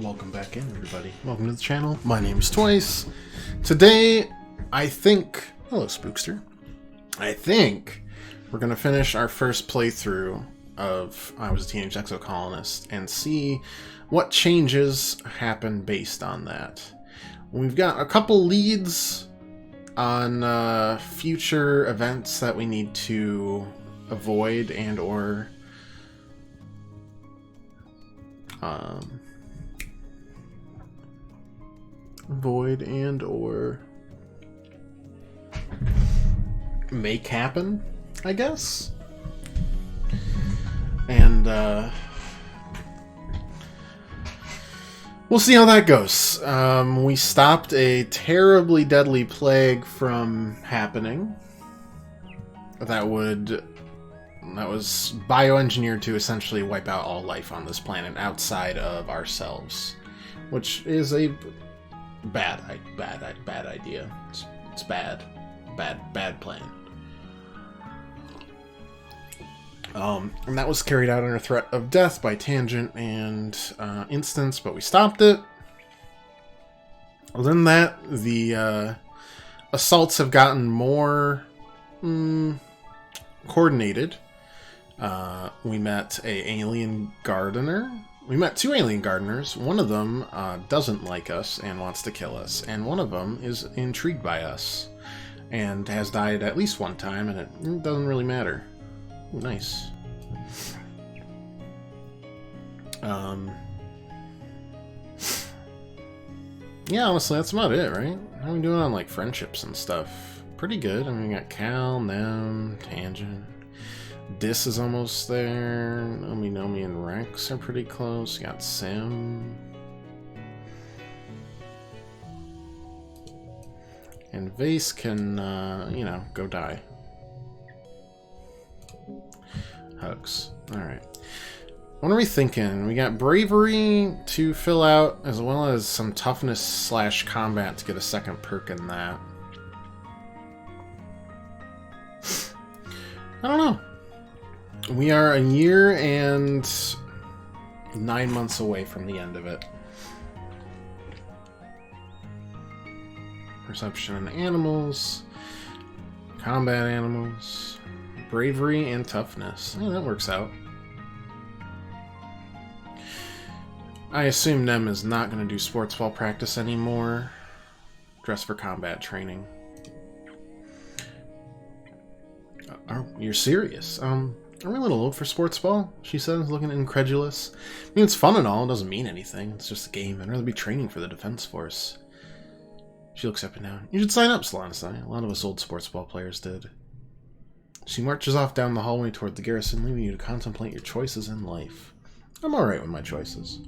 Welcome back in, everybody. Welcome to the channel. My name is Twice. Today, hello, Spookster. I think we're going to finish our first playthrough of I Was a Teenage Exocolonist and see what changes happen based on that. We've got a couple leads on future events that we need to avoid and or make happen, I guess. And we'll see how that goes. We stopped a terribly deadly plague from happening that was bioengineered to essentially wipe out all life on this planet outside of ourselves, which is a bad idea. It's bad plan. And that was carried out under threat of death by Tangent and Instance, but we stopped it. Other than that, the assaults have gotten more coordinated. We met a alien gardener. We met two alien gardeners. One of them doesn't like us and wants to kill us, and one of them is intrigued by us and has died at least one time, and it doesn't really matter. Ooh, nice. Yeah, honestly, that's about it, right? How are we doing on, like, friendships and stuff? Pretty good. I mean, we got Cal, Nem, Tangent. Dis is almost there. Nomi and Rex are pretty close. We got Sim. And Vase can, go die. Hugs. Alright. What are we thinking? We got Bravery to fill out, as well as some Toughness / Combat to get a second perk in that. I don't know. We are a year and 9 months away from the end of it. Perception and animals. Combat animals. Bravery and toughness. Yeah, that works out. I assume Nem is not going to do sports ball practice anymore. Dress for combat training. Oh, you're serious? Are we a little old for sports ball? She says, looking incredulous. I mean, it's fun and all. It doesn't mean anything. It's just a game. I'd rather be training for the Defense Force. She looks up and down. You should sign up, Solanasai. A lot of us old sports ball players did. She marches off down the hallway toward the garrison, leaving you to contemplate your choices in life. I'm alright with my choices.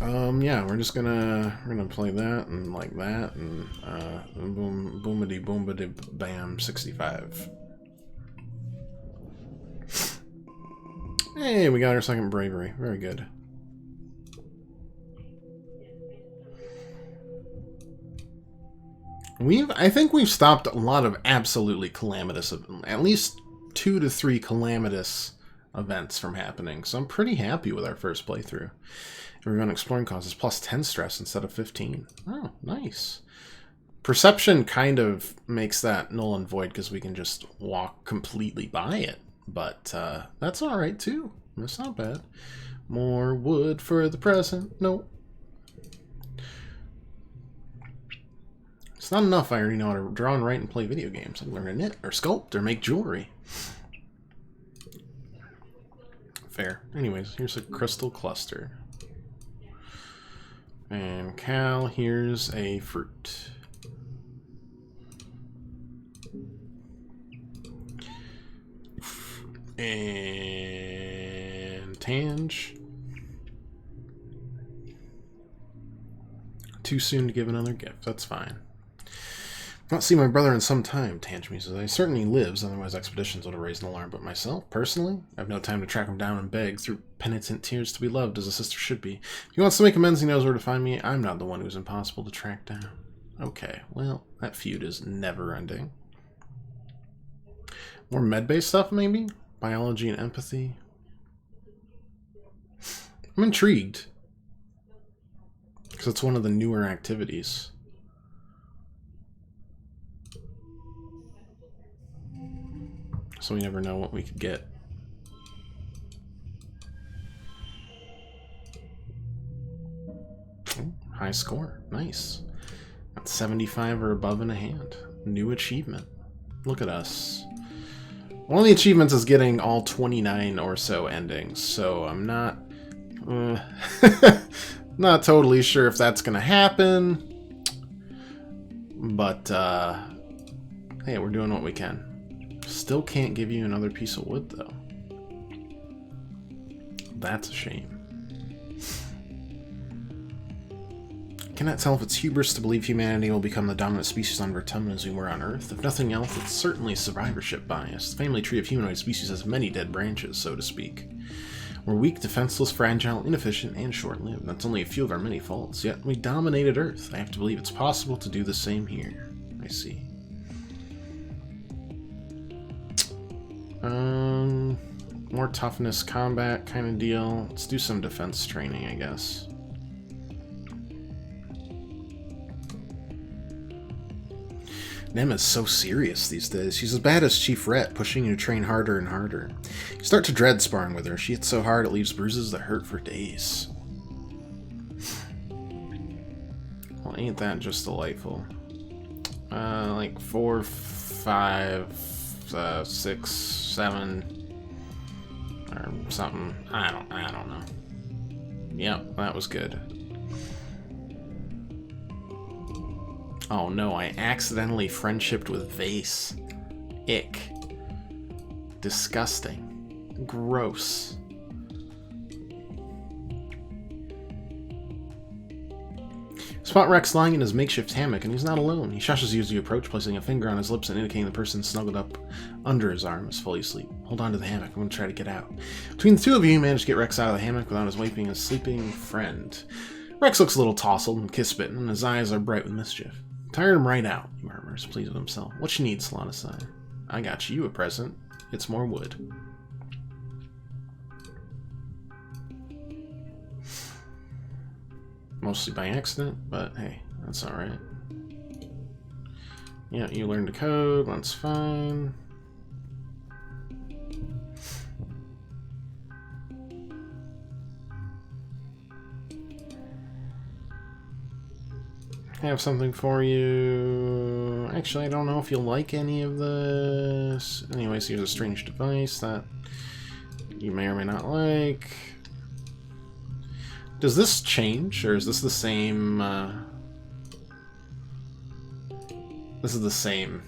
Yeah, we're gonna play that and like that and boomity boomity bam 65. Hey, we got our second bravery. Very good. I think we've stopped a lot of absolutely calamitous, at least 2 to 3 calamitous events from happening. So I'm pretty happy with our first playthrough. Everyone exploring causes plus 10 stress instead of 15. Oh, nice. Perception kind of makes that null and void because we can just walk completely by it. But that's alright too. That's not bad. More wood for the present. Nope. It's not enough I already know how to draw and write and play video games. I can learn to knit or sculpt or make jewelry. Fair. Anyways, here's a crystal cluster. And Cal, here's a fruit. And Tange. Too soon to give another gift. That's fine. Not seen my brother in some time, Tange says. He certainly lives, otherwise expeditions would have raised an alarm. But myself, personally, I have no time to track him down and beg through penitent tears to be loved as a sister should be. If he wants to make amends, he knows where to find me. I'm not the one who's impossible to track down. Okay, well, that feud is never ending. More med-based stuff, maybe? Biology and empathy. I'm intrigued. Because it's one of the newer activities. So we never know what we could get. Oh, high score. Nice. Got 75 or above in a hand. New achievement. Look at us. One of the achievements is getting all 29 or so endings, so I'm not... not totally sure if that's gonna happen. But, hey, we're doing what we can. Still can't give you another piece of wood, though. That's a shame. Cannot tell if it's hubris to believe humanity will become the dominant species on Vertumna as we were on Earth. If nothing else, it's certainly survivorship bias. The family tree of humanoid species has many dead branches, so to speak. We're weak, defenseless, fragile, inefficient, and short-lived. That's only a few of our many faults, yet we dominated Earth. I have to believe it's possible to do the same here. I see. More toughness, combat kind of deal. Let's do some defense training, I guess. Nem is so serious these days. She's as bad as Chief Rhett, pushing you to train harder and harder. You start to dread sparring with her. She hits so hard it leaves bruises that hurt for days. Well, ain't that just delightful? Like 4, 5, 6, 7, or something. I don't know. Yep, that was good. Oh no, I accidentally friendshiped with Vase. Ick. Disgusting. Gross. Spot Rex lying in his makeshift hammock, and he's not alone. He shushes you as you approach, placing a finger on his lips and indicating the person snuggled up under his arm is fully asleep. Hold on to the hammock, I'm going to try to get out. Between the two of you manage to get Rex out of the hammock without his waking his sleeping friend. Rex looks a little tousled and kiss-bitten, and his eyes are bright with mischief. Tired him right out, he murmurs, pleased with himself. What you need, Solanasai? I got you a present. It's more wood. Mostly by accident, but hey, that's alright. Yeah, you learned to code, that's fine. I have something for you. Actually, I don't know if you'll like any of this. Anyways, here's a strange device that you may or may not like. Does this change, or is this the same? This is the same.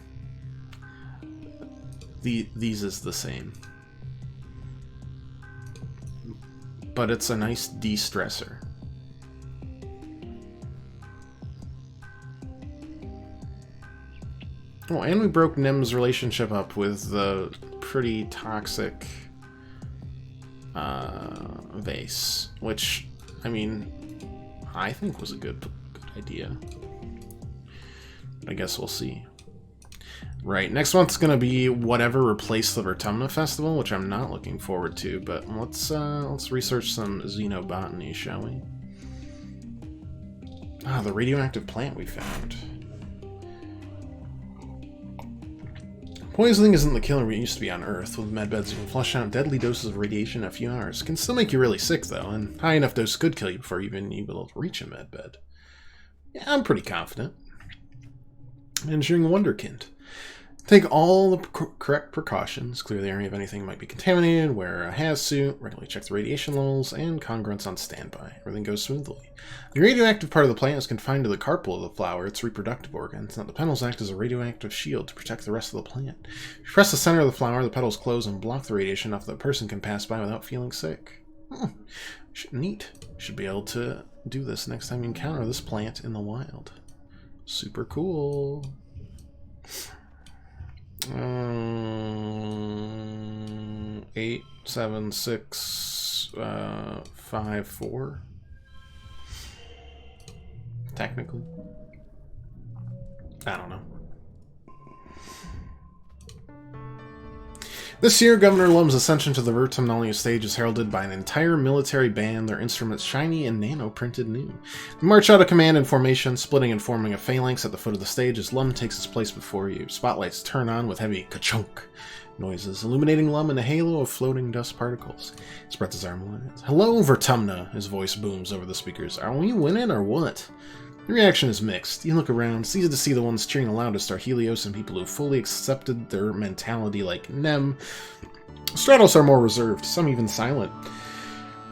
These is the same. But it's a nice de-stressor. Oh, and we broke Nim's relationship up with the pretty toxic Vase, which, I mean, I think was a good idea. I guess we'll see. Right, next month's gonna be whatever replaced the Vertumna Festival, which I'm not looking forward to, but let's research some xenobotany, shall we? Ah, the radioactive plant we found. Poisoning isn't the killer we used to be on Earth. With medbeds, you can flush out deadly doses of radiation in a few hours. It can still make you really sick, though, and high enough dose could kill you before you've been able to reach a medbed. Yeah, I'm pretty confident. Ensuring Wonderkind. Take all the correct precautions, clear the area of anything that might be contaminated, wear a hazsuit, regularly check the radiation levels, and congruence on standby. Everything goes smoothly. The radioactive part of the plant is confined to the carpel of the flower, its reproductive organs, and the petals act as a radioactive shield to protect the rest of the plant. If you press the center of the flower, the petals close and block the radiation enough that the person can pass by without feeling sick. Neat. Should be able to do this next time you encounter this plant in the wild. Super cool. 8, 7, 6, 5, 4. Technically. I don't know. This year, Governor Lum's ascension to the Vertumnolio stage is heralded by an entire military band, their instruments shiny and nano-printed new. They march out of command in formation, splitting and forming a phalanx at the foot of the stage as Lum takes his place before you. Spotlights turn on with heavy ka-chunk noises, illuminating Lum in a halo of floating dust particles. He spreads his arm wide. "Hello, Vertumna," his voice booms over the speakers. "Are we winning or what?" The reaction is mixed. You look around, it's easy to see the ones cheering the loudest are Helios and people who fully accepted their mentality like Nem. Stratos are more reserved, some even silent.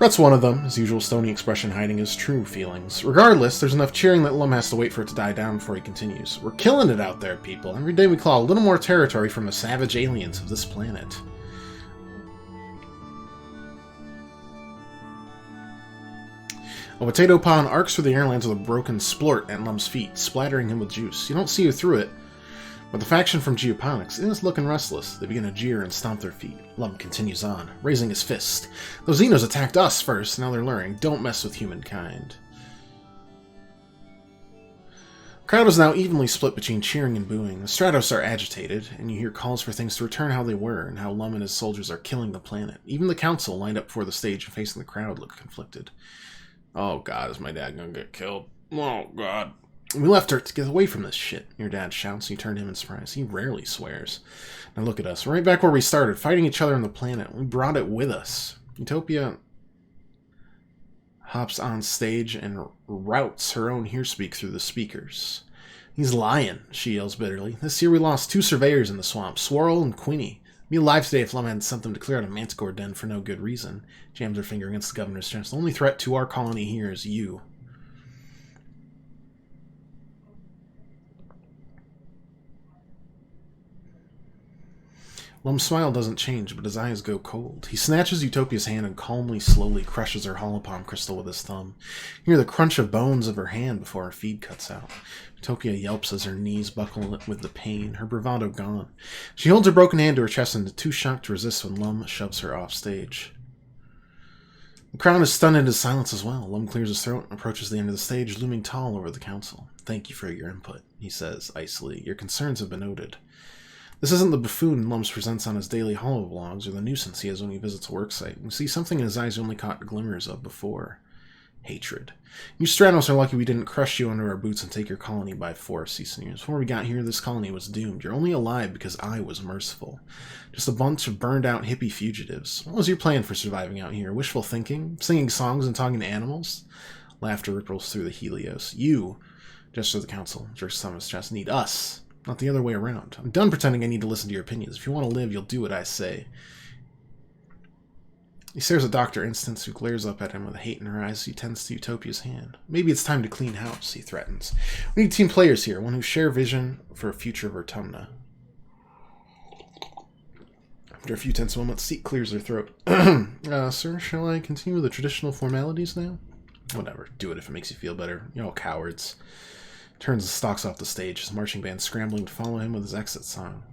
Brett's one of them, his usual stony expression hiding his true feelings. Regardless, there's enough cheering that Lum has to wait for it to die down before he continues. "We're killing it out there, people. Every day we claw a little more territory from the savage aliens of this planet." A potato pawn arcs through the airlands with a broken splort at Lum's feet, splattering him with juice. You don't see her through it, but the faction from Geoponics is looking restless. They begin to jeer and stomp their feet. Lum continues on, raising his fist. "Those Xenos attacked us first, now they're learning. Don't mess with humankind." The crowd is now evenly split between cheering and booing. The Stratos are agitated, and you hear calls for things to return how they were, and how Lum and his soldiers are killing the planet. Even the council, lined up before the stage and facing the crowd, look conflicted. "Oh god, is my dad gonna get killed? Oh god. We left her to get away from this shit," your dad shouts. You turn to him in surprise. He rarely swears. "Now look at us. We're right back where we started, fighting each other on the planet. We brought it with us." Utopia hops on stage and routs her own hearspeak through the speakers. "He's lying," she yells bitterly. "This year we lost 2 surveyors in the swamp, Swirl and Queenie. Be alive today if Lum had something to clear out a manticore den for no good reason." Jams her finger against the governor's chest. "The only threat to our colony here is you." Lum's smile doesn't change, but his eyes go cold. He snatches Utopia's hand and calmly, slowly crushes her holopalm crystal with his thumb. You hear the crunch of bones of her hand before her feed cuts out. Utopia yelps as her knees buckle with the pain, her bravado gone. She holds her broken hand to her chest and is too shocked to resist when Lum shoves her off stage. The crowd is stunned into silence as well. Lum clears his throat and approaches the end of the stage, looming tall over the council. "Thank you for your input," he says, icily. "Your concerns have been noted. This isn't the buffoon Lum presents on his daily holoblogs or the nuisance he has when he visits a worksite. We see something in his eyes you only caught glimmers of before. Hatred. You Stratos are lucky we didn't crush you under our boots and take your colony by force," he sneers. "Before we got here, this colony was doomed. You're only alive because I was merciful. Just a bunch of burned-out hippie fugitives. What was your plan for surviving out here? Wishful thinking? Singing songs and talking to animals?" Laughter ripples through the Helios. "You," just to the council, jerks thumb his chest, "need us. Not the other way around. I'm done pretending I need to listen to your opinions. If you want to live, you'll do what I say." He stares at Dr. Instance, who glares up at him with hate in her eyes as he tends to Utopia's hand. "Maybe it's time to clean house," he threatens. "We need team players here, one who share vision for a future of Vertumna." After a few tense moments, Seek clears her throat. Sir, shall I continue with the traditional formalities now?" "Whatever. Do it if it makes you feel better. You're all cowards." Turns and stalks off the stage, his marching band scrambling to follow him with his exit song.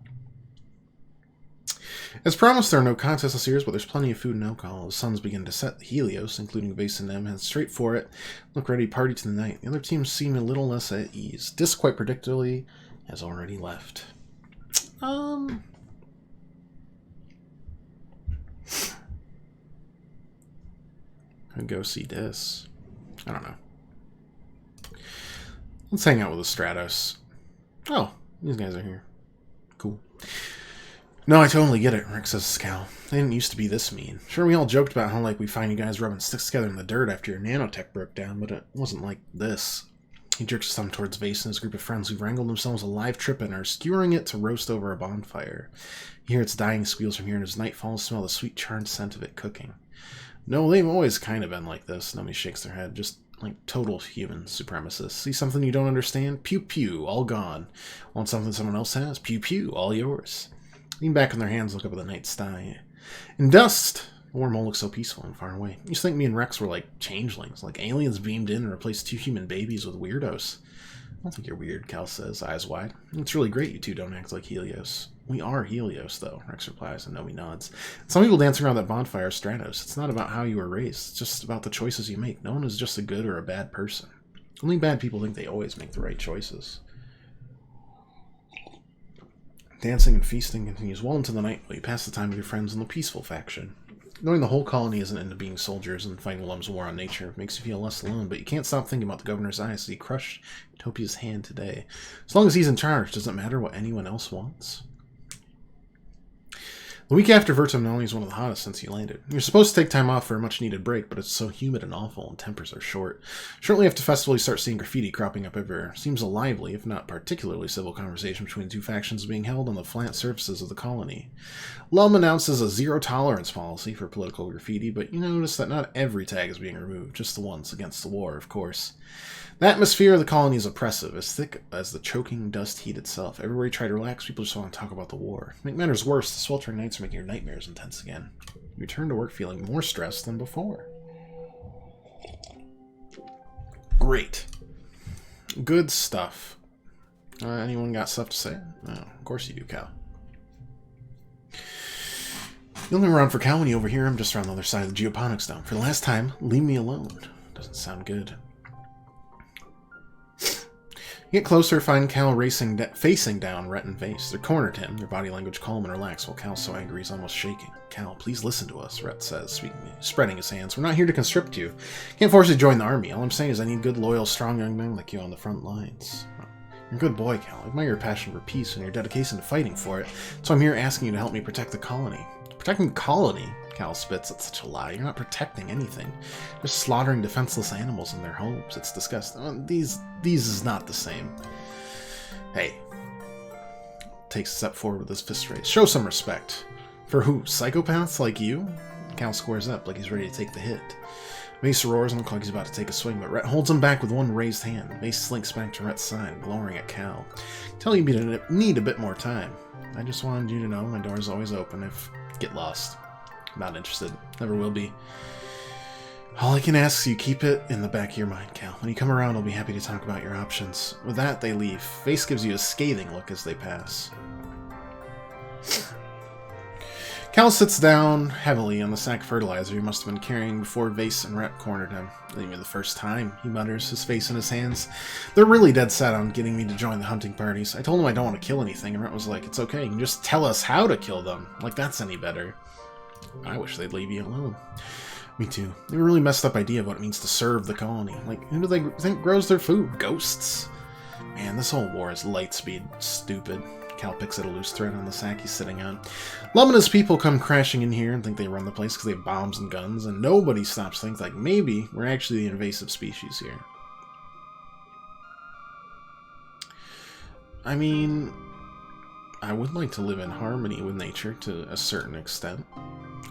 As promised, there are no contests this year, but there's plenty of food and alcohol. The suns begin to set. The Helios, including Vase and them, head straight for it, look ready to party to the night. The other teams seem a little less at ease. Disc, quite predictably, has already left. I'd go see Dis. I don't know. Let's hang out with the Stratos. Oh, these guys are here. Cool. "No, I totally get it," Rick says, scowl. "They didn't used to be this mean. Sure, we all joked about how like we find you guys rubbing sticks together in the dirt after your nanotech broke down, but it wasn't like this." He jerks his thumb towards Vase and his group of friends who've wrangled themselves a live trip and are skewering it to roast over a bonfire. You hear its dying squeals from here, and as night falls, smell the sweet charred scent of it cooking. "No, they've always kind of been like this." Nobody shakes their head. "Just like total human supremacists. See something you don't understand? Pew pew, all gone. Want something someone else has? Pew pew, all yours." Lean back on their hands, look up at the night sky. In dust, the wormhole looks so peaceful and far away. You used to think me and Rex were like changelings, like aliens beamed in and replaced 2 human babies with weirdos. "I don't think you're weird," Cal says, eyes wide. "It's really great you two don't act like Helios." "We are Helios, though," Rex replies, and Nomi nods. "Some people dancing around that bonfire are Stratos. It's not about how you were raised. It's just about the choices you make. No one is just a good or a bad person. Only bad people think they always make the right choices." Dancing and feasting continues well into the night while you pass the time with your friends in the peaceful faction. Knowing the whole colony isn't into being soldiers and fighting Lum's war on nature makes you feel less alone, but you can't stop thinking about the governor's eyes as he crushed Utopia's hand today. As long as he's in charge, does it matter what anyone else wants? The week after Vertumnali is one of the hottest since you landed. You're supposed to take time off for a much-needed break, but it's so humid and awful, and tempers are short. Shortly after festival, you start seeing graffiti cropping up everywhere. Seems a lively, if not particularly civil, conversation between the two factions being held on the flat surfaces of the colony. Lum announces a zero-tolerance policy for political graffiti, but you notice that not every tag is being removed, just the ones against the war, of course. The atmosphere of the colony is oppressive, as thick as the choking dust heat itself. Everywhere you try to relax, people just want to talk about the war. To make matters worse, the sweltering nights are making your nightmares intense again. You return to work feeling more stressed than before. Great. Good stuff. Anyone got stuff to say? No, of course you do, Cal. You'll never run for Cal when you overhear him just around the other side of the geoponics dome. For the last time, leave me alone. Doesn't sound good. You get closer, find Cal facing down Rhett and Vase. They're cornered him, their body language calm and relaxed, while Cal's so angry he's almost shaking. Cal, please listen to us, Rhett says, spreading his hands. We're not here to conscript you. Can't force you to join the army. All I'm saying is I need good, loyal, strong young men like you on the front lines. You're a good boy, Cal. I admire your passion for peace and your dedication to fighting for it, so I'm here asking you to help me protect the colony. Protecting the colony? Cal spits. That's such a lie. You're not protecting anything. You're slaughtering defenseless animals in their homes. It's disgusting. These is not the same. Hey. Takes a step forward with his fist raised. Show some respect. For who? Psychopaths like you? Cal squares up like he's ready to take the hit. Mace roars and looks like he's about to take a swing, but Rhett holds him back with one raised hand. Mace slinks back to Rhett's side, glowering at Cal. Tell you need a bit more time. I just wanted you to know my door's always open if get lost. Not interested. Never will be. All I can ask is you keep it in the back of your mind, Cal. When you come around, I'll be happy to talk about your options. With that, they leave. Vase gives you a scathing look as they pass. Cal sits down heavily on the sack of fertilizer he must have been carrying before Vase and Rhett cornered him. Leave me the first time, he mutters, his face in his hands. They're really dead set on getting me to join the hunting parties. I told him I don't want to kill anything, and Rhett was like, it's okay, you can just tell us how to kill them. Like that's any better. I wish they'd leave you alone. Me too. They have a really messed up idea of what it means to serve the colony. Like, who do they think grows their food? Ghosts? Man, this whole war is light speed stupid. Cal picks at a loose thread on the sack he's sitting on. Lum and his people come crashing in here and think they run the place because they have bombs and guns, and nobody stops to think like maybe we're actually the invasive species here. I mean, I would like to live in harmony with nature to a certain extent.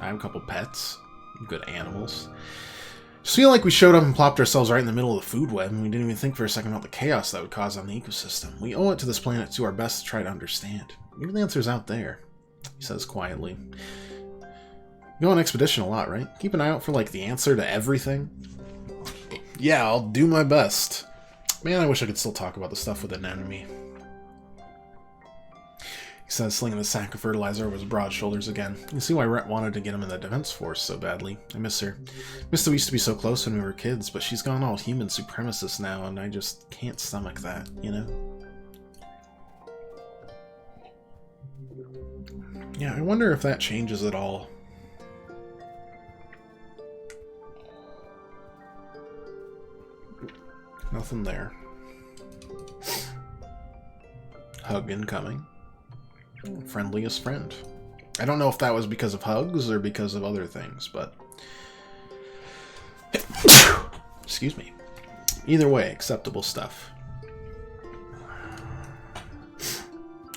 I have a couple pets, good animals. Just feel like we showed up and plopped ourselves right in the middle of the food web, and we didn't even think for a second about the chaos that would cause on the ecosystem. We owe it to this planet to our best to try to understand. Maybe the answer's out there, he says quietly. You go on expedition a lot, right? Keep an eye out for, like, the answer to everything. Yeah, I'll do my best. Man, I wish I could still talk about the stuff with an enemy. He says, slinging the sack of fertilizer over his broad shoulders again. You can see why Rhett wanted to get him in the defense force so badly. I miss her. Miss that we used to be so close when we were kids, but she's gone all human supremacist now, and I just can't stomach that, you know? Yeah, I wonder if that changes at all. Nothing there. Hug incoming. Friendliest friend. I don't know if that was because of hugs or because of other things, but... Excuse me. Either way, acceptable stuff.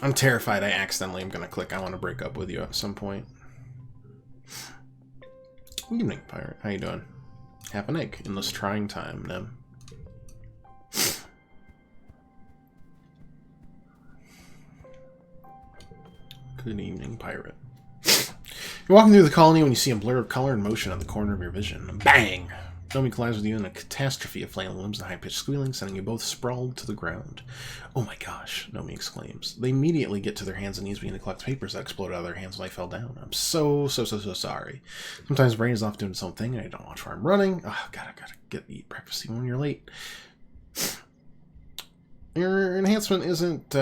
I'm terrified I accidentally am going to click I want to break up with you at some point. Good evening, pirate. How you doing? Have an egg in this trying time, Nem. Good evening, pirate. You're walking through the colony when you see a blur of color and motion at the corner of your vision. Bang! Nomi collides with you in a catastrophe of flailing limbs and high-pitched squealing, sending you both sprawled to the ground. Oh my gosh, Nomi exclaims. They immediately get to their hands and knees beginning to collect papers that exploded out of their hands when I fell down. I'm so sorry. Sometimes brain is off doing its own thing and I don't watch where I'm running. Oh, God, I gotta eat breakfast even when you're late. Your enhancement isn't,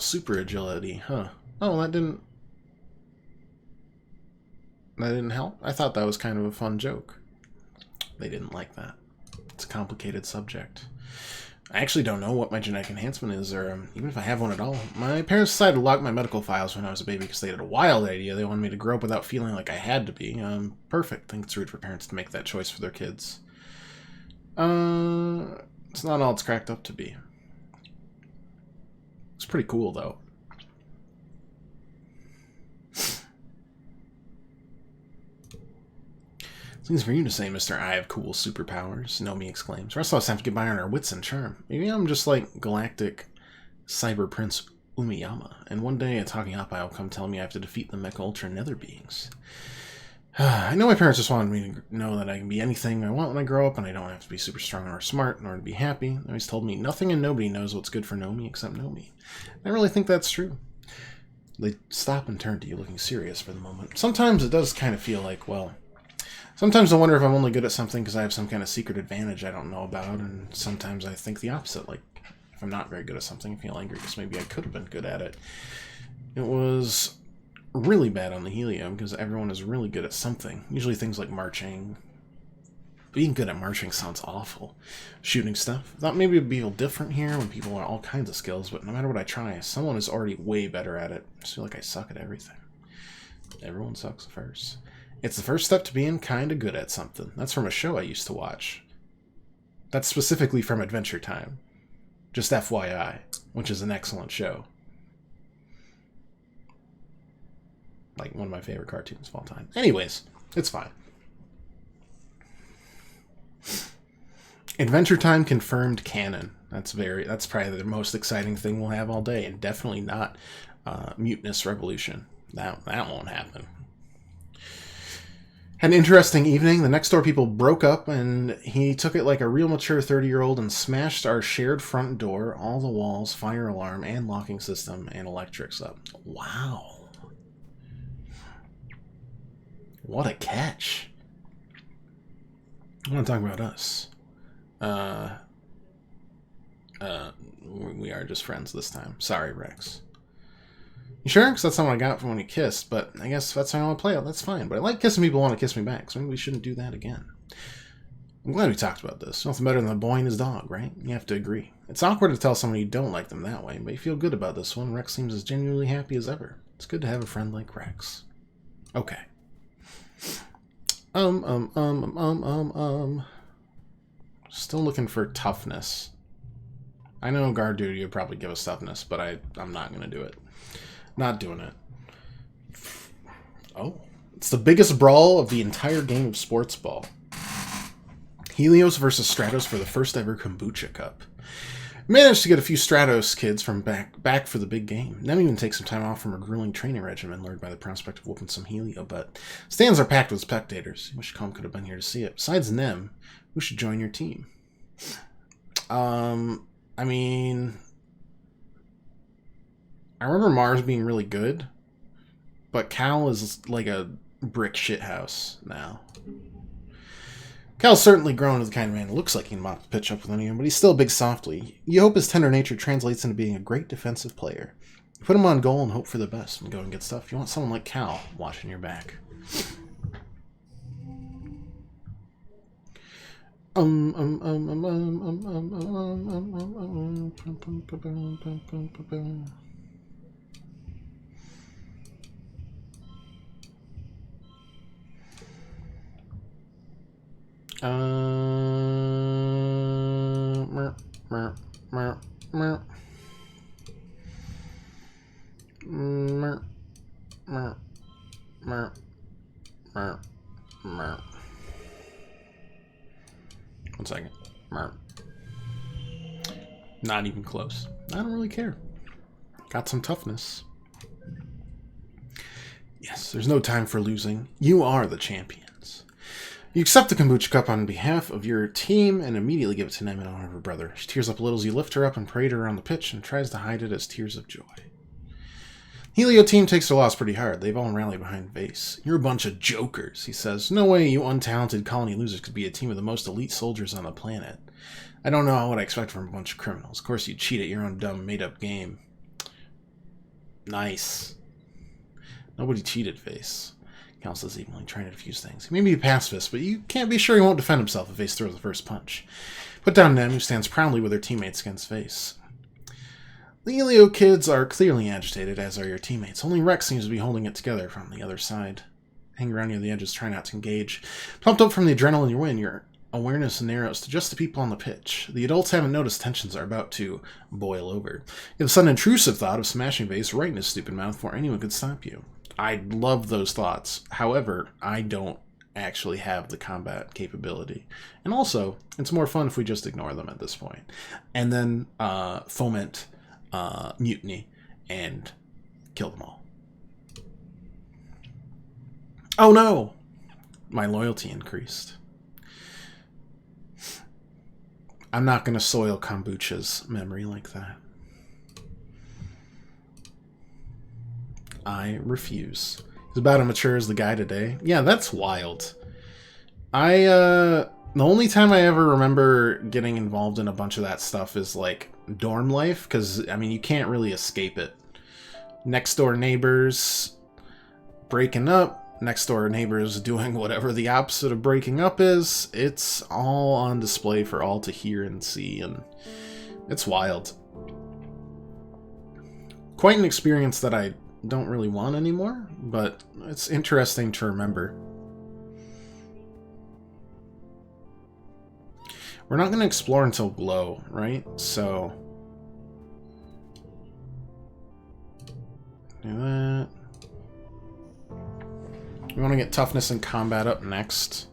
Super agility, huh? Oh, that didn't help? I thought that was kind of a fun joke. They didn't like that. It's a complicated subject. I actually don't know what my genetic enhancement is, or even if I have one at all. My parents decided to lock my medical files when I was a baby because they had a wild idea. They wanted me to grow up without feeling like I had to be. Perfect. I think it's rude for parents to make that choice for their kids. It's not all it's cracked up to be. It's pretty cool, though. Things for you to say, Mr. I have cool superpowers, Nomi exclaims. The rest of us have to get by on our wits and charm. Maybe I'm just like Galactic Cyber Prince Umiyama, and one day a talking Oppai will come telling me I have to defeat the Mecha Ultra Nether beings. I know my parents just wanted me to know that I can be anything I want when I grow up, and I don't have to be super strong or smart in order to be happy. They always told me nothing and nobody knows what's good for Nomi except Nomi. I really think that's true. They stop and turn to you looking serious for the moment. Sometimes it does kind of feel like, well... Sometimes I wonder if I'm only good at something because I have some kind of secret advantage I don't know about, and sometimes I think the opposite. Like, if I'm not very good at something, I feel angry because maybe I could have been good at it. It was really bad on the helium because everyone is really good at something. Usually things like marching. Being good at marching sounds awful. Shooting stuff. I thought maybe it would be a little different here when people are all kinds of skills, but no matter what I try, someone is already way better at it. I just feel like I suck at everything. Everyone sucks at first. It's the first step to being kind of good at something. That's from a show I used to watch. That's specifically from Adventure Time. Just FYI, which is an excellent show. Like, one of my favorite cartoons of all time. Anyways, it's fine. Adventure Time confirmed canon. That's probably the most exciting thing we'll have all day, and definitely not Mutinous Revolution. That won't happen. Had an interesting evening. The next door people broke up, and he took it like a real mature 30-year-old and smashed our shared front door, all the walls, fire alarm, and locking system, and electrics up. Wow. What a catch. I want to talk about us. We are just friends this time. Sorry, Rex. You sure? Because that's not what I got from when you kissed, but I guess that's how I want to play it. That's fine. But I like kissing people who want to kiss me back, so maybe we shouldn't do that again. I'm glad we talked about this. Nothing better than a boy and his dog, right? You have to agree. It's awkward to tell someone you don't like them that way, but you feel good about this one. Rex seems as genuinely happy as ever. It's good to have a friend like Rex. Okay. Still looking for toughness. I know guard duty would probably give us toughness, but I'm not going to do it. Not doing it. Oh. It's the biggest brawl of the entire game of sports ball. Helios versus Stratos for the first ever Kombucha Cup. Managed to get a few Stratos kids from back for the big game. Nem even takes some time off from a grueling training regimen lured by the prospect of whooping some Helio, but stands are packed with spectators. Wish Calm could have been here to see it. Besides Nem, who should join your team? I mean... I remember Mars being really good, but Cal is like a brick shithouse now. Cal's certainly grown into the kind of man who looks like he can mop the pitch up with anyone, but he's still a big softy. You hope his tender nature translates into being a great defensive player. You put him on goal and hope for the best and go and get stuff. You want someone like Cal watching your back. One second. Not even close. I don't really care. Got some toughness. Yes, there's no time for losing. You are the champions. You accept the Kombucha Cup on behalf of your team and immediately give it to Nem in honor of her brother. She tears up a little as you lift her up and parade her around the pitch and tries to hide it as tears of joy. Helio team takes their loss pretty hard. They've all rallied behind Vase. You're a bunch of jokers, he says. No way you untalented colony losers could be a team of the most elite soldiers on the planet. I don't know what I expect from a bunch of criminals. Of course you cheat at your own dumb made-up game. Nice. Nobody cheated face. Council is evenly trying to defuse things. He may be a pacifist, but you can't be sure he won't defend himself if Face throws the first punch. Put down Nem, who stands proudly with her teammates against Face. The Elio kids are clearly agitated, as are your teammates. Only Rex seems to be holding it together from the other side. Hang around near the edges, try not to engage. Pumped up from the adrenaline you win, your awareness narrows to just the people on the pitch. The adults haven't noticed tensions are about to boil over. You have a sudden intrusive thought of smashing Face right in his stupid mouth before anyone could stop you. I love those thoughts. However, I don't actually have the combat capability. And also, it's more fun if we just ignore them at this point. And then foment mutiny and kill them all. Oh no! My loyalty increased. I'm not going to soil Kombucha's memory like that. I refuse. He's about as mature as the guy today. Yeah, that's wild. The only time I ever remember getting involved in a bunch of that stuff is, like, dorm life, because, I mean, you can't really escape it. Next door neighbors breaking up, next door neighbors doing whatever the opposite of breaking up is. It's all on display for all to hear and see, and it's wild. Quite an experience that I don't really want anymore, but it's interesting to remember. We're not going to explore until Glow, right? So do that. We want to get toughness and combat up next.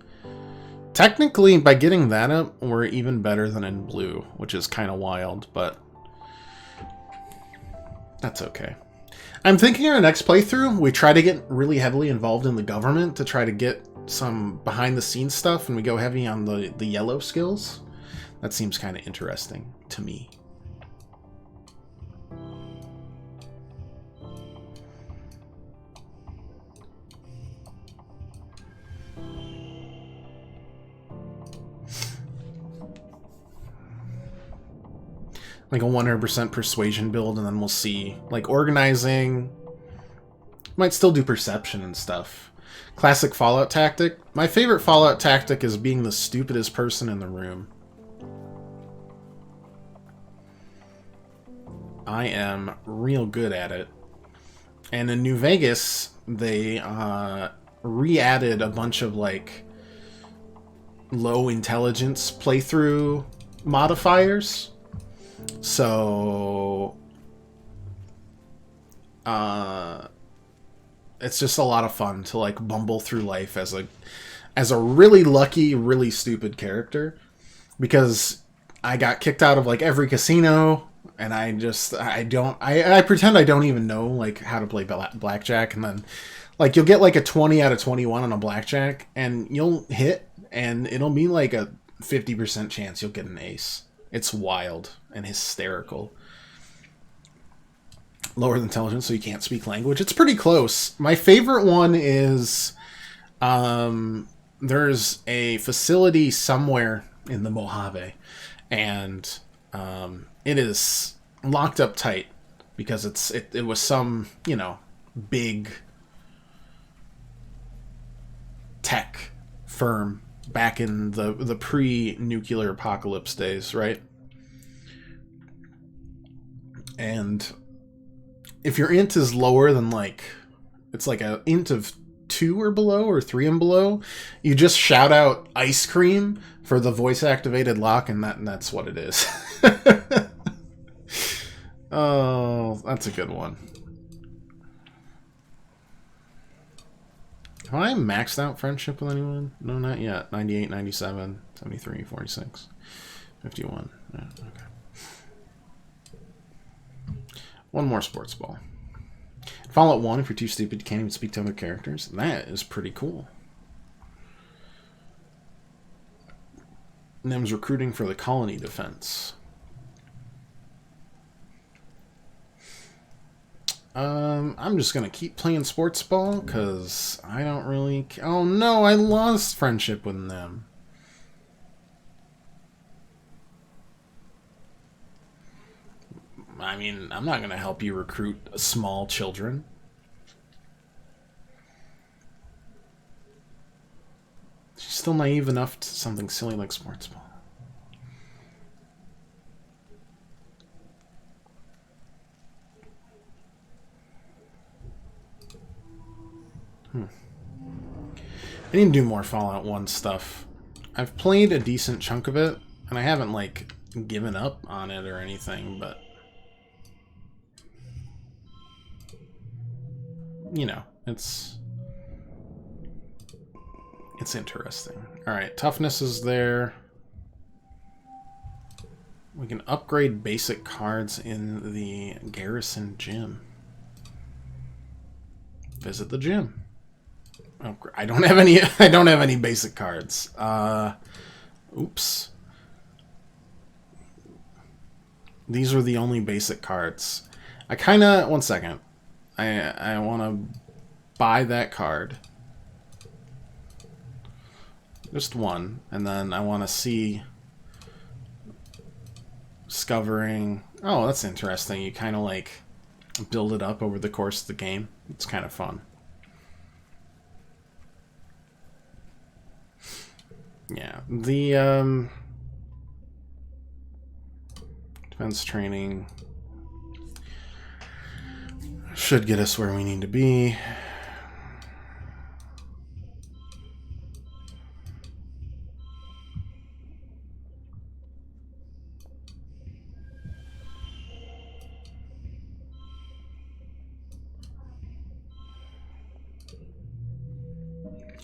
Technically, by getting that up, we're even better than in blue, which is kind of wild, but that's okay. I'm thinking our next playthrough, we try to get really heavily involved in the government to try to get some behind-the-scenes stuff, and we go heavy on the yellow skills. That seems kind of interesting to me. Like a 100% persuasion build, and then we'll see, like, organizing. Might still do perception and stuff. Classic Fallout tactic. My favorite Fallout tactic is being the stupidest person in the room. I am real good at it. And in New Vegas, they re-added a bunch of, like, low intelligence playthrough modifiers. So it's just a lot of fun to, like, bumble through life as a really lucky, really stupid character, because I got kicked out of, like, every casino, and I pretend I don't even know, like, how to play blackjack, and then, like, you'll get, like, a 20 out of 21 on a blackjack, and you'll hit, and it'll be like a 50% chance you'll get an ace. It's wild and hysterical. Lower than intelligence, so you can't speak language. It's pretty close. My favorite one is there's a facility somewhere in the Mojave, and it is locked up tight because it was some, you know, big tech firm back in the pre-nuclear apocalypse days, right? And if your int is lower than, like, it's like a int of 2 or below, or 3 and below, you just shout out ice cream for the voice activated lock, and that's what it is. Oh, that's a good one. Have I maxed out friendship with anyone? No, not yet. 98, 97, 73, 46, 51. Yeah, okay. One more sports ball. Fallout 1, if you're too stupid, you can't even speak to other characters. That is pretty cool. Nem's recruiting for the colony defense. I'm just gonna keep playing sports ball, because I don't really... Oh no, I lost friendship with them. I mean, I'm not going to help you recruit small children. She's still naive enough to something silly like sports ball. I need to do more Fallout 1 stuff. I've played a decent chunk of it, and I haven't, like, given up on it or anything, but... you know, it's interesting. Alright, toughness is there. We can upgrade basic cards in the garrison gym. Visit the gym. Oh, I don't have any. I don't have any basic cards. Oops. These are the only basic cards. I kind of. One second. I want to buy that card. Just one, and then I want to see. Discovering. Oh, that's interesting. You kind of like build it up over the course of the game. It's kind of fun. Yeah, the defense training should get us where we need to be.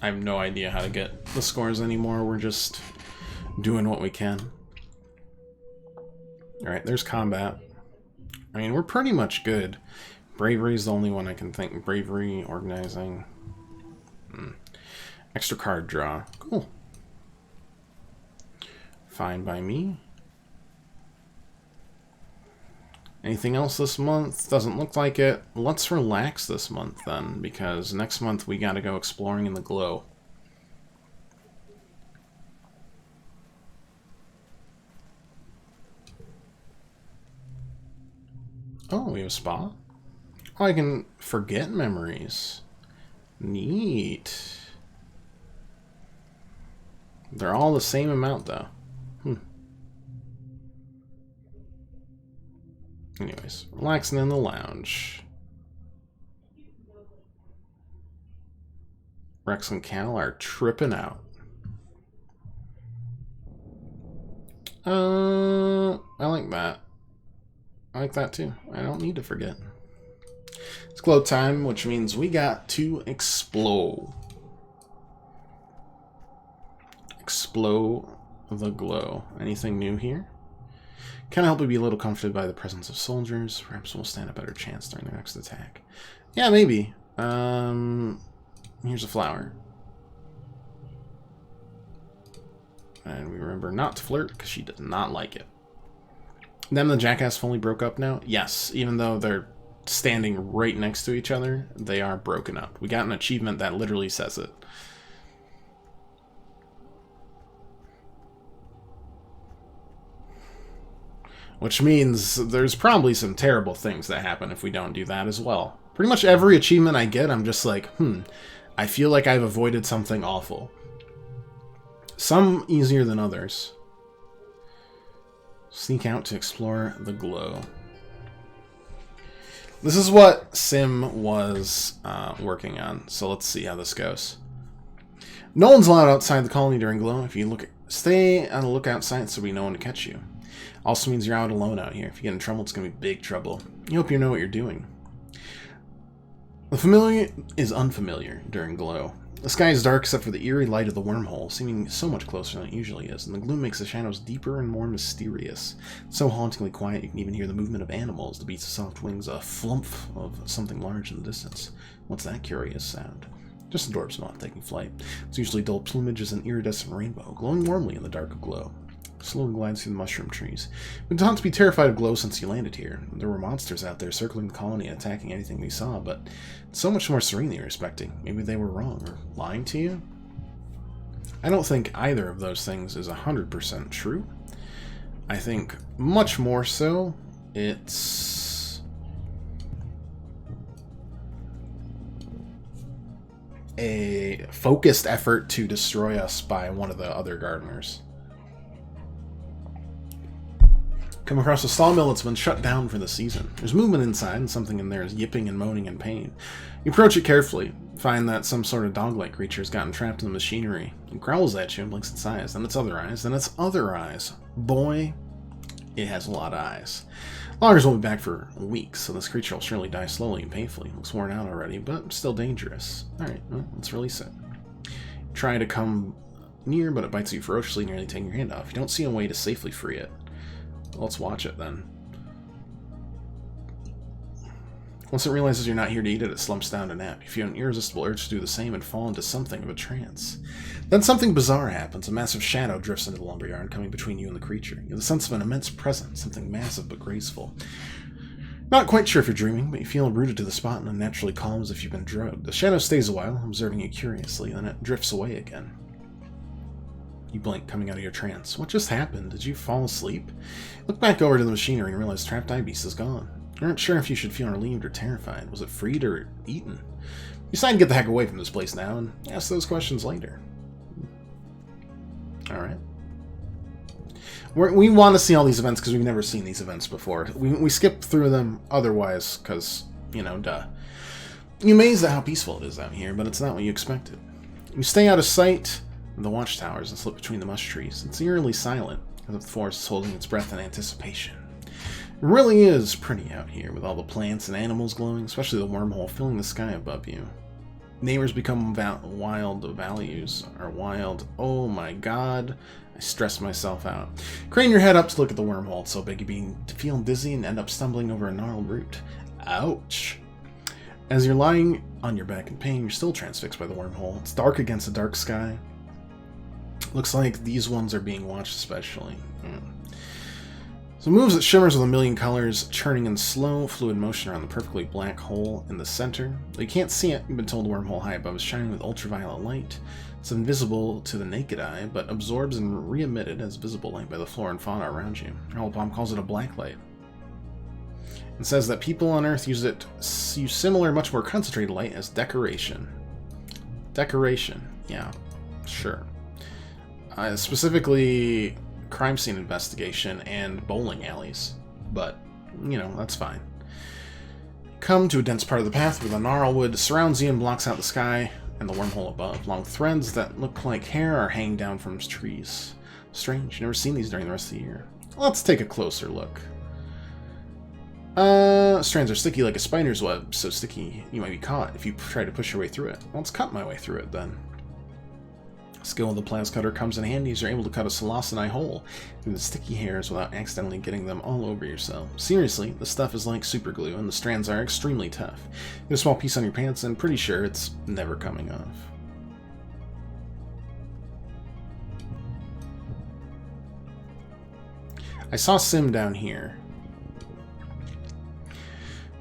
I have no idea how to get the scores anymore. We're just doing what we can. Alright, there's combat. I mean, we're pretty much good. Bravery is the only one I can think. Bravery, organizing. Extra card draw. Cool. Fine by me. Anything else this month? Doesn't look like it. Let's relax this month then, because next month we gotta go exploring in the glow. Oh, we have a spa? Oh, I can forget memories. Neat. They're all the same amount, though. Anyways, relaxing in the lounge. Rex and Cal are tripping out. I like that. I like that too. I don't need to forget. It's glow time, which means we got to explode. Explode the glow. Anything new here? Can help you be a little comforted by the presence of soldiers. Perhaps we'll stand a better chance during their next attack. Yeah, maybe. Here's a flower. And we remember not to flirt, because she does not like it. Them and the jackass fully broke up now? Yes, even though they're standing right next to each other, they are broken up. We got an achievement that literally says it. Which means there's probably some terrible things that happen if we don't do that as well. Pretty much every achievement I get, I'm just like, I feel like I've avoided something awful. Some easier than others. Sneak out to explore the glow. This is what Sim was working on, so let's see how this goes. No one's allowed outside the colony during glow. If you stay on the lookout outside so we know when to catch you. Also means you're out alone out here. If you get in trouble, it's going to be big trouble. You hope you know what you're doing. The familiar is unfamiliar during glow. The sky is dark except for the eerie light of the wormhole, seeming so much closer than it usually is, and the gloom makes the shadows deeper and more mysterious. So hauntingly quiet you can even hear the movement of animals, the beats of soft wings, a flump of something large in the distance. What's that curious sound? Just a dwarf's moth taking flight. It's usually dull plumage as an iridescent rainbow, glowing warmly in the dark of glow. Slowly glides through the mushroom trees. We've been taught to be terrified of glow since you landed here. There were monsters out there circling the colony and attacking anything they saw, but it's so much more serene than you were expecting. Maybe they were wrong, or lying to you? I don't think either of those things is 100% true. I think much more so It's a focused effort to destroy us by one of the other gardeners. Come across a sawmill that's been shut down for the season. There's movement inside, and something in there is yipping and moaning in pain. You approach it carefully, find that some sort of dog-like creature has gotten trapped in the machinery. It growls at you and blinks its eyes, then its other eyes, then its other eyes. Boy, it has a lot of eyes. Loggers won't be back for weeks, so this creature will surely die slowly and painfully. Looks worn out already, but still dangerous. Alright, well, let's release it. Try to come near, but it bites you ferociously, nearly taking your hand off. You don't see a way to safely free it. Let's watch it then. Once it realizes you're not here to eat it, it slumps down to nap. You feel an irresistible urge to do the same and fall into something of a trance. Then something bizarre happens. A massive shadow drifts into the lumberyard, coming between you and the creature. You have the sense of an immense presence, something massive but graceful. Not quite sure if you're dreaming, but you feel rooted to the spot and unnaturally calm as if you've been drugged. The shadow stays a while, observing you curiously, then it drifts away again. You blink, coming out of your trance. What just happened? Did you fall asleep? Look back over to the machinery and realize trapped eye beast is gone. You aren't sure if you should feel relieved or terrified. Was it freed or eaten? You decide to get the heck away from this place now and ask those questions later. Alright. We want to see all these events because we've never seen these events before. We skip through them otherwise because, you know, duh. You're amazed at how peaceful it is out here, but it's not what you expected. You stay out of sight of the watchtowers and slip between the mush trees. It's eerily silent, as if the forest is holding its breath in anticipation. It really is pretty out here, with all the plants and animals glowing, especially the wormhole filling the sky above you. Neighbors become wild. Values are wild. Oh my god. I stress myself out. Crane your head up to look at the wormhole. It's so big you feel dizzy and end up stumbling over a gnarled root. Ouch. As you're lying on your back in pain, you're still transfixed by the wormhole. It's dark against a dark sky. Looks like these ones are being watched especially. So it moves, it shimmers with a million colors, churning in slow, fluid motion around the perfectly black hole in the center. You can't see it. You've been told the wormhole high above is shining with ultraviolet light. It's invisible to the naked eye, but absorbs and re-emitted as visible light by the flora and fauna around you. Hurlpalm calls it a black light. It says that people on Earth use similar, much more concentrated light as decoration. Decoration, yeah, sure. Specifically, crime scene investigation and bowling alleys, but, you know, that's fine. Come to a dense part of the path where the gnarlwood surrounds you and blocks out the sky and the wormhole above. Long threads that look like hair are hanging down from trees. Strange, you've never seen these during the rest of the year. Let's take a closer look. Strands are sticky like a spider's web, so sticky you might be caught if you try to push your way through it. Well, let's cut my way through it then. Skill of the plas cutter comes in handy as you're able to cut a Solacini hole through the sticky hairs without accidentally getting them all over yourself. Seriously, the stuff is like super glue, and the strands are extremely tough. Get a small piece on your pants, and pretty sure it's never coming off. I saw Sim down here.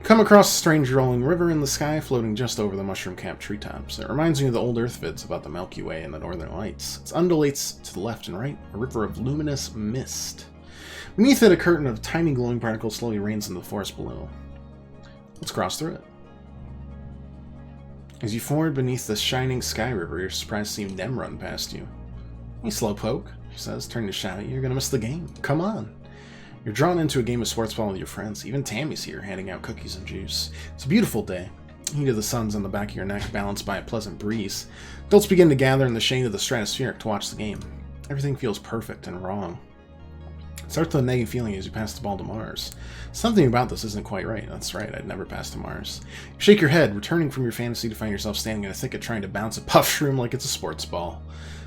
Come across a strange rolling river in the sky floating just over the mushroom-capped treetops. It reminds me of the old Earth vids about the Milky Way and the Northern Lights. It undulates to the left and right, a river of luminous mist. Beneath it, a curtain of tiny glowing particles slowly rains into the forest below. Let's cross through it. As you forward beneath the shining sky river, you're surprised to see Nem run past you. Hey, slowpoke, she says, turning to shout at you. You're gonna miss the game. Come on. You're drawn into a game of sports ball with your friends. Even Tammy's here, handing out cookies and juice. It's a beautiful day. The heat of the sun's on the back of your neck, balanced by a pleasant breeze. Adults begin to gather in the shade of the stratospheric to watch the game. Everything feels perfect and wrong. It starts with a nagging feeling as you pass the ball to Mars. Something about this isn't quite right. That's right, I'd never pass to Mars. You shake your head, returning from your fantasy to find yourself standing in a thicket trying to bounce a puff shroom like it's a sports ball.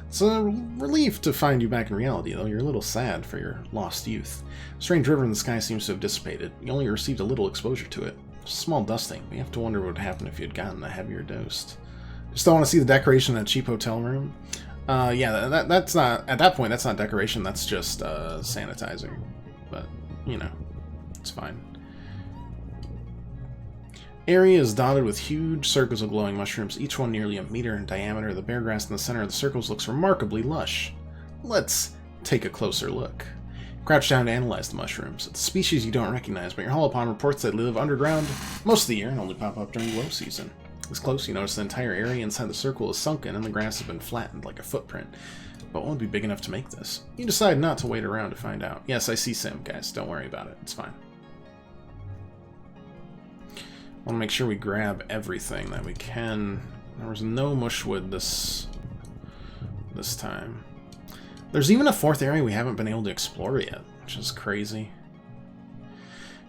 It's a relief to find you back in reality, though you're a little sad for your lost youth. A strange river in the sky seems to have dissipated. You only received a little exposure to it. It's a small dusting, but you have to wonder what would happen if you had gotten a heavier dose. Just don't want to see the decoration in a cheap hotel room? Yeah, that's not... At that point, that's not decoration, that's just sanitizer. But, you know, it's fine. Area is dotted with huge circles of glowing mushrooms, each one nearly a meter in diameter. The bare grass in the center of the circles looks remarkably lush. Let's take a closer look. Crouch down to analyze the mushrooms. It's a species you don't recognize, but your holopon reports they live underground most of the year and only pop up during low season. This close, you notice the entire area inside the circle is sunken and the grass has been flattened like a footprint. But it won't be big enough to make this. You decide not to wait around to find out. Yes, I see Sim, guys. Don't worry about it. It's fine. I want to make sure we grab everything that we can. There was no mushwood this time. There's even a fourth area we haven't been able to explore yet, which is crazy.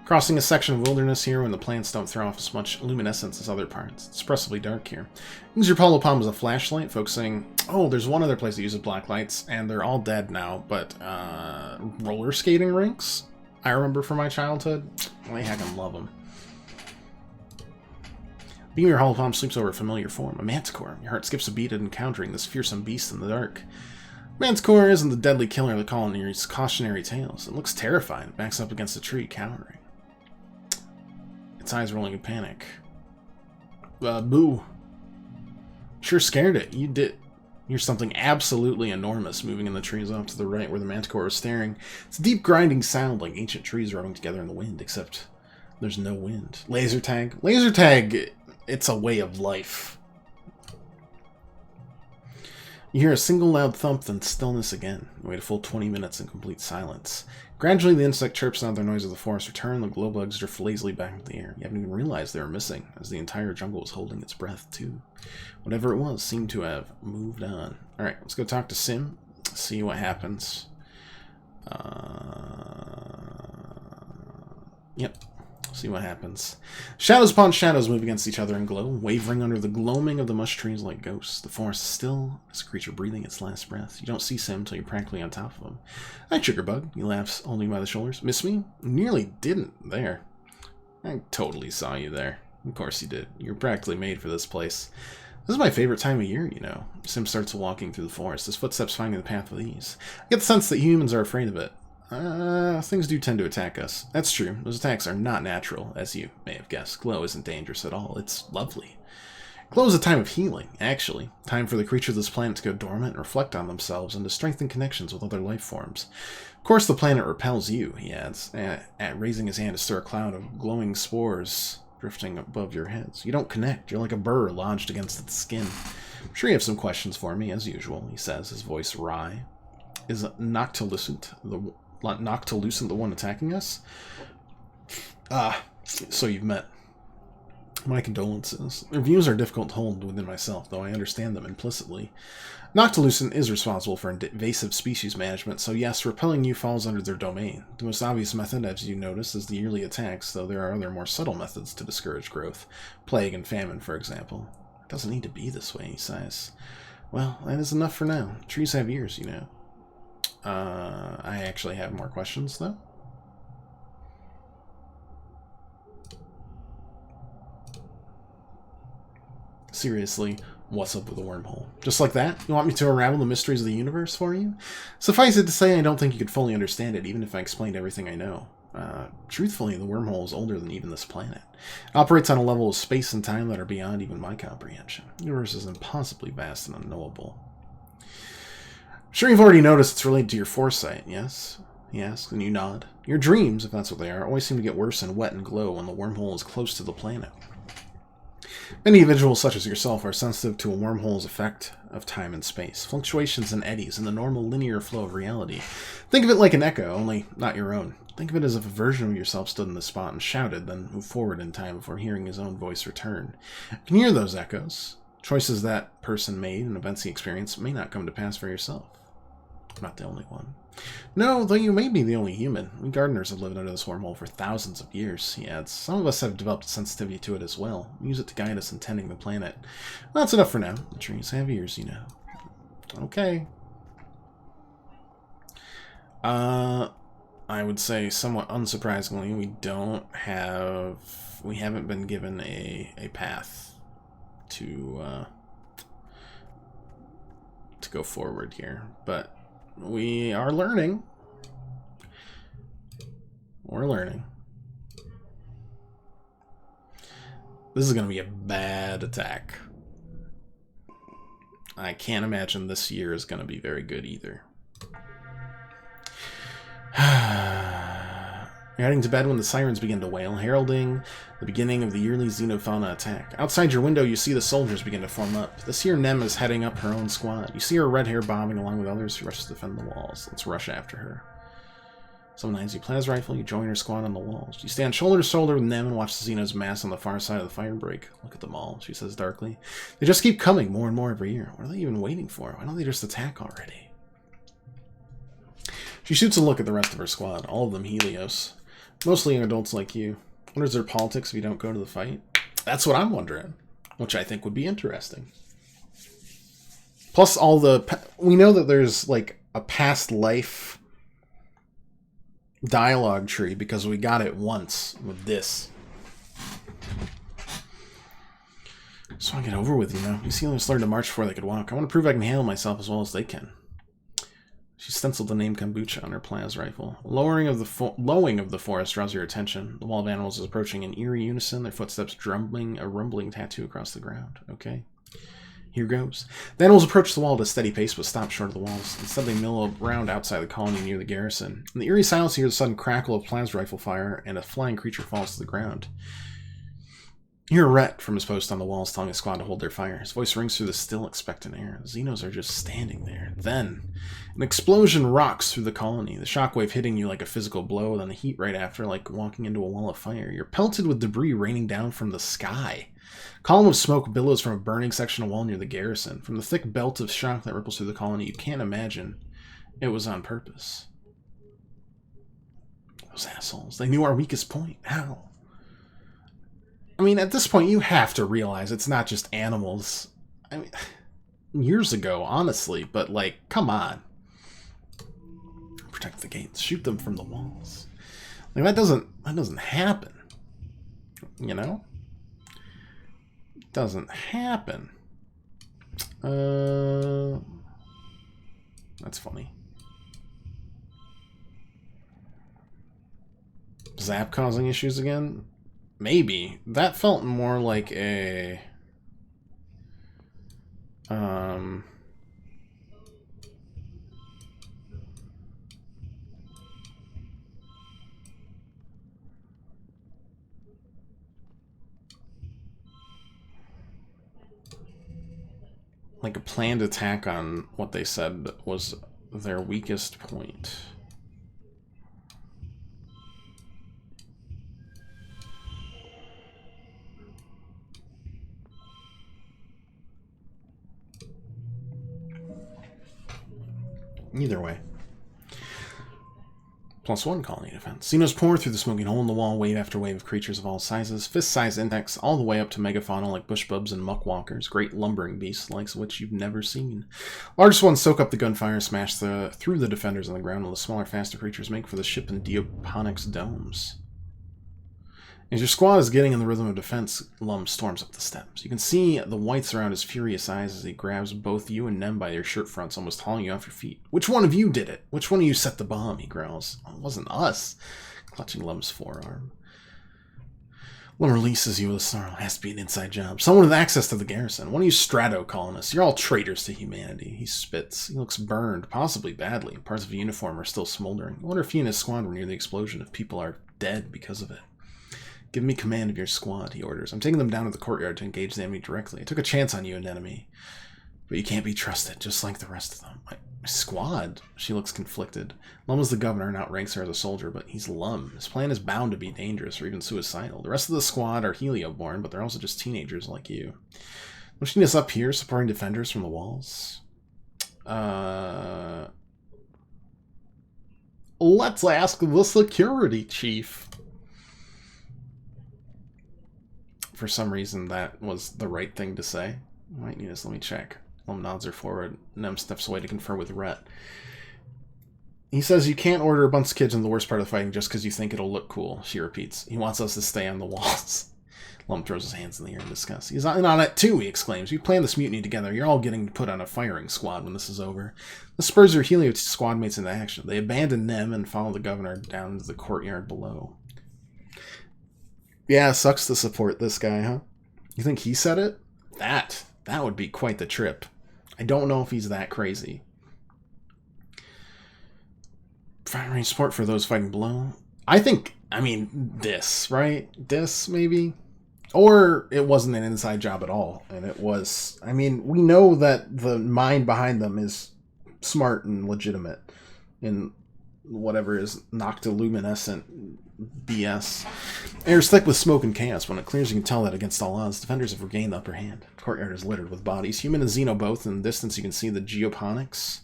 Crossing a section of wilderness here when the plants don't throw off as much luminescence as other parts. It's oppressively dark here. Use your polopalm as a flashlight, focusing... Oh, there's one other place that uses black lights, and they're all dead now, but roller skating rinks? I remember from my childhood. I heckin' love them. Beam your holopalm sweeps over a familiar form, a manticore. Your heart skips a beat at encountering this fearsome beast in the dark. Manticore isn't the deadly killer that call in these cautionary tales. It looks terrified. It backs up against a tree, cowering. Its eyes rolling in panic. Boo. Sure scared it. You did. Here's something absolutely enormous moving in the trees off to the right where the manticore was staring. It's a deep grinding sound like ancient trees rubbing together in the wind, except there's no wind. Laser tag. Laser tag, it's a way of life. You hear a single loud thump, then stillness again. You wait a full 20 minutes in complete silence. Gradually, the insect chirps and other noises of the forest return. The glow bugs drift lazily back into the air. You haven't even realized they were missing, as the entire jungle was holding its breath, too. Whatever it was seemed to have moved on. Alright, let's go talk to Sim, see what happens. Yep. See what happens. Shadows upon shadows move against each other and glow, wavering under the gloaming of the mush trees like ghosts. The forest is still as a creature breathing its last breath. You don't see Sim until you're practically on top of him. Hi, Sugarbug. He laughs, holding you by the shoulders. Miss me? Nearly didn't. There. I totally saw you there. Of course you did. You're practically made for this place. This is my favorite time of year, you know. Sim starts walking through the forest, his footsteps finding the path with ease. I get the sense that humans are afraid of it. Things do tend to attack us. That's true. Those attacks are not natural, as you may have guessed. Glow isn't dangerous at all. It's lovely. Glow is a time of healing, actually. Time for the creatures of this planet to go dormant and reflect on themselves and to strengthen connections with other life forms. Of course, the planet repels you, he adds, at raising his hand to stir a cloud of glowing spores drifting above your heads. You don't connect. You're like a burr lodged against its skin. I'm sure you have some questions for me, as usual, he says, his voice wry. Is Noctilucent the one attacking us? So you've met. My condolences. Their views are difficult to hold within myself, though I understand them implicitly. Noctilucent is responsible for invasive species management, so yes, repelling you falls under their domain. The most obvious method, as you notice, is the yearly attacks, though there are other more subtle methods to discourage growth. Plague and famine, for example. It doesn't need to be this way, he sighs. Well, that is enough for now. Trees have ears, you know. I actually have more questions, though. Seriously, what's up with the wormhole? Just like that? You want me to unravel the mysteries of the universe for you? Suffice it to say, I don't think you could fully understand it, even if I explained everything I know. Truthfully, the wormhole is older than even this planet. It operates on a level of space and time that are beyond even my comprehension. The universe is impossibly vast and unknowable. Sure, you've already noticed it's related to your foresight, yes? He asks, and you nod. Your dreams, if that's what they are, always seem to get worse and wet and glow when the wormhole is close to the planet. Many individuals such as yourself are sensitive to a wormhole's effect of time and space, fluctuations and eddies in the normal linear flow of reality. Think of it like an echo, only not your own. Think of it as if a version of yourself stood in the spot and shouted, then moved forward in time before hearing his own voice return. You can hear those echoes. Choices that person made and events he experienced may not come to pass for yourself. I'm not the only one. No, though you may be the only human. We gardeners have lived under this wormhole for thousands of years, he adds. Some of us have developed a sensitivity to it as well. We use it to guide us in tending the planet. Well, that's enough for now. The trees have ears, you know. Okay. I would say, somewhat unsurprisingly, we haven't been given a path to go forward here, but we are learning. We're learning. This is going to be a bad attack. I can't imagine this year is going to be very good either. You're heading to bed when the sirens begin to wail, heralding the beginning of the yearly xenofauna attack. Outside your window, you see the soldiers begin to form up. This year, Nem is heading up her own squad. You see her red hair bobbing along with others who rush to defend the walls. Let's rush after her. Someone hands you a plasma rifle, you join her squad on the walls. You stand shoulder to shoulder with Nem and watch the Xenos mass on the far side of the fire break. Look at them all, she says darkly. They just keep coming more and more every year. What are they even waiting for? Why don't they just attack already? She shoots a look at the rest of her squad, all of them Helios. Mostly young adults like you. What is their politics if you don't go to the fight? That's what I'm wondering, which I think would be interesting. Plus all the... We know that there's like a past life dialogue tree because we got it once with this. So I get over with, you know. You see them learn to march before they could walk. I want to prove I can handle myself as well as they can. She stenciled the name Kombucha on her plas rifle. Lowing of the forest draws your attention. The wall of animals is approaching in eerie unison, their footsteps drumming a rumbling tattoo across the ground. Okay. Here goes. The animals approach the wall at a steady pace, but stop short of the walls. Instead, they mill around outside the colony near the garrison. In the eerie silence, you hear the sudden crackle of plas rifle fire, and a flying creature falls to the ground. You hear Rhett from his post on the walls telling his squad to hold their fire. His voice rings through the still, expectant air. The Xenos are just standing there. Then, an explosion rocks through the colony, the shockwave hitting you like a physical blow, then the heat right after like walking into a wall of fire. You're pelted with debris raining down from the sky. A column of smoke billows from a burning section of wall near the garrison. From the thick belt of shock that ripples through the colony, you can't imagine it was on purpose. Those assholes. They knew our weakest point. How? I mean, at this point, you have to realize it's not just animals. I mean, years ago, honestly, but, like, come on. Protect the gates. Shoot them from the walls. Like, that doesn't happen. You know? It doesn't happen. That's funny. Zap causing issues again? Maybe. That felt more like a... like a planned attack on what they said was their weakest point. Either way. +1 colony defense. Xenos pour through the smoking hole in the wall, wave after wave of creatures of all sizes, fist-sized insects, all the way up to megafauna like bushbubs and muckwalkers, great lumbering beasts, likes which you've never seen. Largest ones soak up the gunfire, smash through the defenders on the ground, while the smaller, faster creatures make for the ship and Dioponics domes. As your squad is getting in the rhythm of defense, Lum storms up the steps. You can see the whites around his furious eyes as he grabs both you and Nem by your shirt fronts, almost hauling you off your feet. Which one of you did it? Which one of you set the bomb? He growls. Oh, it wasn't us. Clutching Lum's forearm. Lum releases you with a snarl. It has to be an inside job. Someone with access to the garrison. One of you strato-colonists. You're all traitors to humanity. He spits. He looks burned, possibly badly. Parts of the uniform are still smoldering. I wonder if he and his squad were near the explosion, if people are dead because of it. Give me command of your squad, he orders. I'm taking them down to the courtyard to engage the enemy directly. I took a chance on you, an enemy. But you can't be trusted, just like the rest of them. My squad? She looks conflicted. Lum is the governor and outranks her as a soldier, but he's Lum. His plan is bound to be dangerous or even suicidal. The rest of the squad are Helio-born, but they're also just teenagers like you. Don't you need us up here, supporting defenders from the walls? Let's ask the security chief. For some reason, that was the right thing to say. Might need us. Let me check. Lum nods her forward. Nem steps away to confer with Rhett. He says you can't order a bunch of kids in the worst part of the fighting just because you think it'll look cool, she repeats. He wants us to stay on the walls. Lum throws his hands in the air in disgust. He's in on it too, he exclaims. We planned this mutiny together. You're all getting put on a firing squad when this is over. This spurs your Helio squad mates into action. They abandon Nem and follow the governor down into the courtyard below. Yeah, sucks to support this guy, huh? You think he said it? That would be quite the trip. I don't know if he's that crazy. Front range support for those fighting below. I think I mean, this, right? This, maybe? Or it wasn't an inside job at all. And it was... I mean, we know that the mind behind them is smart and legitimate. And whatever is noctiluminescent BS. Air's thick with smoke and chaos. When it clears, you can tell that against all odds, defenders have regained the upper hand. The courtyard is littered with bodies. Human and Xeno both. In the distance, you can see the geoponics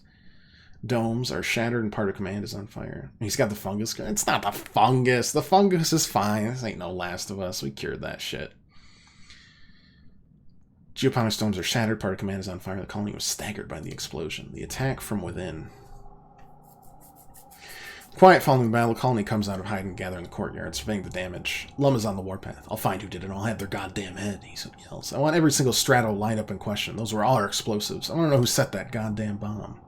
domes are shattered and part of command is on fire. He's got the fungus. It's not the fungus. The fungus is fine. This ain't no Last of Us. We cured that shit. Geoponics domes are shattered. Part of command is on fire. The colony was staggered by the explosion. The attack from within. Quiet following the battle, the colony comes out of hide and gather in the courtyard, surveying the damage. Lum is on the warpath. I'll find who did it. I'll have their goddamn head, he yells. I want every single strato lined up in question. Those were all our explosives. I want to know who set that goddamn bomb.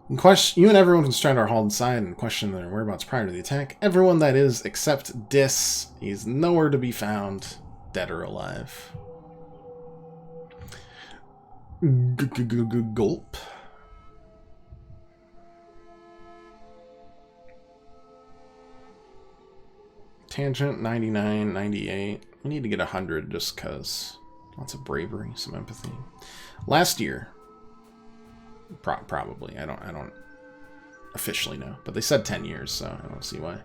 You and everyone can strand are hauled inside and question their whereabouts prior to the attack. Everyone, that is, except Dis. He's nowhere to be found, dead or alive. Gulp. Tangent, 99, 98. We need to get 100 just because. Lots of bravery, some empathy. Last year, probably. I don't officially know. But they said 10 years, so I don't see why.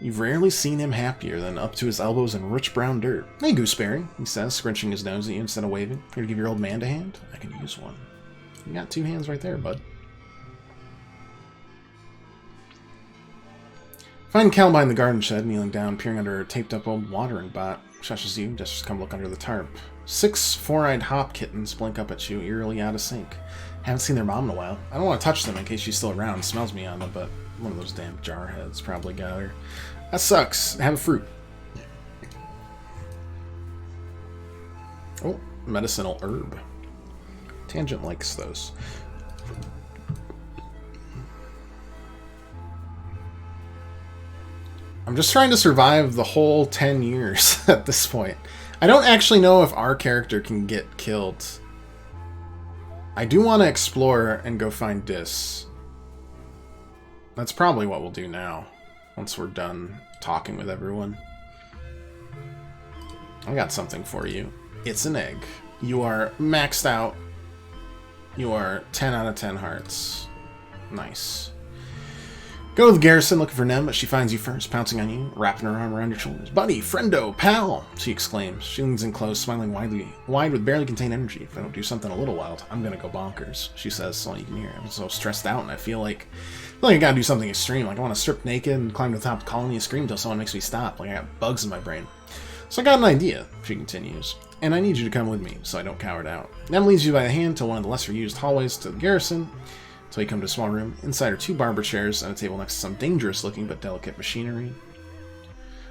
You've rarely seen him happier than up to his elbows in rich brown dirt. Hey, Gooseberry, he says, scrunching his nose at you instead of waving. Here to give your old man a hand? I can use one. You got 2 hands right there, bud. Find Cal behind the garden shed, kneeling down, peering under a taped-up old watering bot. Shushes you, just come look under the tarp. 6 four-eyed hop kittens blink up at you, eerily out of sync. Haven't seen their mom in a while. I don't want to touch them in case she's still around. Smells me on them, but one of those damn jarheads probably got her. That sucks. Have a fruit. Oh, medicinal herb. Tangent likes those. I'm just trying to survive the whole 10 years at this point. I don't actually know if our character can get killed. I do want to explore and go find Dis. That's probably what we'll do now, once we're done talking with everyone. I got something for you. It's an egg. You are maxed out. You are 10 out of 10 hearts. Nice. Go with Garrison looking for Nem, but she finds you first, pouncing on you, wrapping her arm around your shoulders. Buddy, friendo, pal, she exclaims. She leans in close, smiling wide with barely contained energy. If I don't do something a little wild, I'm gonna go bonkers, she says, so all you can hear. I'm so stressed out, and I feel like I gotta do something extreme. Like I want to strip naked and climb to the top of the colony and scream until someone makes me stop. Like I got bugs in my brain. So I got an idea, she continues. And I need you to come with me, so I don't cower out. Nem leads you by the hand to one of the lesser used hallways to the garrison. So you come to a small room. Inside are 2 barber chairs and a table next to some dangerous-looking but delicate machinery.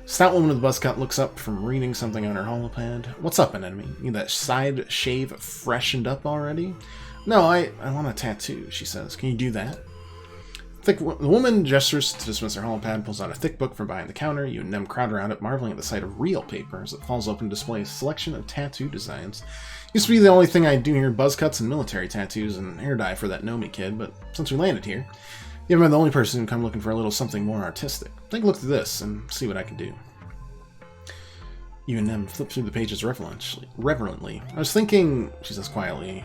Stout woman with a buzz cut looks up from reading something on her holopad. What's up, enemy? Need that side shave freshened up already? No, I want a tattoo, she says. Can you do that? The woman gestures to dismiss her holopad and pulls out a thick book from behind the counter. You and Nem crowd around it, marveling at the sight of real paper as it falls open to display a selection of tattoo designs. Used to be the only thing I do here, buzz cuts and military tattoos and hair dye for that Nomi kid, but since we landed here, you haven't been the only person who come looking for a little something more artistic. Take a look at this and see what I can do. You and Nem flip through the pages reverently. I was thinking, she says quietly,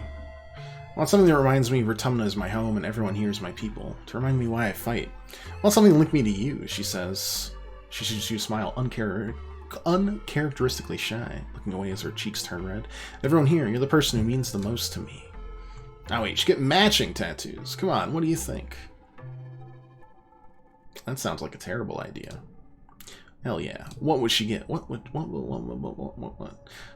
I want something that reminds me Rotumna is my home and everyone here is my people. To remind me why I fight. I want something to link me to you, she says. She sees you smile, uncharacteristically shy, looking away as her cheeks turn red. Everyone here, you're the person who means the most to me. Now wait, you should get matching tattoos. Come on, what do you think? That sounds like a terrible idea. Hell yeah. What would she get? What?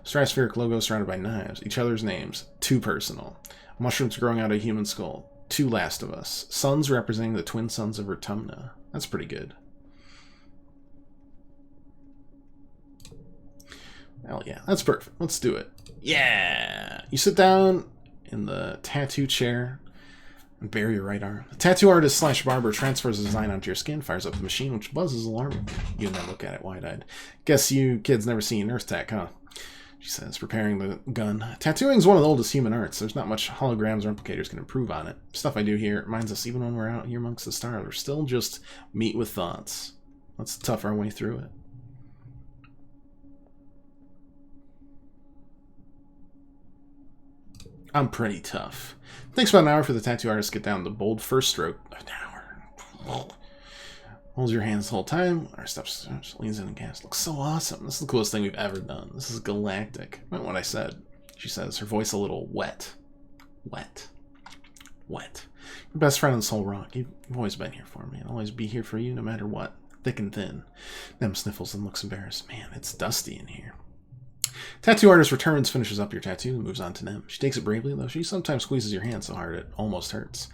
Stratospheric logo surrounded by knives. Each other's names. Too personal. Mushrooms growing out of a human skull. 2 Last of Us. Suns representing the twin sons of Rotumna. That's pretty good. Hell yeah. That's perfect. Let's do it. Yeah! You sit down in the tattoo chair and bare your right arm. The tattoo artist / barber transfers the design onto your skin, fires up the machine, which buzzes alarming. You and then look at it wide-eyed. Guess you kids never seen Earth Tech, huh? She says, preparing the gun. Tattooing is one of the oldest human arts. There's not much holograms or implicators can improve on it. Stuff I do here reminds us even when we're out here amongst the stars, we're still just meat with thoughts. Let's tough our way through it. I'm pretty tough. Takes about an hour for the tattoo artist to get down the bold first stroke. An hour. Holds your hands the whole time. Our steps leans in and gasps. Looks so awesome. This is the coolest thing we've ever done. This is galactic. Not what I said. She says, her voice a little wet. Wet. Wet. Your best friend on Soul Rock. You've always been here for me. I'll always be here for you no matter what. Thick and thin. Nem sniffles and looks embarrassed. Man, it's dusty in here. Tattoo artist returns, finishes up your tattoo, and moves on to Nem. She takes it bravely, though she sometimes squeezes your hand so hard it almost hurts.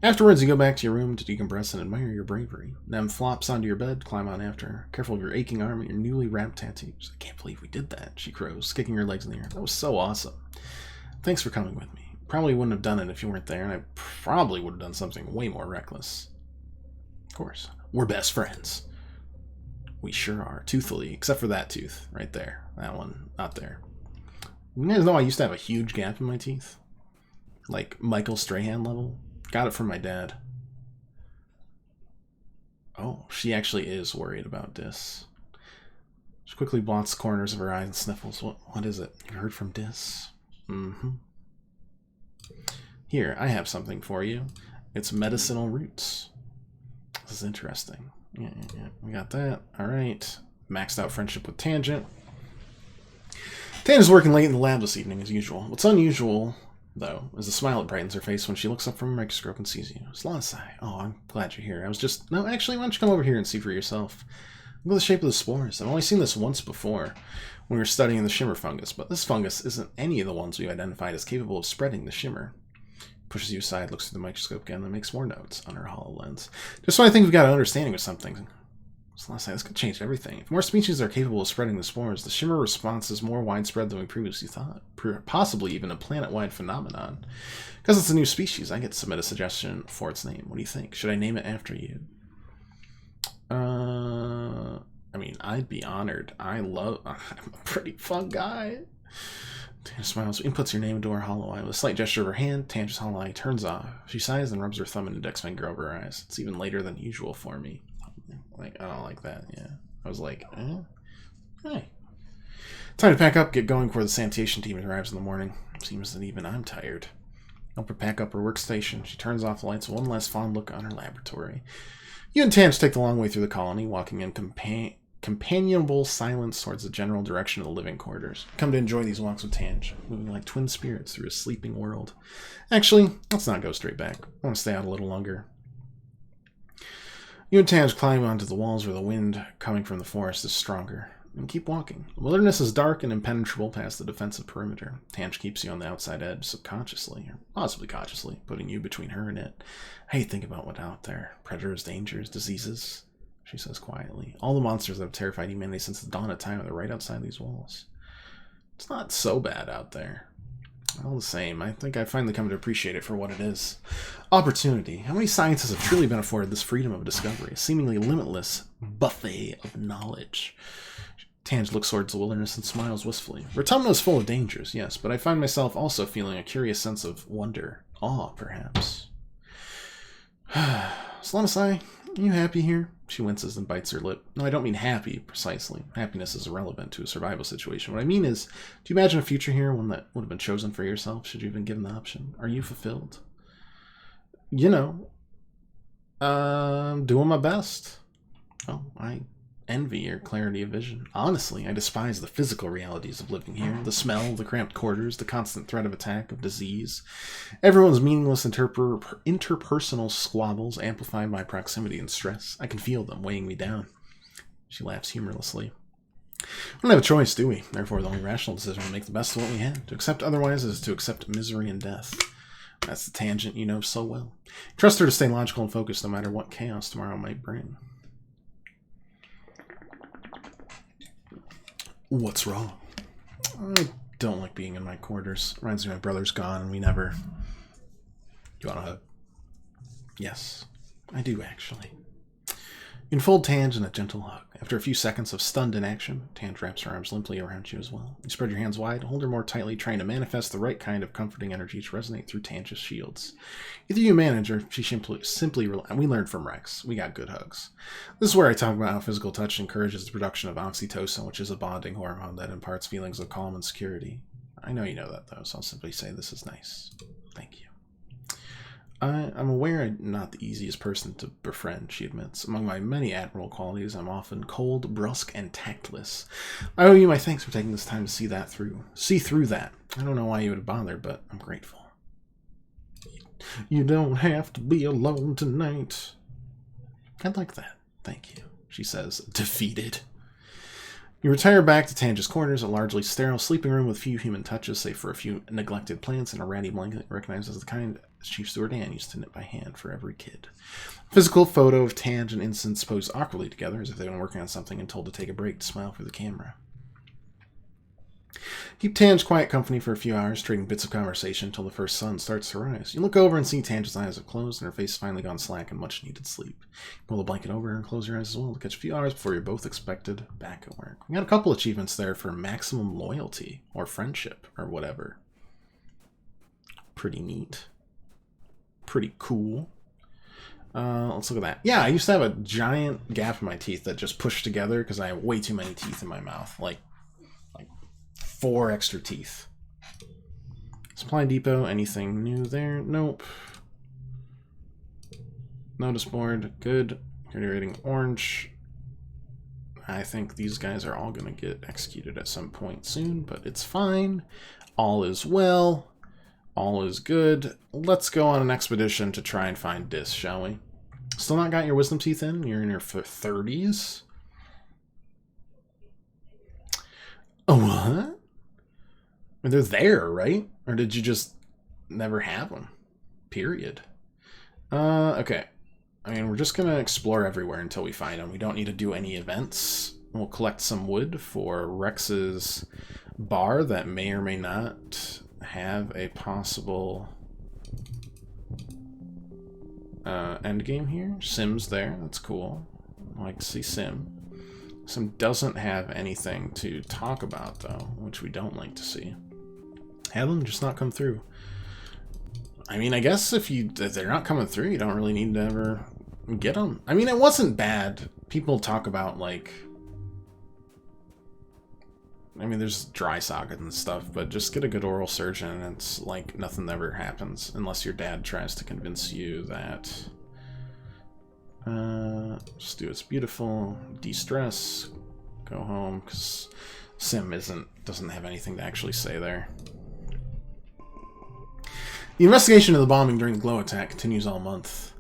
Afterwards, you go back to your room to decompress and admire your bravery. Nem flops onto your bed, climb on after her, careful of your aching arm and your newly wrapped tattoos. I can't believe we did that, she crows, kicking her legs in the air. That was so awesome. Thanks for coming with me. Probably wouldn't have done it if you weren't there, and I probably would have done something way more reckless. Of course. We're best friends. We sure are. Toothily, except for that tooth right there. That one, not there. You guys know I used to have a huge gap in my teeth? Like Michael Strahan level? Got it from my dad. Oh, she actually is worried about Dis. She quickly blots the corners of her eyes and sniffles. What is it? You heard from Dis? Mm-hmm. Here, I have something for you. It's medicinal roots. This is interesting. Yeah. We got that. Alright. Maxed out friendship with Tangent. Tangent's working late in the lab this evening, as usual. What's unusual, though, is the smile that brightens her face when she looks up from her microscope and sees you. Slansai. Oh, I'm glad you're here. I was just... No, actually, why don't you come over here and see for yourself? Look at the shape of the spores. I've only seen this once before, when we were studying the shimmer fungus, but this fungus isn't any of the ones we've identified as capable of spreading the shimmer. Pushes you aside, looks through the microscope again, and makes more notes on her HoloLens. Just when I think we've got an understanding of something. This could change everything. If more species are capable of spreading the spores, the shimmer response is more widespread than we previously thought. Possibly even a planet-wide phenomenon. Because it's a new species, I get to submit a suggestion for its name. What do you think? Should I name it after you? I mean, I'd be honored. I'm a pretty fun guy. Tangent smiles, inputs your name into her hollow eye. With a slight gesture of her hand, Tangent's hollow eye turns off. She sighs and rubs her thumb and index finger over her eyes. It's even later than usual for me. Like, I don't like that, yeah. I was like, hey. Time to pack up, get going before the sanitation team arrives in the morning. Seems that even I'm tired. Help her pack up her workstation. She turns off the lights, one last fond look on her laboratory. You and Tangent take the long way through the colony, walking in companionable silence towards the general direction of the living quarters. Come to enjoy these walks with Tangent, moving like twin spirits through a sleeping world. Actually, let's not go straight back. I want to stay out a little longer. You and Tangent climb onto the walls where the wind coming from the forest is stronger, and keep walking. The wilderness is dark and impenetrable past the defensive perimeter. Tangent keeps you on the outside edge subconsciously, or possibly consciously, putting you between her and it. Hey, think about what's out there. Predators, dangers, diseases, she says quietly. All the monsters that have terrified humanity since the dawn of time are right outside these walls. It's not so bad out there. All the same, I think I've finally come to appreciate it for what it is. Opportunity. How many scientists have truly been afforded this freedom of discovery? A seemingly limitless buffet of knowledge. Tangent looks towards the wilderness and smiles wistfully. Rotumno is full of dangers, yes, but I find myself also feeling a curious sense of wonder. Awe, perhaps. Slamasai, are you happy here? She winces and bites her lip. No, I don't mean happy, precisely. Happiness is irrelevant to a survival situation. What I mean is, do you imagine a future here, one that would have been chosen for yourself, should you have been given the option? Are you fulfilled? You know, doing my best. Oh, I envy your clarity of vision. Honestly, I despise the physical realities of living here. The smell, the cramped quarters, the constant threat of attack, of disease. Everyone's meaningless interpersonal squabbles amplified by proximity and stress. I can feel them weighing me down. She laughs humorlessly. We don't have a choice, do we? Therefore, the only rational decision to make the best of what we had. To accept otherwise is to accept misery and death. That's the Tangent you know so well. Trust her to stay logical and focused no matter what chaos tomorrow might bring. What's wrong? I don't like being in my quarters. Reminds me my brother's gone and we never... You want a hug? Yes, I do actually. You enfold Tange in a gentle hug. After a few seconds of stunned inaction, Tange wraps her arms limply around you as well. You spread your hands wide, hold her more tightly, trying to manifest the right kind of comforting energy to resonate through Tange's shields. Either you manage or she simply we learned from Rex. We got good hugs. This is where I talk about how physical touch encourages the production of oxytocin, which is a bonding hormone that imparts feelings of calm and security. I know you know that, though, so I'll simply say this is nice. Thank you. I'm aware I'm not the easiest person to befriend, she admits. Among my many admirable qualities, I'm often cold, brusque, and tactless. I owe you my thanks for taking this time to see through that. I don't know why you would bother, but I'm grateful. You don't have to be alone tonight. I'd like that. Thank you, she says, defeated. You retire back to Tange's quarters, a largely sterile sleeping room with few human touches, save for a few neglected plants and a ratty blanket recognized as the kind Chief Steward Anne used to knit by hand for every kid. Physical photo of Tange and Instance posed awkwardly together, as if they'd been working on something and told to take a break to smile for the camera. Keep Tange quiet company for a few hours, trading bits of conversation until the first sun starts to rise. You look over and see Tange's eyes have closed and her face finally gone slack in much-needed sleep. You pull the blanket over her and close your eyes as well to catch a few hours before you're both expected back at work. We got a couple achievements there for maximum loyalty, or friendship, or whatever. Pretty neat. Pretty cool. Let's look at that. Yeah, I used to have a giant gap in my teeth that just pushed together because I have way too many teeth in my mouth. Like 4 extra teeth. Supply depot, anything new there? Nope. Notice board, good. Rating orange. I think these guys are all going to get executed at some point soon, but it's fine. All is well. All is good. Let's go on an expedition to try and find Dis, shall we? Still not got your wisdom teeth in? You're in your 30s? Oh, what? They're there, right? Or did you just never have them? Period. Okay. I mean, we're just going to explore everywhere until we find them. We don't need to do any events. We'll collect some wood for Rex's bar that may or may not have a possible end game here. Sim's there. That's cool. I like to see Sim. Sim doesn't have anything to talk about, though, which we don't like to see. Have them just not come through. I mean, I guess if they're not coming through, you don't really need to ever get them. I mean, it wasn't bad. People talk about, like... I mean, there's dry socket and stuff, but just get a good oral surgeon and it's like nothing ever happens. Unless your dad tries to convince you that... just do it's beautiful, de-stress, go home, because Sim doesn't have anything to actually say there. The investigation of the bombing during the Glow attack continues all month.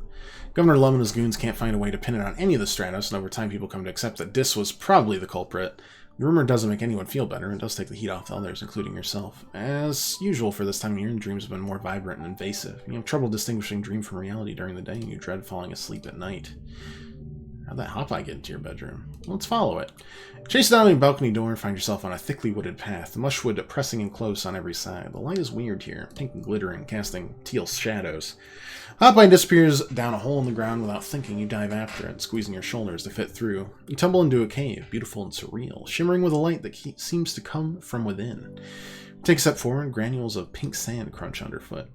Governor Lum and his goons can't find a way to pin it on any of the Stratos, and over time people come to accept that Dis was probably the culprit. The rumor doesn't make anyone feel better, and does take the heat off the others, including yourself. As usual for this time of year, dreams have been more vibrant and invasive. You have trouble distinguishing dream from reality during the day, and you dread falling asleep at night. How'd that hop-eye get into your bedroom? Let's follow it. Chase down a balcony door and find yourself on a thickly wooded path, the mushwood pressing in close on every side. The light is weird here, pink and glittering, casting teal shadows. Hop-eye disappears down a hole in the ground without thinking. You dive after it, squeezing your shoulders to fit through. You tumble into a cave, beautiful and surreal, shimmering with a light that seems to come from within. Take a step forward, granules of pink sand crunch underfoot.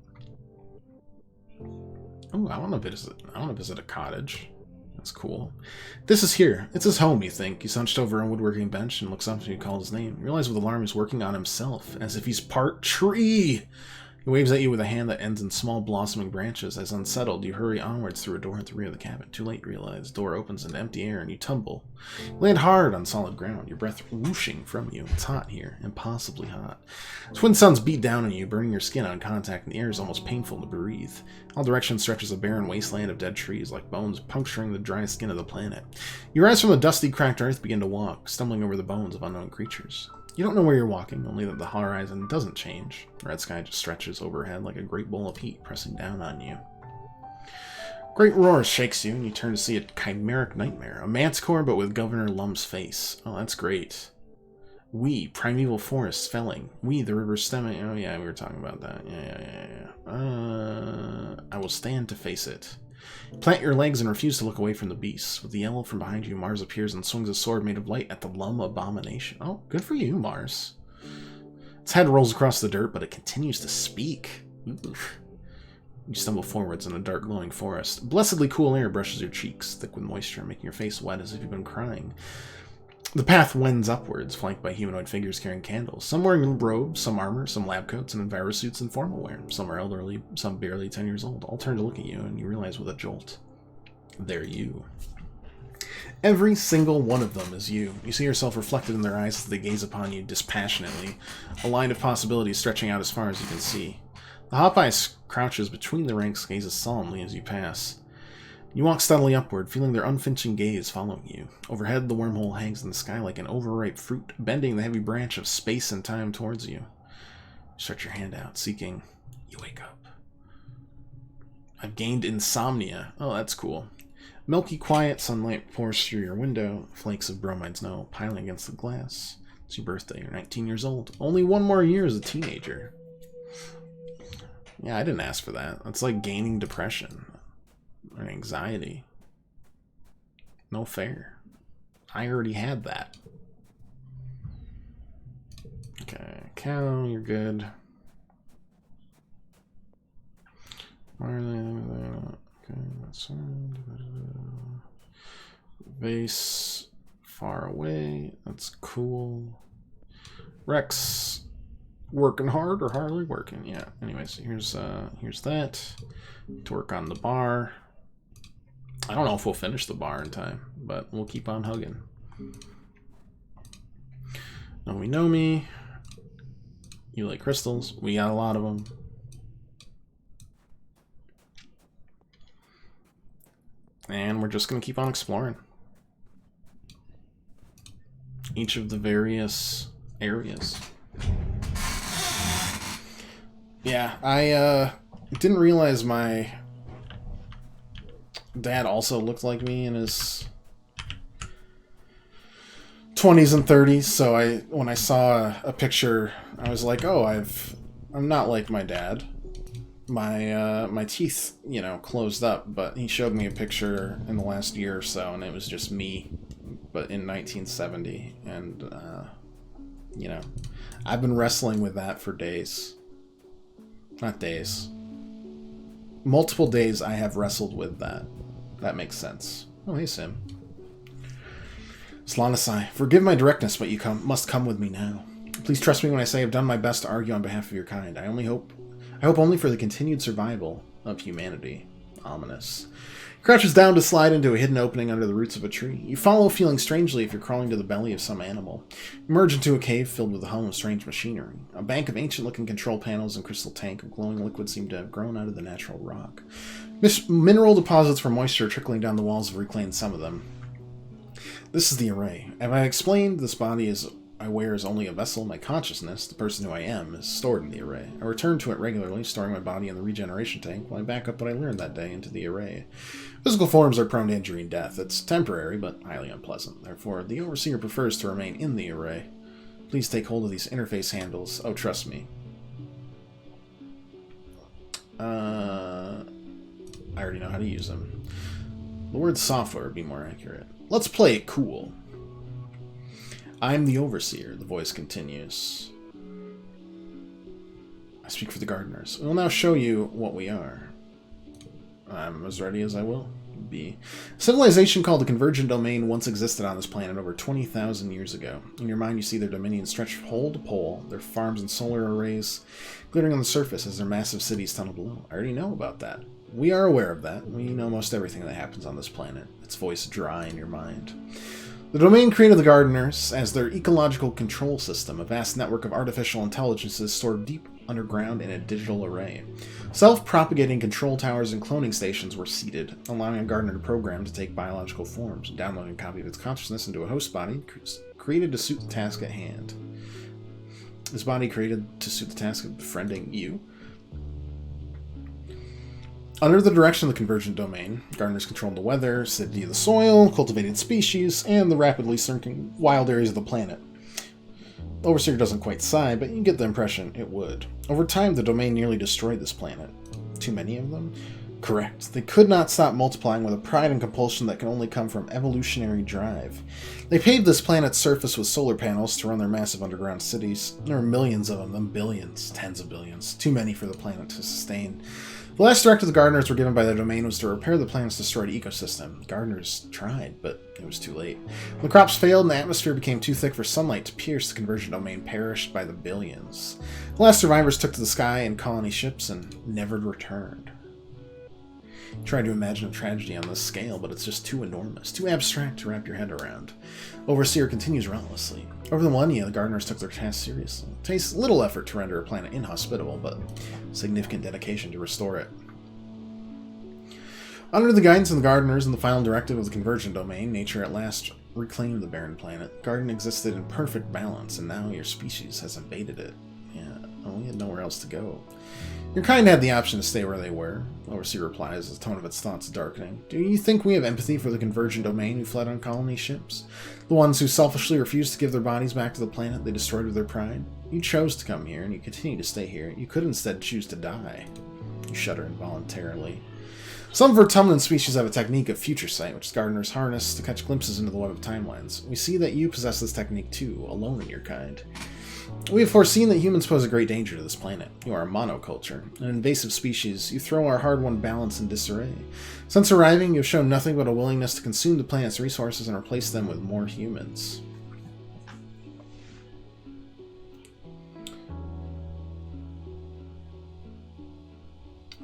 Oh, I want to visit a cottage. That's cool. This is here. It's his home, you think. He's hunched over a woodworking bench and looks up as you call his name. You realize with alarm he's working on himself, as if he's part tree. He waves at you with a hand that ends in small blossoming branches. As unsettled, you hurry onwards through a door at the rear of the cabin. Too late, you realize. The door opens into empty air and you tumble. You land hard on solid ground, your breath whooshing from you. It's hot here. Impossibly hot. Twin suns beat down on you, burning your skin on contact, and the air is almost painful to breathe. All directions stretches a barren wasteland of dead trees, like bones puncturing the dry skin of the planet. You rise from the dusty, cracked earth, begin to walk, stumbling over the bones of unknown creatures. You don't know where you're walking, only that the horizon doesn't change. The red sky just stretches overhead like a great bowl of heat pressing down on you. Great roar shakes you, and you turn to see a chimeric nightmare. A manticore, but with Governor Lum's face. Oh, that's great. We, primeval forests felling. We, the river stemming. Oh, yeah, we were talking about that. Yeah. I will stand to face it. Plant your legs and refuse to look away from the beast. With the yellow from behind you, Mars appears and swings a sword made of light at the Lum Abomination. Oh, good for you, Mars. Its head rolls across the dirt, but it continues to speak. Oof. You stumble forwards in a dark, glowing forest. Blessedly cool air brushes your cheeks, thick with moisture, making your face wet as if you've been crying. The path wends upwards, flanked by humanoid figures carrying candles. Some wearing robes, some armor, some lab coats, and envirosuits in formal wear. Some are elderly, some barely 10 years old. All turn to look at you, and you realize with a jolt, they're you. Every single one of them is you. You see yourself reflected in their eyes as they gaze upon you dispassionately, a line of possibilities stretching out as far as you can see. The Hawkeye crouches between the ranks, gazes solemnly as you pass. You walk steadily upward, feeling their unflinching gaze following you. Overhead, the wormhole hangs in the sky like an overripe fruit, bending the heavy branch of space and time towards you. You stretch your hand out, seeking. You wake up. I've gained insomnia. Oh, that's cool. Milky, quiet sunlight pours through your window, flakes of bromide snow piling against the glass. It's your birthday. You're 19 years old. Only one more year as a teenager. Yeah, I didn't ask for that. That's like gaining depression. Or anxiety. No fair. I already had that. Okay, cow, you're good. Okay, that's Vase far away. That's cool. Rex working hard or hardly working? Yeah. Anyways, here's that. To work on the bar. I don't know if we'll finish the bar in time, but we'll keep on hugging. Know me. You like crystals. We got a lot of them. And we're just going to keep on exploring each of the various areas. Yeah, I didn't realize my dad also looked like me in his 20s and 30s, so when I saw a picture, I was like, oh, I'm not like my dad. My teeth, closed up, but he showed me a picture in the last year or so, and it was just me, but in 1970, and I've been wrestling with that for days. Not days. Multiple days I have wrestled with that. That makes sense. Oh, hey, Sim. Slanasai, forgive my directness, but you must come with me now. Please trust me when I say I've done my best to argue on behalf of your kind. I hope only for the continued survival of humanity. Ominous. He crouches down to slide into a hidden opening under the roots of a tree. You follow, feeling strangely if you're crawling to the belly of some animal. You emerge into a cave filled with a hum of strange machinery. A bank of ancient-looking control panels and crystal tank of glowing liquid seem to have grown out of the natural rock. Mineral deposits for moisture trickling down the walls have reclaimed some of them. This is the array. As I explained, this body I wear is only a vessel. My consciousness, the person who I am, is stored in the array. I return to it regularly, storing my body in the regeneration tank, while I back up what I learned that day into the array. Physical forms are prone to injury and death. It's temporary, but highly unpleasant. Therefore, the Overseer prefers to remain in the array. Please take hold of these interface handles. Oh, trust me. I already know how to use them. The word software would be more accurate. Let's play it cool. I'm the Overseer, the voice continues. I speak for the gardeners. We will now show you what we are. I'm as ready as I will be. A civilization called the Convergent Domain once existed on this planet over 20,000 years ago. In your mind, you see their dominion stretch pole to pole, their farms and solar arrays glittering on the surface as their massive cities tunnel below. I already know about that. We are aware of that. We know most everything that happens on this planet. Its voice dry in your mind. The domain created the gardeners as their ecological control system, a vast network of artificial intelligences stored deep underground in a digital array. Self-propagating control towers and cloning stations were seeded, allowing a gardener to program to take biological forms, downloading a copy of its consciousness into a host body created to suit the task at hand. This body created to suit the task of befriending you. Under the direction of the Convergent Domain, gardeners controlled the weather, acidity of the soil, cultivated species, and the rapidly shrinking wild areas of the planet. The Overseer doesn't quite sigh, but you get the impression it would. Over time, the Domain nearly destroyed this planet. Too many of them? Correct. They could not stop multiplying with a pride and compulsion that can only come from evolutionary drive. They paved this planet's surface with solar panels to run their massive underground cities. There are millions of them, billions, tens of billions. Too many for the planet to sustain. The last directive the gardeners were given by their domain was to repair the planet's destroyed ecosystem. Gardeners tried, but it was too late. When the crops failed and the atmosphere became too thick for sunlight to pierce, the conversion domain perished by the billions. The last survivors took to the sky in colony ships and never returned. Tried to imagine a tragedy on this scale, but it's just too enormous, too abstract to wrap your head around. Overseer continues relentlessly. Over the millennia, the gardeners took their task seriously. It takes little effort to render a planet inhospitable, but significant dedication to restore it. Under the guidance of the gardeners and the final directive of the convergent domain, nature at last reclaimed the barren planet. The garden existed in perfect balance, and now your species has invaded it. Yeah, well, we had nowhere else to go. Your kind had the option to stay where they were. Overseer replies, the tone of its thoughts darkening. Do you think we have empathy for the convergent domain who fled on colony ships? The ones who selfishly refused to give their bodies back to the planet they destroyed with their pride? You chose to come here, and you continue to stay here. You could instead choose to die. You shudder involuntarily. Some vertumnant species have a technique of future sight, which gardeners harness to catch glimpses into the web of timelines. We see that you possess this technique too, alone in your kind. We have foreseen that humans pose a great danger to this planet. You are a monoculture, an invasive species. You throw our hard-won balance in disarray. Since arriving, you have shown nothing but a willingness to consume the planet's resources and replace them with more humans.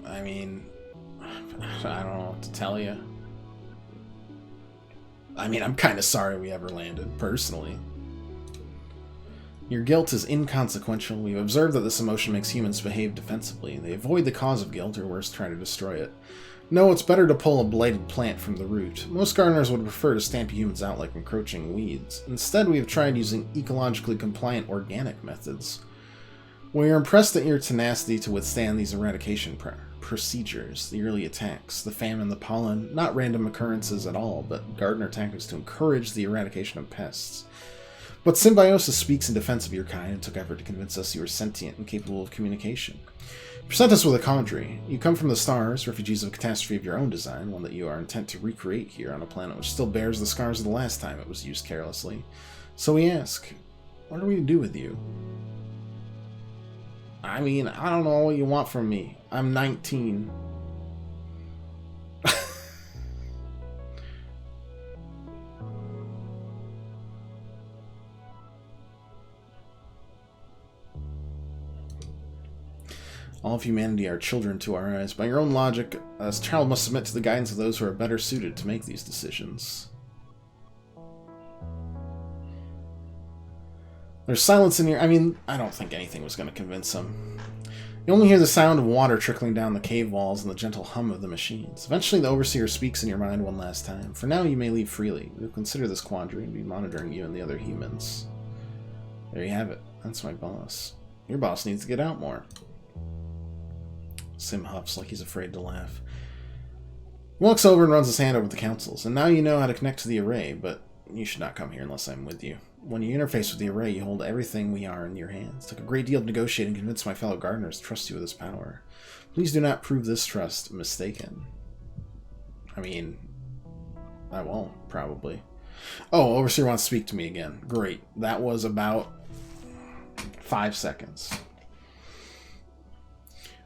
I mean, I don't know what to tell you. I mean, I'm kind of sorry we ever landed, personally. Your guilt is inconsequential. We've observed that this emotion makes humans behave defensively. They avoid the cause of guilt, or worse, try to destroy it. No, it's better to pull a blighted plant from the root. Most gardeners would prefer to stamp humans out like encroaching weeds. Instead, we have tried using ecologically compliant organic methods. We are impressed at your tenacity to withstand these eradication procedures, the early attacks, the famine, the pollen, not random occurrences at all, but gardener tactics to encourage the eradication of pests. But symbiosis speaks in defense of your kind and took effort to convince us you were sentient and capable of communication. You present us with a quandary. You come from the stars, refugees of a catastrophe of your own design, one that you are intent to recreate here on a planet which still bears the scars of the last time it was used carelessly. So we ask, what are we to do with you? I mean, I don't know what you want from me. I'm 19. All of humanity are children to our eyes. By your own logic, a child must submit to the guidance of those who are better suited to make these decisions. There's silence in here. I mean, I don't think anything was going to convince him. You only hear the sound of water trickling down the cave walls and the gentle hum of the machines. Eventually, the Overseer speaks in your mind one last time. For now, you may leave freely. We'll consider this quandary and be monitoring you and the other humans. There you have it. That's my boss. Your boss needs to get out more. Sim huffs like he's afraid to laugh. He walks over and runs his hand over the councils. And now you know how to connect to the array, but you should not come here unless I'm with you. When you interface with the array, you hold everything we are in your hands. It took a great deal of negotiating to convince my fellow gardeners to trust you with this power. Please do not prove this trust mistaken. I mean, I won't, probably. Oh, Overseer wants to speak to me again. Great. That was about 5 seconds.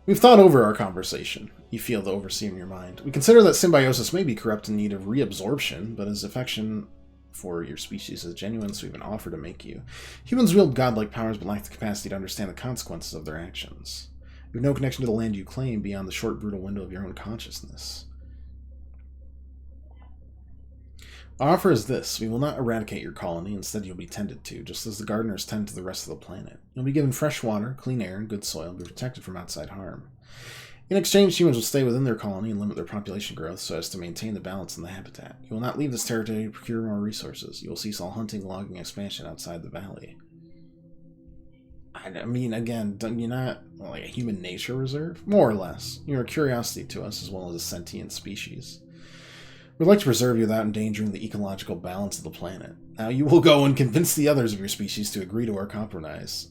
We've thought over our conversation. You feel the Overseer in your mind. We consider that symbiosis may be corrupt in need of reabsorption, but his affection for your species is genuine, so we've been offered to make you. Humans wield godlike powers but lack the capacity to understand the consequences of their actions. You have no connection to the land you claim beyond the short, brutal window of your own consciousness. Our offer is this. We will not eradicate your colony. Instead, you'll be tended to, just as the gardeners tend to the rest of the planet. You'll be given fresh water, clean air, and good soil, and be protected from outside harm. In exchange, humans will stay within their colony and limit their population growth so as to maintain the balance in the habitat. You will not leave this territory to procure more resources. You will cease all hunting, logging, expansion outside the valley. I mean, again, you're not like a human nature reserve? More or less. You're a curiosity to us as well as a sentient species. We'd like to preserve you without endangering the ecological balance of the planet. Now you will go and convince the others of your species to agree to our compromise.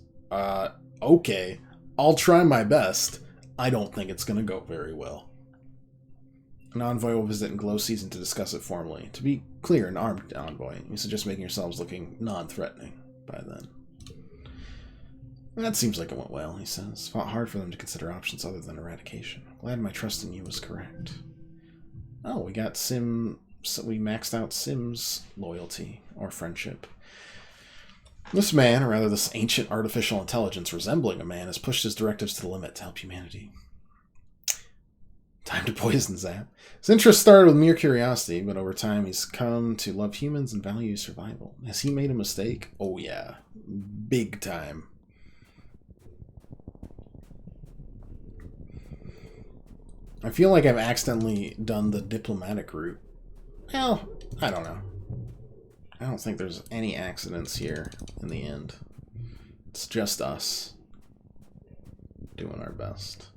Okay. I'll try my best. I don't think it's going to go very well. An envoy will visit in Glow Season to discuss it formally. To be clear, an armed envoy. You suggest making yourselves looking non-threatening by then. That seems like it went well, he says. Fought hard for them to consider options other than eradication. Glad my trust in you was correct. Oh, we got Sim... So we maxed out Sim's loyalty, or friendship. This man, or rather this ancient artificial intelligence resembling a man, has pushed his directives to the limit to help humanity. Time to poison Zap. His interest started with mere curiosity, but over time he's come to love humans and value survival. Has he made a mistake? Oh yeah. Big time. I feel like I've accidentally done the diplomatic route. Well, I don't know. I don't think there's any accidents here in the end. It's just us doing our best.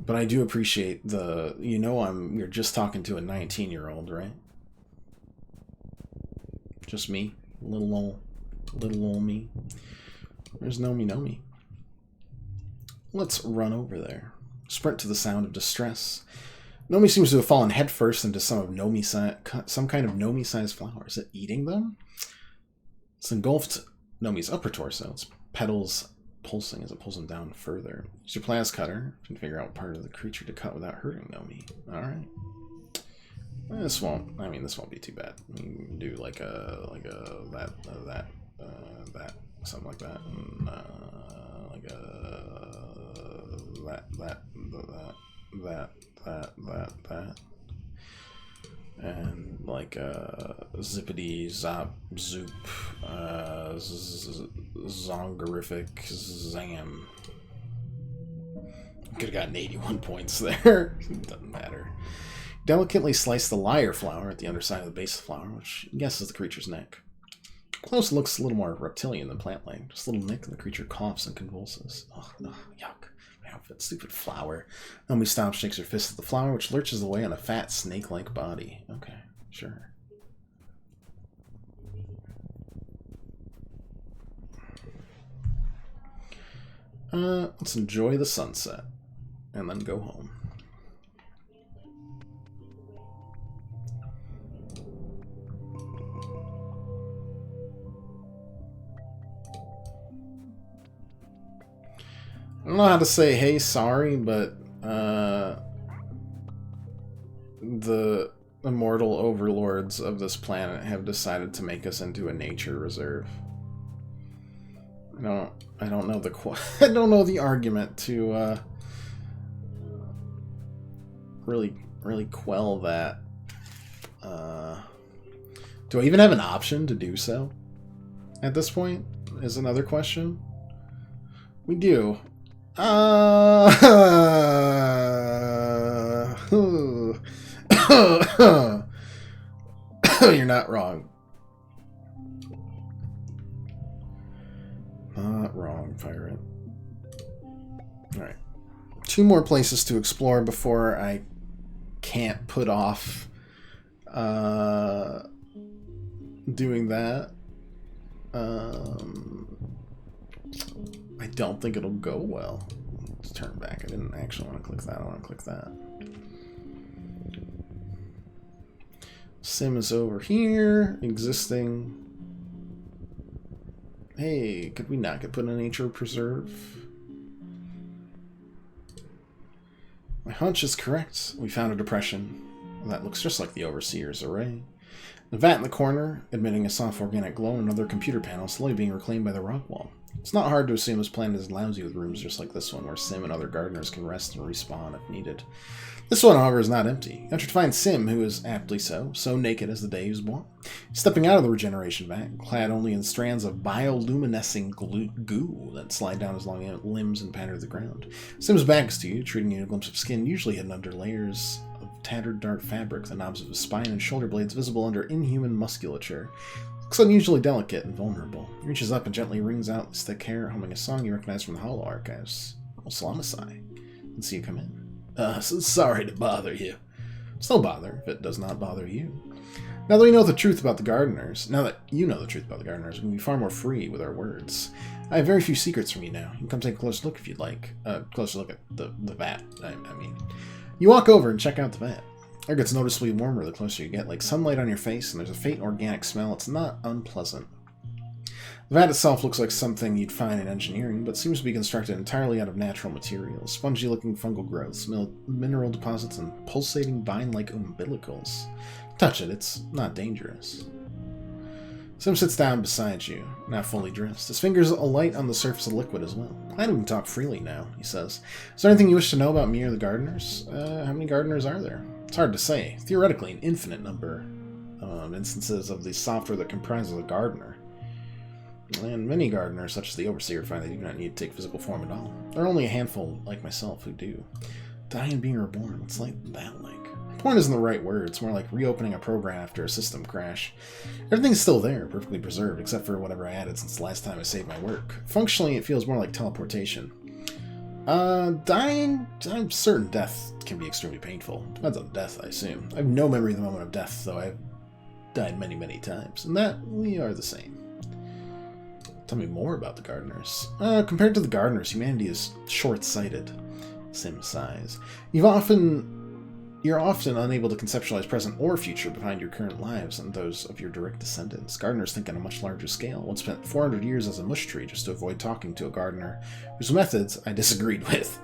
But I do appreciate the, you're just talking to a 19-year-old, right? Just me. Little old me. There's Nomi. Let's run over there. Sprint to the sound of distress. Nomi seems to have fallen headfirst into some kind of Nomi-sized flower. Is it eating them? It's engulfed Nomi's upper torso. Its petals pulsing as it pulls them down further. Use your plas cutter to figure out part of the creature to cut without hurting Nomi. Alright. This won't be too bad. We can do that, something like that, and that, and like zippity zop zoop zongerific zam. Could have gotten 81 points there. Doesn't matter. Delicately slice the lyre flower at the underside of the base of the flower, which I guess is the creature's neck. Close looks a little more reptilian than plant-like. Just a little nick and the creature coughs and convulses. Ugh, yuck. My outfit, stupid flower. Nomi stops, shakes her fist at the flower, which lurches away on a fat, snake-like body. Okay, sure. Let's enjoy the sunset. And then go home. I don't know how to say hey, sorry, but the immortal overlords of this planet have decided to make us into a nature reserve. I don't know I don't know the argument to really quell that. Do I even have an option to do so at this point? Is another question. We do. You're not wrong. Not wrong, pirate. Alright. 2 more places to explore before I can't put off doing that. I don't think it'll go well. Let's turn back. I didn't actually want to click that. I want to click that. Sim is over here. Existing. Hey, could we not get put in a nature preserve? My hunch is correct. We found a depression. That looks just like the Overseer's array. The vat in the corner, emitting a soft organic glow, and another computer panel slowly being reclaimed by the rock wall. It's not hard to assume this planet is lousy with rooms just like this one, where Sim and other gardeners can rest and respawn if needed. This one, however, is not empty. You enter to find Sim, who is aptly so naked as the day he was born. Stepping out of the regeneration vat, clad only in strands of bioluminescing goo that slide down his long limbs and patter the ground. Sim's backs to you, treating you to a glimpse of skin usually hidden under layers of tattered dark fabric, the knobs of his spine and shoulder blades visible under inhuman musculature. Looks unusually delicate and vulnerable. He reaches up and gently wrings out his thick hair, humming a song you recognize from the Hollow Archives. Oh, Salamasai. And see you come in. So sorry to bother you. Still bother if it does not bother you. Now that we know the truth about the gardeners, now that you know the truth about the gardeners, we can be far more free with our words. I have very few secrets from you now. You can come take a closer look if you'd like. Closer look at the vat, I mean. You walk over and check out the vat. Air gets noticeably warmer the closer you get, like sunlight on your face, and there's a faint organic smell. It's not unpleasant. The vat itself looks like something you'd find in engineering, but seems to be constructed entirely out of natural materials. Spongy-looking fungal growths, mineral deposits, and pulsating vine-like umbilicals. Touch it, it's not dangerous. Sim sits down beside you, now fully dressed. His fingers alight on the surface of the liquid as well. Glad we can talk freely now, he says. Is there anything you wish to know about me or the gardeners? How many gardeners are there? It's hard to say. Theoretically, an infinite number of instances of the software that comprises a gardener. And many gardeners, such as the Overseer, find they do not need to take physical form at all. There are only a handful, like myself, who do. Die and being reborn, what's like that like? Born isn't the right word, it's more like reopening a program after a system crash. Everything's still there, perfectly preserved, except for whatever I added since the last time I saved my work. Functionally, it feels more like teleportation. Dying? I'm certain death can be extremely painful. Depends on death, I assume. I have no memory of the moment of death, though I've died many, many times. And that, we are the same. Tell me more about the gardeners. Compared to the gardeners, humanity is short-sighted. Sim sighs. You're often unable to conceptualize present or future behind your current lives and those of your direct descendants. Gardeners think on a much larger scale. One spent 400 years as a mush tree just to avoid talking to a gardener whose methods I disagreed with.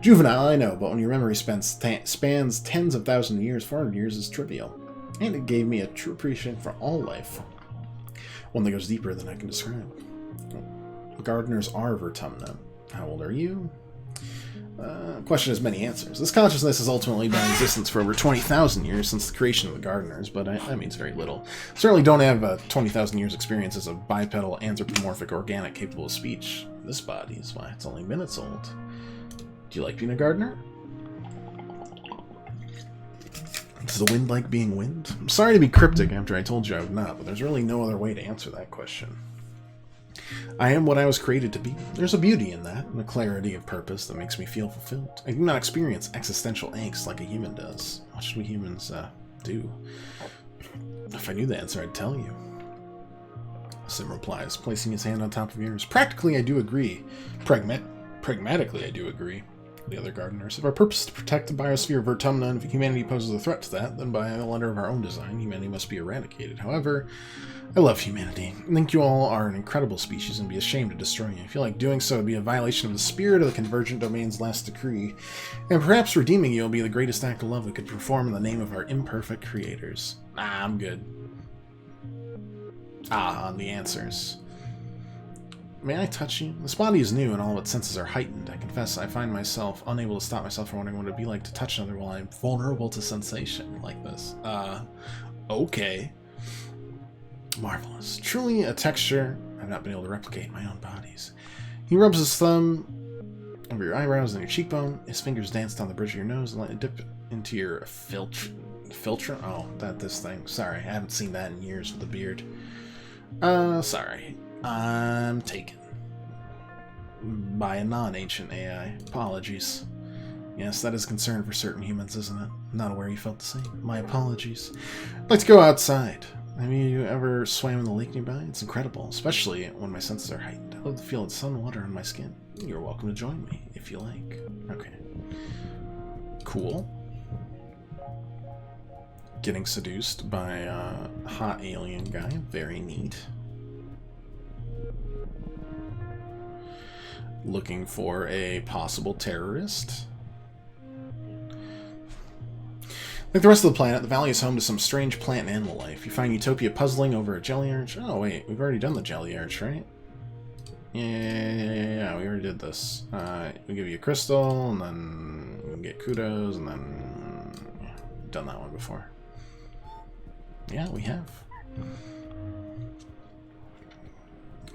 Juvenile, I know, but when your memory spans tens of thousands of years, 400 years is trivial. And it gave me a true appreciation for all life. One that goes deeper than I can describe. Gardeners are Vertumna. How old are you? Question has many answers. This consciousness has ultimately been in existence for over 20,000 years since the creation of the gardeners, but that means very little. Certainly don't have 20,000 years experience as a bipedal, anthropomorphic, organic capable of speech. This body is why it's only minutes old. Do you like being a gardener? Does the wind like being wind? I'm sorry to be cryptic after I told you I would not, but there's really no other way to answer that question. I am what I was created to be. There's a beauty in that, and a clarity of purpose that makes me feel fulfilled. I do not experience existential angst like a human does. What should we humans do? If I knew the answer, I'd tell you. Sim replies, placing his hand on top of yours. Practically, I do agree. Pragmatically, I do agree. The other gardeners. If our purpose is to protect the biosphere of Vertumna, and if humanity poses a threat to that, then by a letter of our own design, humanity must be eradicated. However, I love humanity. I think you all are an incredible species and be ashamed to destroy you. I feel like doing so would be a violation of the spirit of the Convergent Domain's last decree, and perhaps redeeming you will be the greatest act of love we could perform in the name of our imperfect creators. I'm good. On the answers. May I touch you? This body is new and all of its senses are heightened. I confess I find myself unable to stop myself from wondering what it would be like to touch another while I'm vulnerable to sensation like this. Okay. Marvelous. Truly a texture I've not been able to replicate in my own bodies. He rubs his thumb over your eyebrows and your cheekbone. His fingers dance down the bridge of your nose and let it dip into your filter? Oh, this thing. Sorry, I haven't seen that in years with a beard. Sorry. I'm taken by a non-ancient AI. Apologies. Yes, that is a concern for certain humans, isn't it? I'm not aware you felt the same. My apologies. I'd like to go outside. Have you ever swam in the lake nearby? It's incredible, especially when my senses are heightened. I love to feel the sun water on my skin. You're welcome to join me, if you like. Okay. Cool. Getting seduced by a hot alien guy. Very neat. Looking for a possible terrorist. Like the rest of the planet, the valley is home to some strange plant and animal life. You find Utopia puzzling over a jelly arch. Oh wait, we've already done the jelly arch, right? Yeah, we already did this. We give you a crystal, and then we get kudos, and then we've done that one before. Yeah, we have.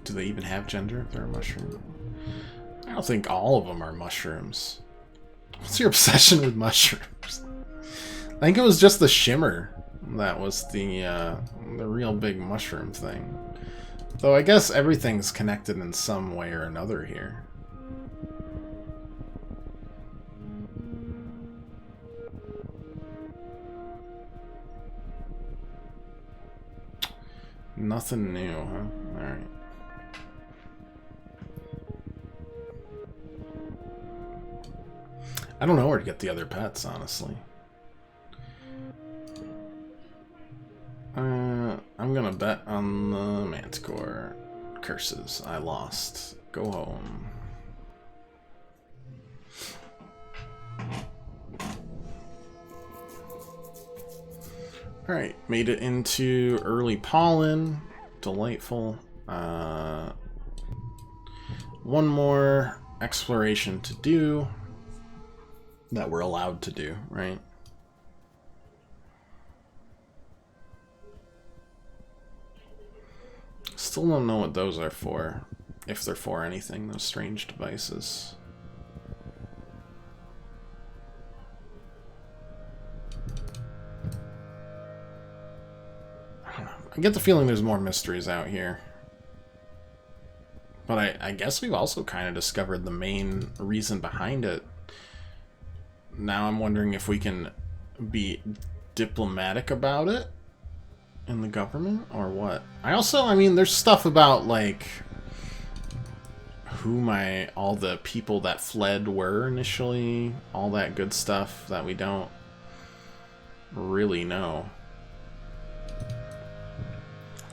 Do they even have gender if they're a mushroom? I don't think all of them are mushrooms. What's your obsession with mushrooms? I think it was just the shimmer that was the real big mushroom thing. Though I guess everything's connected in some way or another here. Nothing new, huh? Alright. I don't know where to get the other pets, honestly. I'm gonna bet on the Manticore. Curses. I lost. Go home. Alright, made it into early pollen. Delightful. One more exploration to do that we're allowed to do, right? Still don't know what those are for, if they're for anything, those strange devices. I don't know. I get the feeling there's more mysteries out here. But I guess we've also kind of discovered the main reason behind it. Now I'm wondering if we can be diplomatic about it in the government, or what? I mean, there's stuff about, like, who all the people that fled were initially, all that good stuff that we don't really know.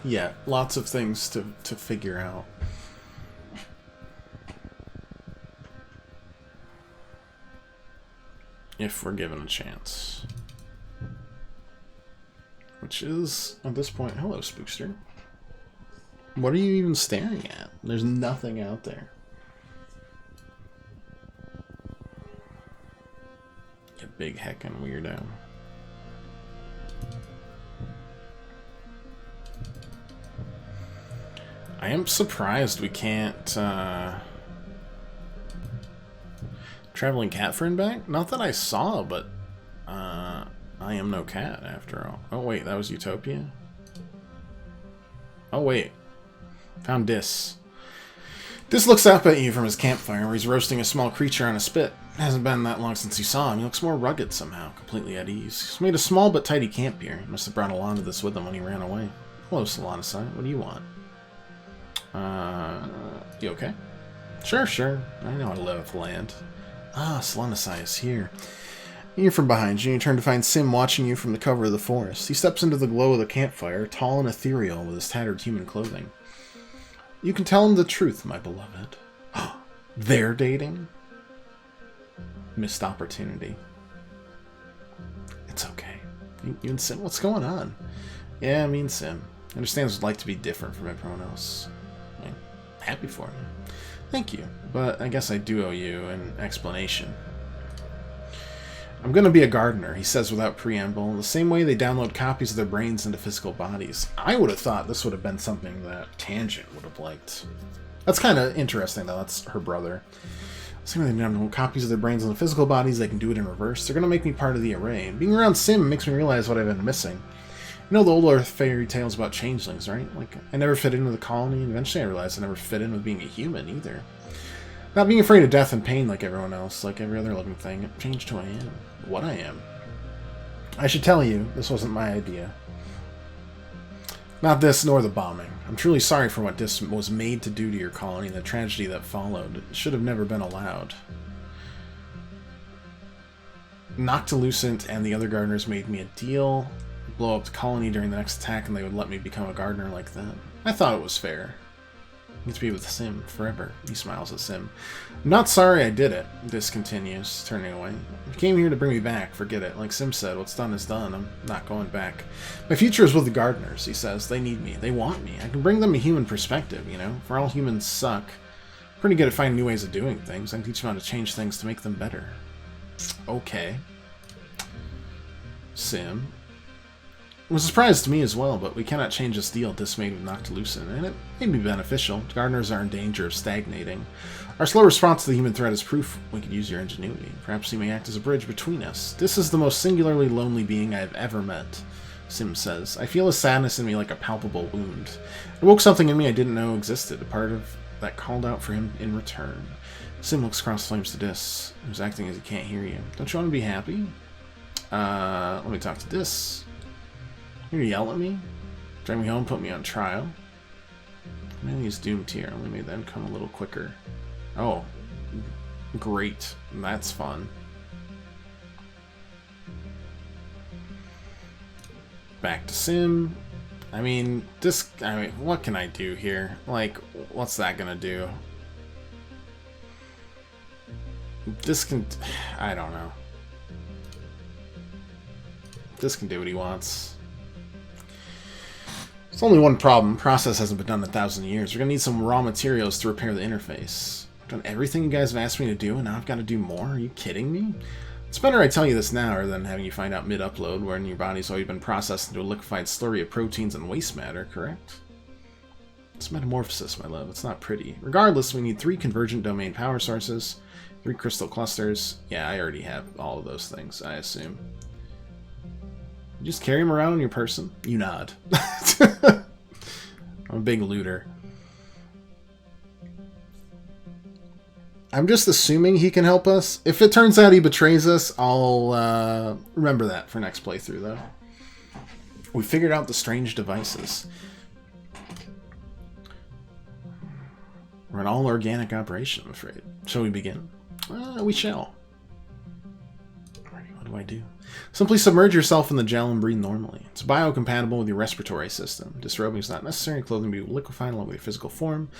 Yeah, lots of things to figure out. If we're given a chance. Which is, at this point, hello, Spookster. What are you even staring at? There's nothing out there. You big heckin' weirdo. I am surprised we can't, Traveling cat friend back? Not that I saw, but I am no cat after all. Oh wait, that was Utopia? Oh wait. Found Dis. Dis looks up at you from his campfire where he's roasting a small creature on a spit. It hasn't been that long since you saw him. He looks more rugged somehow, completely at ease. He's made a small but tidy camp here. He must have brought a lot of this with him when he ran away. Hello, Solanicide. What do you want? You okay? Sure. I know how to live off the land. Ah, Solanicide is here. You're from behind you, and you turn to find Sim watching you from the cover of the forest. He steps into the glow of the campfire, tall and ethereal with his tattered human clothing. You can tell him the truth, my beloved. They're dating? Missed opportunity. It's okay. You and Sim, what's going on? Yeah, me and Sim. Understands what it's like to be different from everyone else. I'm happy for you. Thank you, but I guess I do owe you an explanation. I'm going to be a gardener, he says without preamble, the same way they download copies of their brains into physical bodies. I would have thought this would have been something that Tangent would have liked. That's kind of interesting, though. That's her brother. Same way they download copies of their brains into physical bodies, they can do it in reverse. They're going to make me part of the array. And being around Sim makes me realize what I've been missing. You know the old Earth fairy tales about changelings, right? Like, I never fit into the colony, and eventually I realized I never fit in with being a human, either. Not being afraid of death and pain like everyone else, like every other living thing. It changed who I am. What I am. I should tell you, this wasn't my idea. Not this, nor the bombing. I'm truly sorry for what this was made to do to your colony and the tragedy that followed. It should have never been allowed. Noctilucent and the other gardeners made me a deal. Blow up the colony during the next attack and they would let me become a gardener like them. I thought it was fair. I get to be with Sim forever. He smiles at Sim. I'm not sorry I did it. This continues, turning away. You came here to bring me back. Forget it. Like Sim said, what's done is done. I'm not going back. My future is with the gardeners, he says. They need me. They want me. I can bring them a human perspective, you know? For all humans suck. Pretty good at finding new ways of doing things. I can teach them how to change things to make them better. Okay. Sim. It was a surprise to me as well, but we cannot change this deal dismayed with Noctilucent, and it may be beneficial. Gardeners are in danger of stagnating. Our slow response to the human threat is proof we could use your ingenuity. Perhaps you may act as a bridge between us. This is the most singularly lonely being I have ever met, Sim says. I feel a sadness in me like a palpable wound. It woke something in me I didn't know existed, a part of that called out for him in return. Sim looks across flames to Dis, who's acting as he can't hear you. Don't you want to be happy? Let me talk to Dis. You yell at me? Drive me home, put me on trial. Maybe he's doomed here. Only made them come a little quicker. Oh. Great. That's fun. Back to sim. I mean, what can I do here? Like, what's that gonna do? This can... I don't know. This can do what he wants. There's only one problem. Process hasn't been done in 1,000 years. We're gonna need some raw materials to repair the interface. I've done everything you guys have asked me to do, and now I've got to do more? Are you kidding me? It's better I tell you this now, rather than having you find out mid-upload, when your body's already been processed into a liquefied slurry of proteins and waste matter, correct? It's metamorphosis, my love. It's not pretty. Regardless, we need 3 convergent domain power sources, 3 crystal clusters. Yeah, I already have all of those things, I assume. You just carry them around on your person? You nod. I'm a big looter. I'm just assuming he can help us. If it turns out he betrays us, I'll remember that for next playthrough, though. We figured out the strange devices. We're an all-organic operation, I'm afraid. Shall we begin? We shall. What do I do? Simply submerge yourself in the gel and breathe normally. It's biocompatible with your respiratory system. Disrobing is not necessary. Clothing will be liquefied along with your physical form.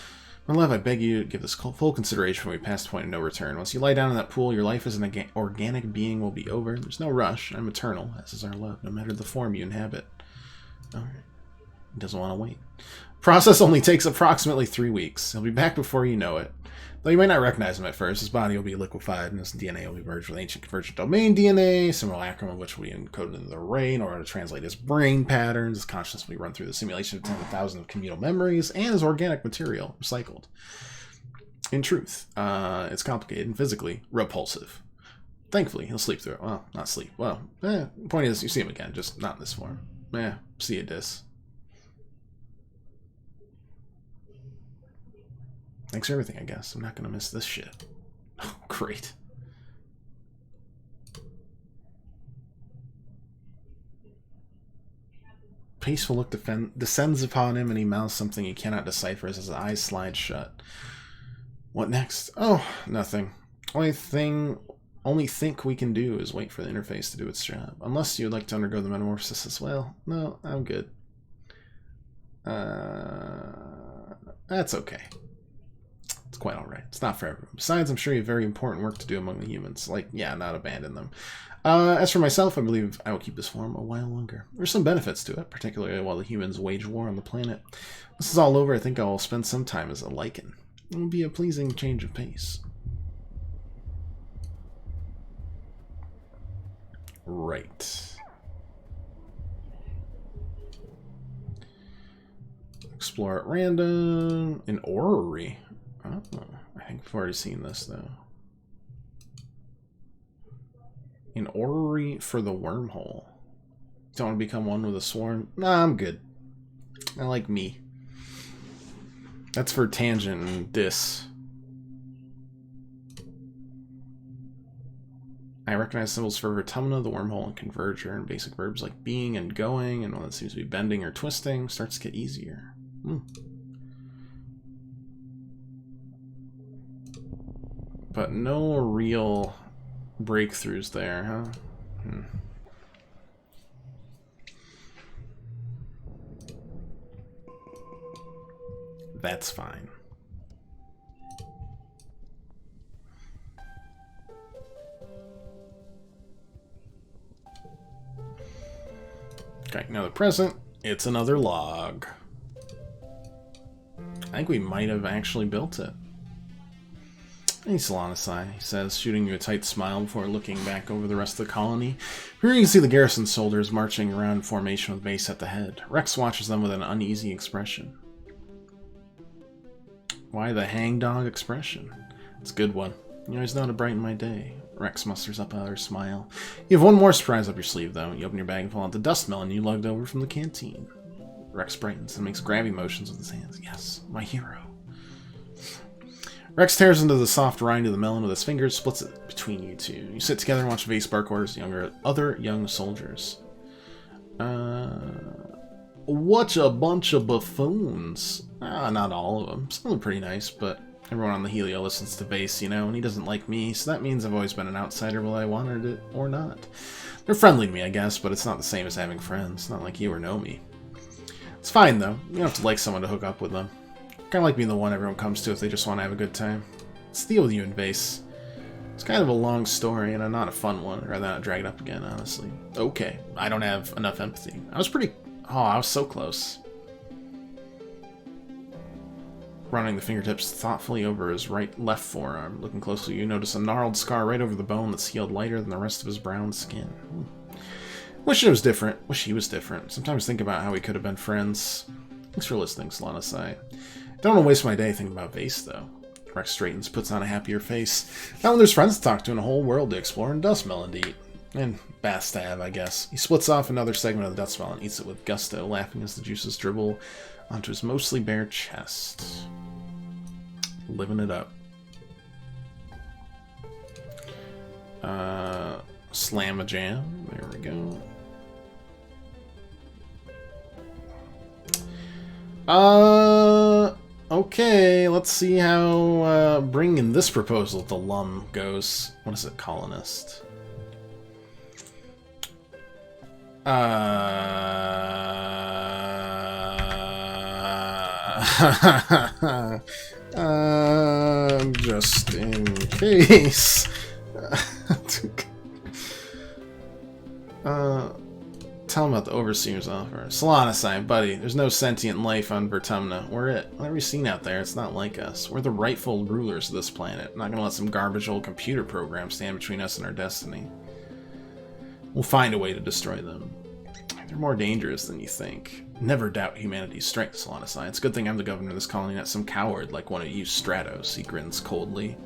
My love, I beg you to give this full consideration when we pass the point of no return. Once you lie down in that pool, your life as an organic being will be over. There's no rush. I'm eternal, as is our love, no matter the form you inhabit. Alright. He doesn't want to wait. Process only takes approximately 3 weeks. He'll be back before you know it. Though you might not recognize him at first, his body will be liquefied and his DNA will be merged with ancient convergent domain DNA, simulacrum of which will be encoded into the array in order to translate his brain patterns. His consciousness will be run through the simulation of 10,000 of communal memories and his organic material recycled. In truth, it's complicated and physically repulsive. Thankfully, he'll sleep through it. Well, not sleep. Well, point is, you see him again, just not in this form. See you, Dis. Thanks for everything, I guess. I'm not going to miss this shit. Oh, great. Peaceful look descends upon him, and he mouths something he cannot decipher as his eyes slide shut. What next? Oh, nothing. Only think we can do is wait for the interface to do its job. Unless you'd like to undergo the metamorphosis as well. No, I'm good. That's okay. It's quite alright. It's not for everyone. Besides, I'm sure you have very important work to do among the humans. Like, yeah, not abandon them. As for myself, I believe I will keep this form a while longer. There's some benefits to it, particularly while the humans wage war on the planet. This is all over, I think I will spend some time as a lichen. It will be a pleasing change of pace. Right. Explore at random. An orrery. Oh, I think we've already seen this, though. An orrery for the wormhole. Don't want to become one with a swarm? Nah, I'm good. I like me. That's for Tangent and Dis. I recognize symbols for Vertumina, the wormhole, and Converger, and basic verbs like being and going, and one that seems to be bending or twisting starts to get easier. But no real breakthroughs there, huh? That's fine. Okay, now the present, it's another log. I think we might have actually built it. Hey, Solanasai, he says, shooting you a tight smile before looking back over the rest of the colony. Here you can see the garrison soldiers marching around in formation with Base at the head. Rex watches them with an uneasy expression. Why the hangdog expression? It's a good one. You always know how to brighten my day. Rex musters up another smile. You have one more surprise up your sleeve, though. You open your bag and pull out the dust melon you lugged over from the canteen. Rex brightens and makes grabby motions with his hands. Yes, my hero. Rex tears into the soft rind of the melon with his fingers, splits it between you two. You sit together and watch Vase bark orders other young soldiers. What a bunch of buffoons. Not all of them. Some are pretty nice, but everyone on the Helio listens to Vase, you know, and he doesn't like me, so that means I've always been an outsider whether I wanted it or not. They're friendly to me, I guess, but it's not the same as having friends. Not like you or know me. It's fine, though. You don't have to like someone to hook up with them. Kind of like being the one everyone comes to if they just want to have a good time. What's the deal with you and Vase? It's kind of a long story, and not a fun one. I'd rather not drag it up again, honestly. Okay, I don't have enough empathy. I was so close. Running the fingertips thoughtfully over his left forearm. Looking closely, you notice a gnarled scar right over the bone that's healed lighter than the rest of his brown skin. Wish it was different. Wish he was different. Sometimes think about how we could have been friends. Thanks for listening, Solanasai. Don't want to waste my day thinking about Vase, though. Rex straightens, puts on a happier face. Now when there's friends to talk to and a whole world to explore and dust melon to eat. And baths to have, I guess. He splits off another segment of the dust melon and eats it with gusto, laughing as the juices dribble onto his mostly bare chest. Living it up. Slam a jam. There we go. Okay, let's see how bringing this proposal to Lum goes. What is it, Colonist? Just in case. Tell him about the Overseer's offer. Solanasai, buddy, there's no sentient life on Vertumna. We're it. Whatever you've seen out there, it's not like us. We're the rightful rulers of this planet. Not gonna let some garbage old computer program stand between us and our destiny. We'll find a way to destroy them. They're more dangerous than you think. Never doubt humanity's strength, Solanasai. It's a good thing I'm the governor of this colony, not some coward like one of you Stratos, he grins coldly.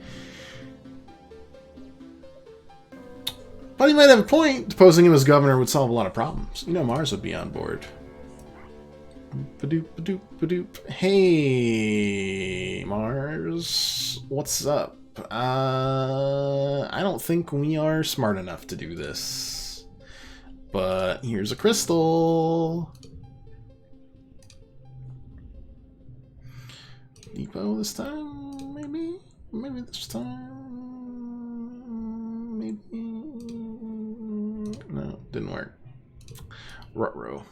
But he might have a point. Deposing him as governor would solve a lot of problems. You know Mars would be on board. Ba-doop, ba-doop, ba-doop. Hey, Mars. What's up? I don't think we are smart enough to do this. But here's a crystal. Depot this time, maybe? Maybe this time. Maybe. No, didn't work. Ruh-roh.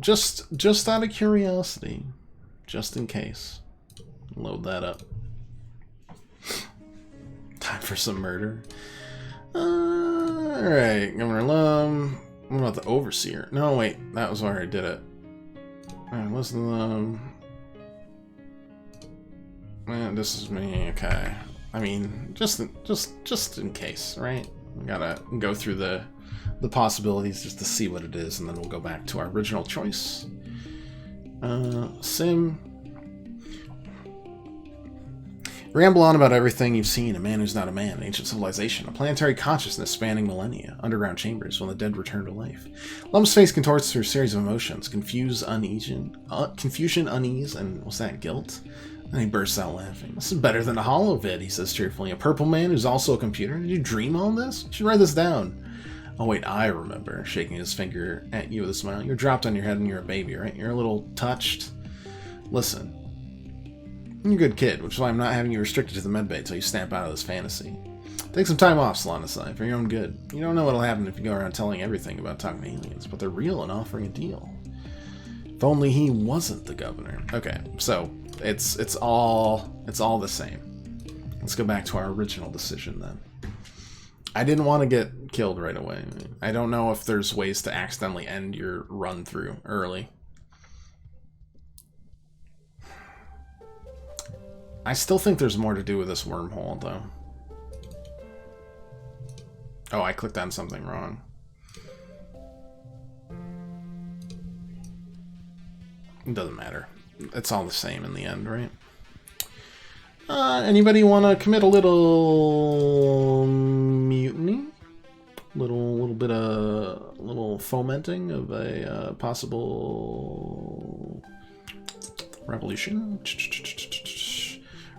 Just out of curiosity, just in case. Load that up. Time for some murder. Alright, Governor Lum. What about the Overseer? No, wait, that was where I did it. Alright, listen to them. This is me, okay. I mean, just in case, right? We gotta go through the possibilities just to see what it is, and then we'll go back to our original choice. Sim. Ramble on about everything you've seen. A man who's not a man, ancient civilization, a planetary consciousness spanning millennia, underground chambers when the dead return to life. Lum's face contorts through a series of emotions: confusion, unease, and what's that, guilt? Then he bursts out laughing. This is better than a holovid, he says cheerfully. A purple man who's also a computer? Did you dream all this? You should write this down. Oh wait, I remember, shaking his finger at you with a smile. You're dropped on your head and you're a baby, right? You're a little touched. Listen. You're a good kid, which is why I'm not having you restricted to the medbay until you snap out of this fantasy. Take some time off, Solanasai, for your own good. You don't know what'll happen if you go around telling everything about talking to aliens, but they're real and offering a deal. If only he wasn't the governor. Okay, so it's all the same. Let's go back to our original decision then. I didn't want to get killed right away. I don't know if there's ways to accidentally end your run through early. I still think there's more to do with this wormhole, though. Oh, I clicked on something wrong. It doesn't matter. It's all the same in the end, right? Anybody want to commit a little mutiny? Little fomenting of a possible revolution?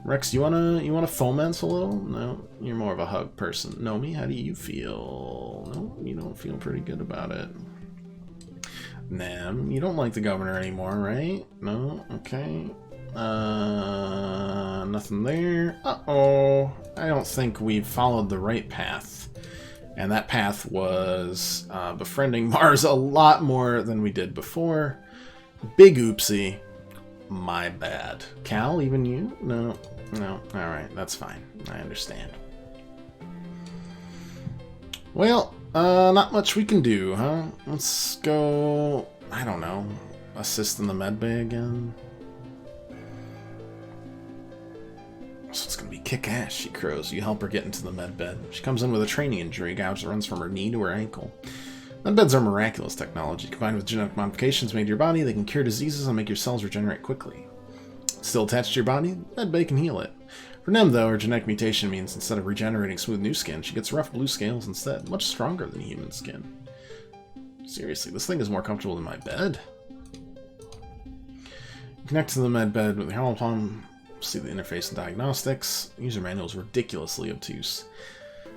Rex, you wanna foment a little? No, you're more of a hug person. Nomi, how do you feel? No, you don't feel pretty good about it. Nem, you don't like the governor anymore, right? No, okay. Nothing there. Uh-oh. I don't think we've followed the right path. And that path was befriending Mars a lot more than we did before. Big oopsie. My bad. Cal, even you? No. No. Alright, that's fine. I understand. Well, not much we can do, huh? Let's go, I don't know, assist in the medbay again. So it's gonna be kick-ass, she crows. You help her get into the medbed. She comes in with a training injury, gouge that runs from her knee to her ankle. Medbeds are miraculous technology. Combined with genetic modifications made to your body, they can cure diseases and make your cells regenerate quickly. Still attached to your body? Medbay can heal it. For Nem, though, her genetic mutation means instead of regenerating smooth new skin, she gets rough blue scales instead, much stronger than human skin. Seriously, this thing is more comfortable than my bed. Connect to the med bed with the helmet palm, see the interface and diagnostics. User manual is ridiculously obtuse.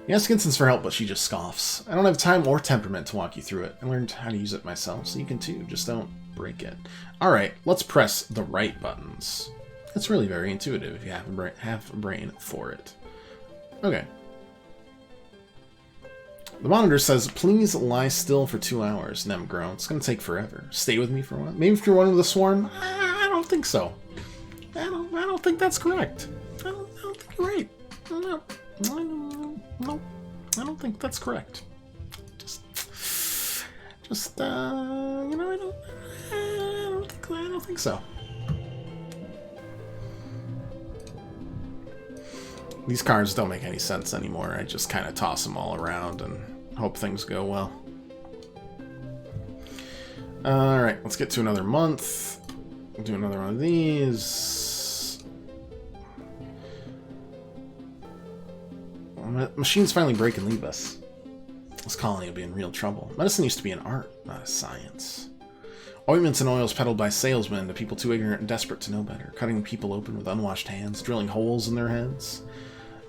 You ask Instance for help, but she just scoffs. I don't have time or temperament to walk you through it. I learned how to use it myself, so you can too. Just don't break it. Alright, let's press the right buttons. It's really very intuitive if you have a brain for it. Okay. The monitor says, please lie still for 2 hours. Nem groans. It's going to take forever. Stay with me for a while. Maybe if you're one of the swarm? I don't think so. I don't think that's correct. I don't think you're right. No, I don't think that's correct. Just you know, I don't think so. These cards don't make any sense anymore. I just kind of toss them all around and hope things go well. Alright, let's get to another month. We'll do another one of these. Machines finally break and leave us. This colony will be in real trouble. Medicine used to be an art, not a science. Ointments and oils peddled by salesmen to people too ignorant and desperate to know better, cutting people open with unwashed hands, drilling holes in their heads.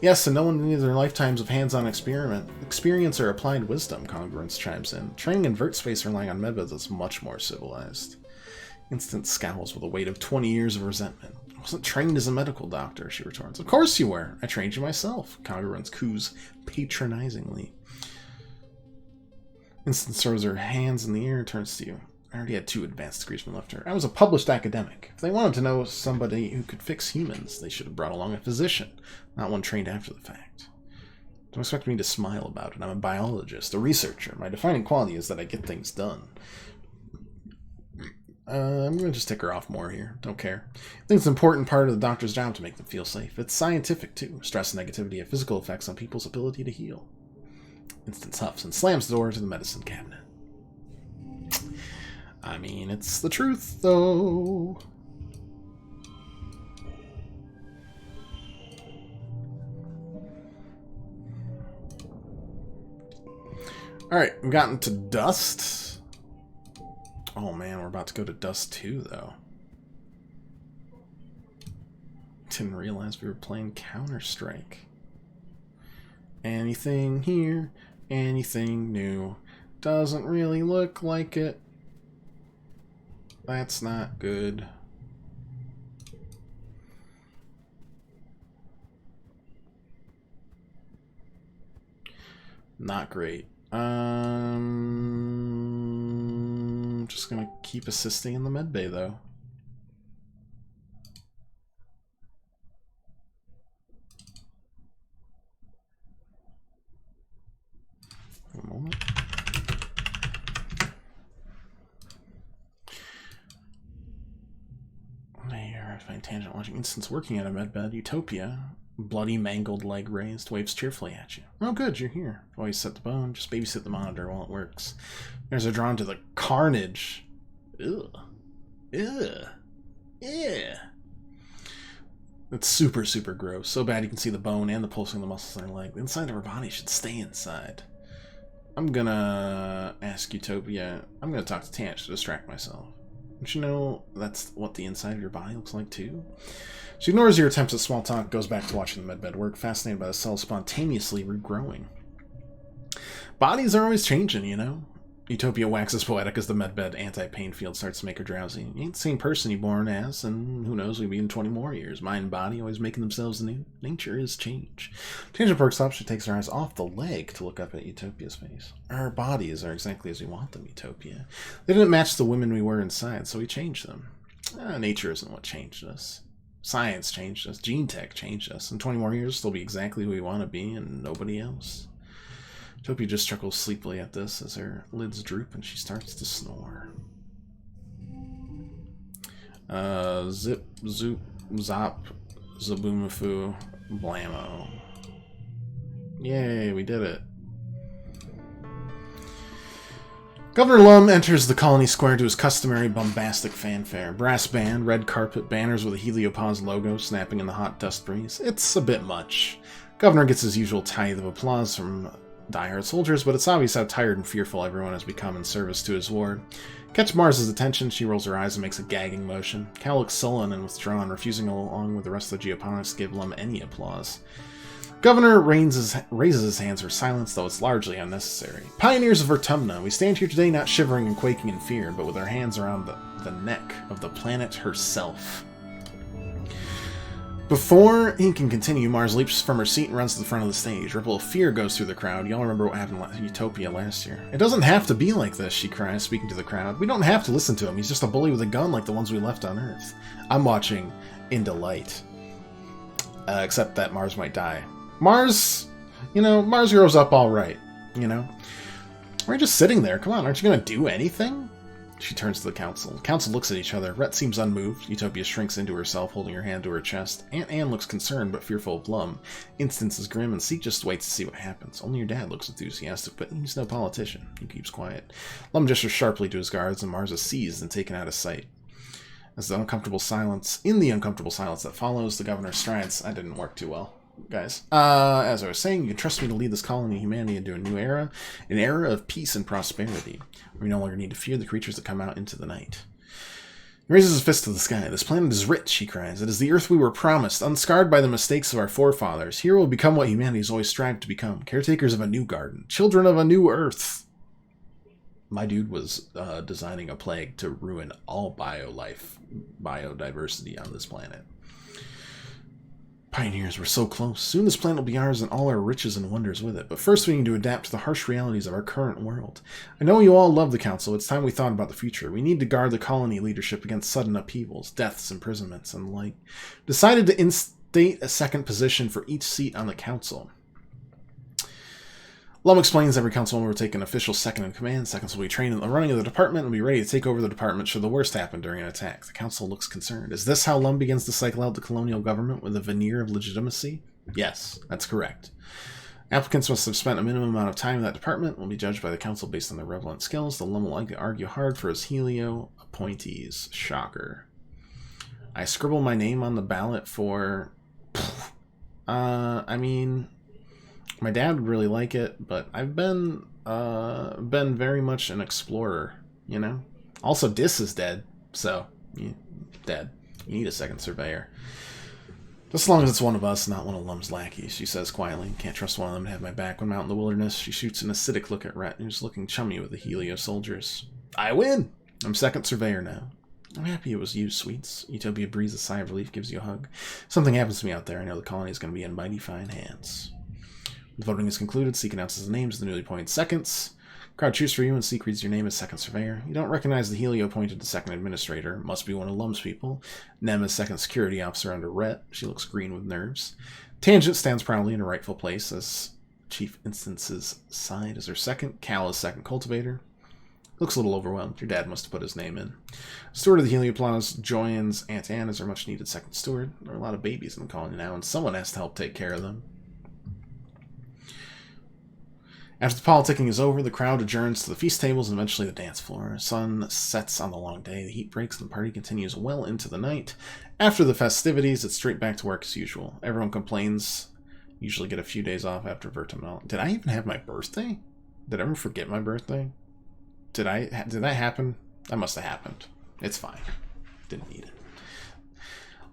Yes, and no one needs their lifetimes of hands-on experience or applied wisdom, Congruence chimes in. Training in vert space relying on medbeds is much more civilized. Instant scowls with a weight of 20 years of resentment. I wasn't trained as a medical doctor, she retorts. Of course you were. I trained you myself, Congruence coos patronizingly. Instant throws her hands in the air and turns to you. I already had 2 advanced degrees from left her. I was a published academic. If they wanted to know somebody who could fix humans, they should have brought along a physician, not one trained after the fact. Don't expect me to smile about it. I'm a biologist, a researcher. My defining quality is that I get things done. I'm going to just tick her off more here. Don't care. I think it's an important part of the doctor's job to make them feel safe. It's scientific, too. Stress and negativity have physical effects on people's ability to heal. Instance huffs and slams the door to the medicine cabinet. I mean, it's the truth, though. Alright, we've gotten to Dust. Oh man, we're about to go to Dust 2, though. Didn't realize we were playing Counter-Strike. Anything here? Anything new? Doesn't really look like it. That's not good. Not great. Just gonna keep assisting in the medbay though. A moment. Tangent watching Instance working at a medbed. Utopia. Bloody, mangled leg raised. Waves cheerfully at you. Oh good, you're here. Always set the bone. Just babysit the monitor while it works. There's are drawn to the carnage. Ugh. Ugh. Yeah. It's super, super gross. So bad you can see the bone and the pulsing of the muscles in her leg. The inside of her body should stay inside. I'm gonna ask Utopia. I'm gonna talk to Tanch to distract myself. Don't you know that's what the inside of your body looks like, too? She ignores your attempts at small talk, goes back to watching the medbed work, fascinated by the cells spontaneously regrowing. Bodies are always changing, you know? Utopia waxes poetic as the medbed anti-pain field starts to make her drowsy. You ain't the same person you born as, and who knows, we'll be in 20 more years. Mind and body always making themselves anew. Nature is change. Tangent perks up, she takes her eyes off the leg to look up at Utopia's face. Our bodies are exactly as we want them, Utopia. They didn't match the women we were inside, so we changed them. Nature isn't what changed us. Science changed us. Gene tech changed us. In 20 more years, they'll be exactly who we want to be and nobody else. Utopia just chuckles sleepily at this as her lids droop and she starts to snore. Zip, zoop, zop, zaboomafu, blammo. Yay, we did it. Governor Lum enters the colony square to his customary bombastic fanfare. Brass band, red carpet, banners with a Heliopause logo snapping in the hot dust breeze. It's a bit much. Governor gets his usual tithe of applause from diehard soldiers, but it's obvious how tired and fearful everyone has become in service to his ward. Catch Mars's attention, she rolls her eyes and makes a gagging motion. Cal looks sullen and withdrawn, refusing along with the rest of the geoponics to give Lum any applause. Governor raises his hands for silence, though it's largely unnecessary. Pioneers of Vertumna, we stand here today not shivering and quaking in fear, but with our hands around the neck of the planet herself. Before he can continue, Mars leaps from her seat and runs to the front of the stage. A ripple of fear goes through the crowd. Y'all remember what happened at Utopia last year. It doesn't have to be like this, she cries, speaking to the crowd. We don't have to listen to him. He's just a bully with a gun like the ones we left on Earth. I'm watching in delight. Except that Mars might die. Mars grows up all right, you know? We're just sitting there. Come on, aren't you going to do anything? She turns to the council. The council looks at each other. Rhett seems unmoved. Utopia shrinks into herself, holding her hand to her chest. Aunt Anne looks concerned, but fearful of Lum. Instance is grim, and Seek just waits to see what happens. Only your dad looks enthusiastic, but he's no politician. He keeps quiet. Lum gestures sharply to his guards, and Mars is seized and taken out of sight. In the uncomfortable silence that follows, the governor strides. That didn't work too well, guys. As I was saying, you can trust me to lead this colony of humanity into a new era, an era of peace and prosperity, where we no longer need to fear the creatures that come out into the night. He raises his fist to the sky. This planet is rich, he cries. It is the Earth we were promised, unscarred by the mistakes of our forefathers. Here we'll become what humanity has always strived to become, caretakers of a new garden, children of a new Earth. My dude was designing a plague to ruin all biodiversity on this planet. Pioneers, we're so close. Soon this planet will be ours and all our riches and wonders with it. But first we need to adapt to the harsh realities of our current world. I know you all love the Council. It's time we thought about the future. We need to guard the colony leadership against sudden upheavals, deaths, imprisonments, and the like. Decided to instate a second position for each seat on the Council. Lum explains every council member will take an official second in command. Seconds will be trained in the running of the department and will be ready to take over the department should the worst happen during an attack. The council looks concerned. Is this how Lum begins to cycle out the colonial government with a veneer of legitimacy? Yes, that's correct. Applicants must have spent a minimum amount of time in that department and will be judged by the council based on their relevant skills. The Lum will likely argue hard for his Helio appointees. Shocker. I scribble my name on the ballot for... my dad would really like it, but I've been very much an explorer, you know? Also, Dis is dead, so, dead. You need a second surveyor. Just as long as it's one of us, not one of Lum's lackeys, she says quietly. Can't trust one of them to have my back when I'm out in the wilderness. She shoots an acidic look at Rhett, who's looking chummy with the Helio soldiers. I win! I'm second surveyor now. I'm happy it was you, sweets. Utopia breathes a sigh of relief, gives you a hug. If something happens to me out there, I know the colony is going to be in mighty fine hands. The voting is concluded. Seek announces the names of the newly appointed seconds. Crowd cheers for you, and Seek reads your name as second surveyor. You don't recognize the Helio appointed to second administrator. Must be one of Lum's people. Nem is second security officer under Rhett. She looks green with nerves. Tangent stands proudly in her rightful place as Chief Instance's side as her second. Cal is second cultivator. Looks a little overwhelmed. Your dad must have put his name in. Steward of the Helioplanos joins Aunt Anne as her much-needed second steward. There are a lot of babies in the colony now, and someone has to help take care of them. After the politicking is over, the crowd adjourns to the feast tables and eventually the dance floor. Sun sets on the long day, the heat breaks, and the party continues well into the night. After the festivities, it's straight back to work as usual. Everyone complains. Usually get a few days off after Vertumna. Did I even have my birthday? Did I ever forget my birthday? Did that happen? That must have happened. It's fine. Didn't need it.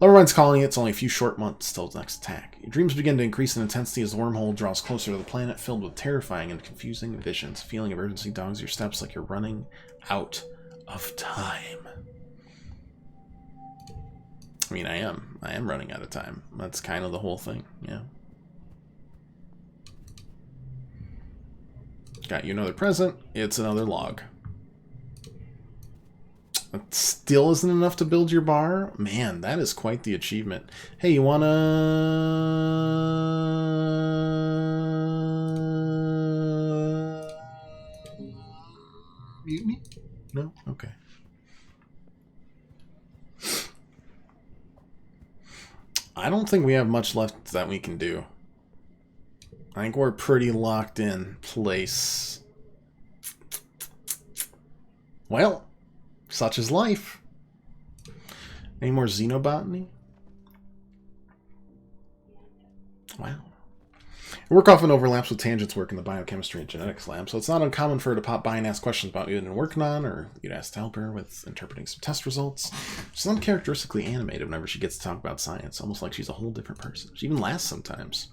Lovermine's calling it. It's only a few short months till its next attack. Your dreams begin to increase in intensity as the wormhole draws closer to the planet, filled with terrifying and confusing visions. A feeling of urgency dogs your steps like you're running out of time. I mean, I am running out of time. That's kind of the whole thing, yeah. Got you another present. It's another log. That still isn't enough to build your bar? Man, that is quite the achievement. Hey, you wanna... mute me? No? Okay. I don't think we have much left that we can do. I think we're pretty locked in place. Well, such is life. Any more xenobotany? Wow. Work often overlaps with Tangent's work in the biochemistry and genetics lab, so it's not uncommon for her to pop by and ask questions about what you've been working on, or you'd ask to help her with interpreting some test results. She's uncharacteristically animated whenever she gets to talk about science, almost like she's a whole different person. She even laughs sometimes.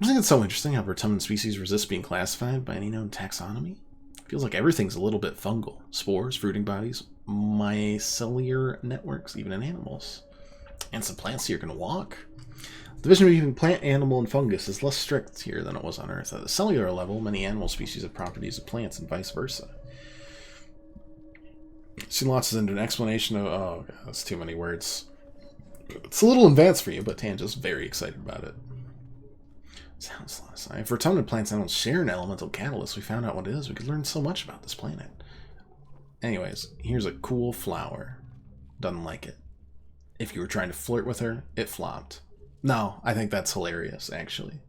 I think it's so interesting how Vertumnus species resist being classified by any known taxonomy. It feels like everything's a little bit fungal. Spores, fruiting bodies, mycelial networks, even in animals. And some plants here can walk. The division between plant, animal, and fungus is less strict here than it was on Earth. At the cellular level, many animal species have properties of plants and vice versa. She launches into an explanation of... oh, God, that's too many words. It's a little advanced for you, but Tanja's very excited about it. Sounds less. If Vertumnus plants and animals share an elemental catalyst, we found out what it is. We could learn so much about this planet. Anyways, here's a cool flower. Doesn't like it. If you were trying to flirt with her, it flopped. No, I think that's hilarious, actually.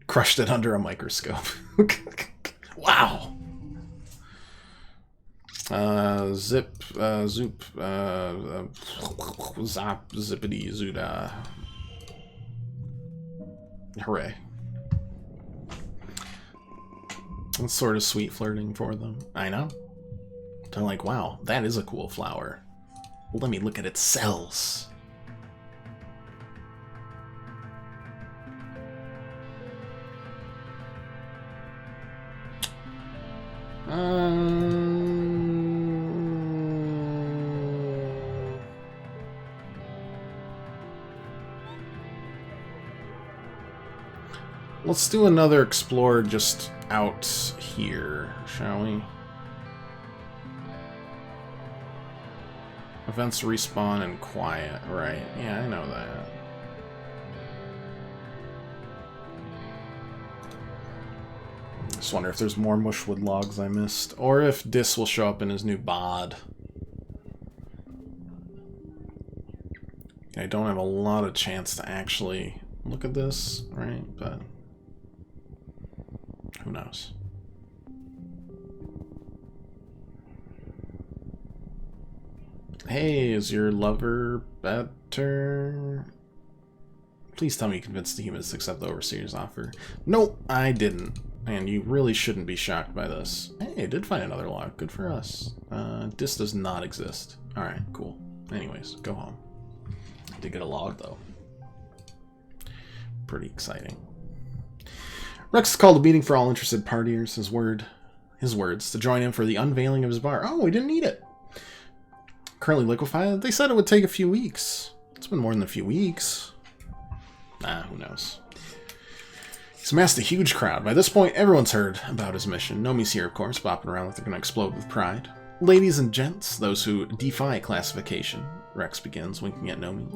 Crushed it under a microscope. Wow! Zip, zoop, zop, zippity, zooda. Hooray. It's sort of sweet flirting for them. I know. They're like, wow, that is a cool flower. Let me look at its cells. Let's do another explore just out here, shall we? Events respawn and quiet, right? Yeah, I know that. Just wonder if there's more mushwood logs I missed, or if Dis will show up in his new bod. I don't have a lot of chance to actually look at this, right? But who knows? Hey, is your lover better? Please tell me you convinced the humans to accept the Overseer's offer. Nope, I didn't. And you really shouldn't be shocked by this. Hey, I did find another log. Good for us. Dis does not exist. Alright, cool. Anyways, go home. I did get a log, though. Pretty exciting. Rex called a meeting for all interested partiers. His words, to join him for the unveiling of his bar. Oh, we didn't need it. Currently liquefied? They said it would take a few weeks. It's been more than a few weeks. Nah, who knows. He's amassed a huge crowd. By this point, everyone's heard about his mission. Nomi's here, of course, bopping around like they're going to explode with pride. Ladies and gents, those who defy classification, Rex begins, winking at Nomi.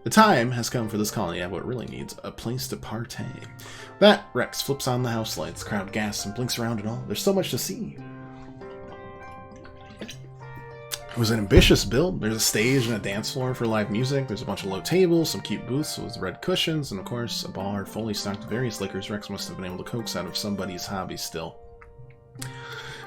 The time has come for this colony to have what it really needs, a place to partay. With that, Rex flips on the house lights, crowd gasps and blinks around and all. There's so much to see. It was an ambitious build. There's a stage and a dance floor for live music. There's a bunch of low tables, some cute booths with red cushions, and of course, a bar fully stocked with various liquors Rex must have been able to coax out of somebody's hobby still.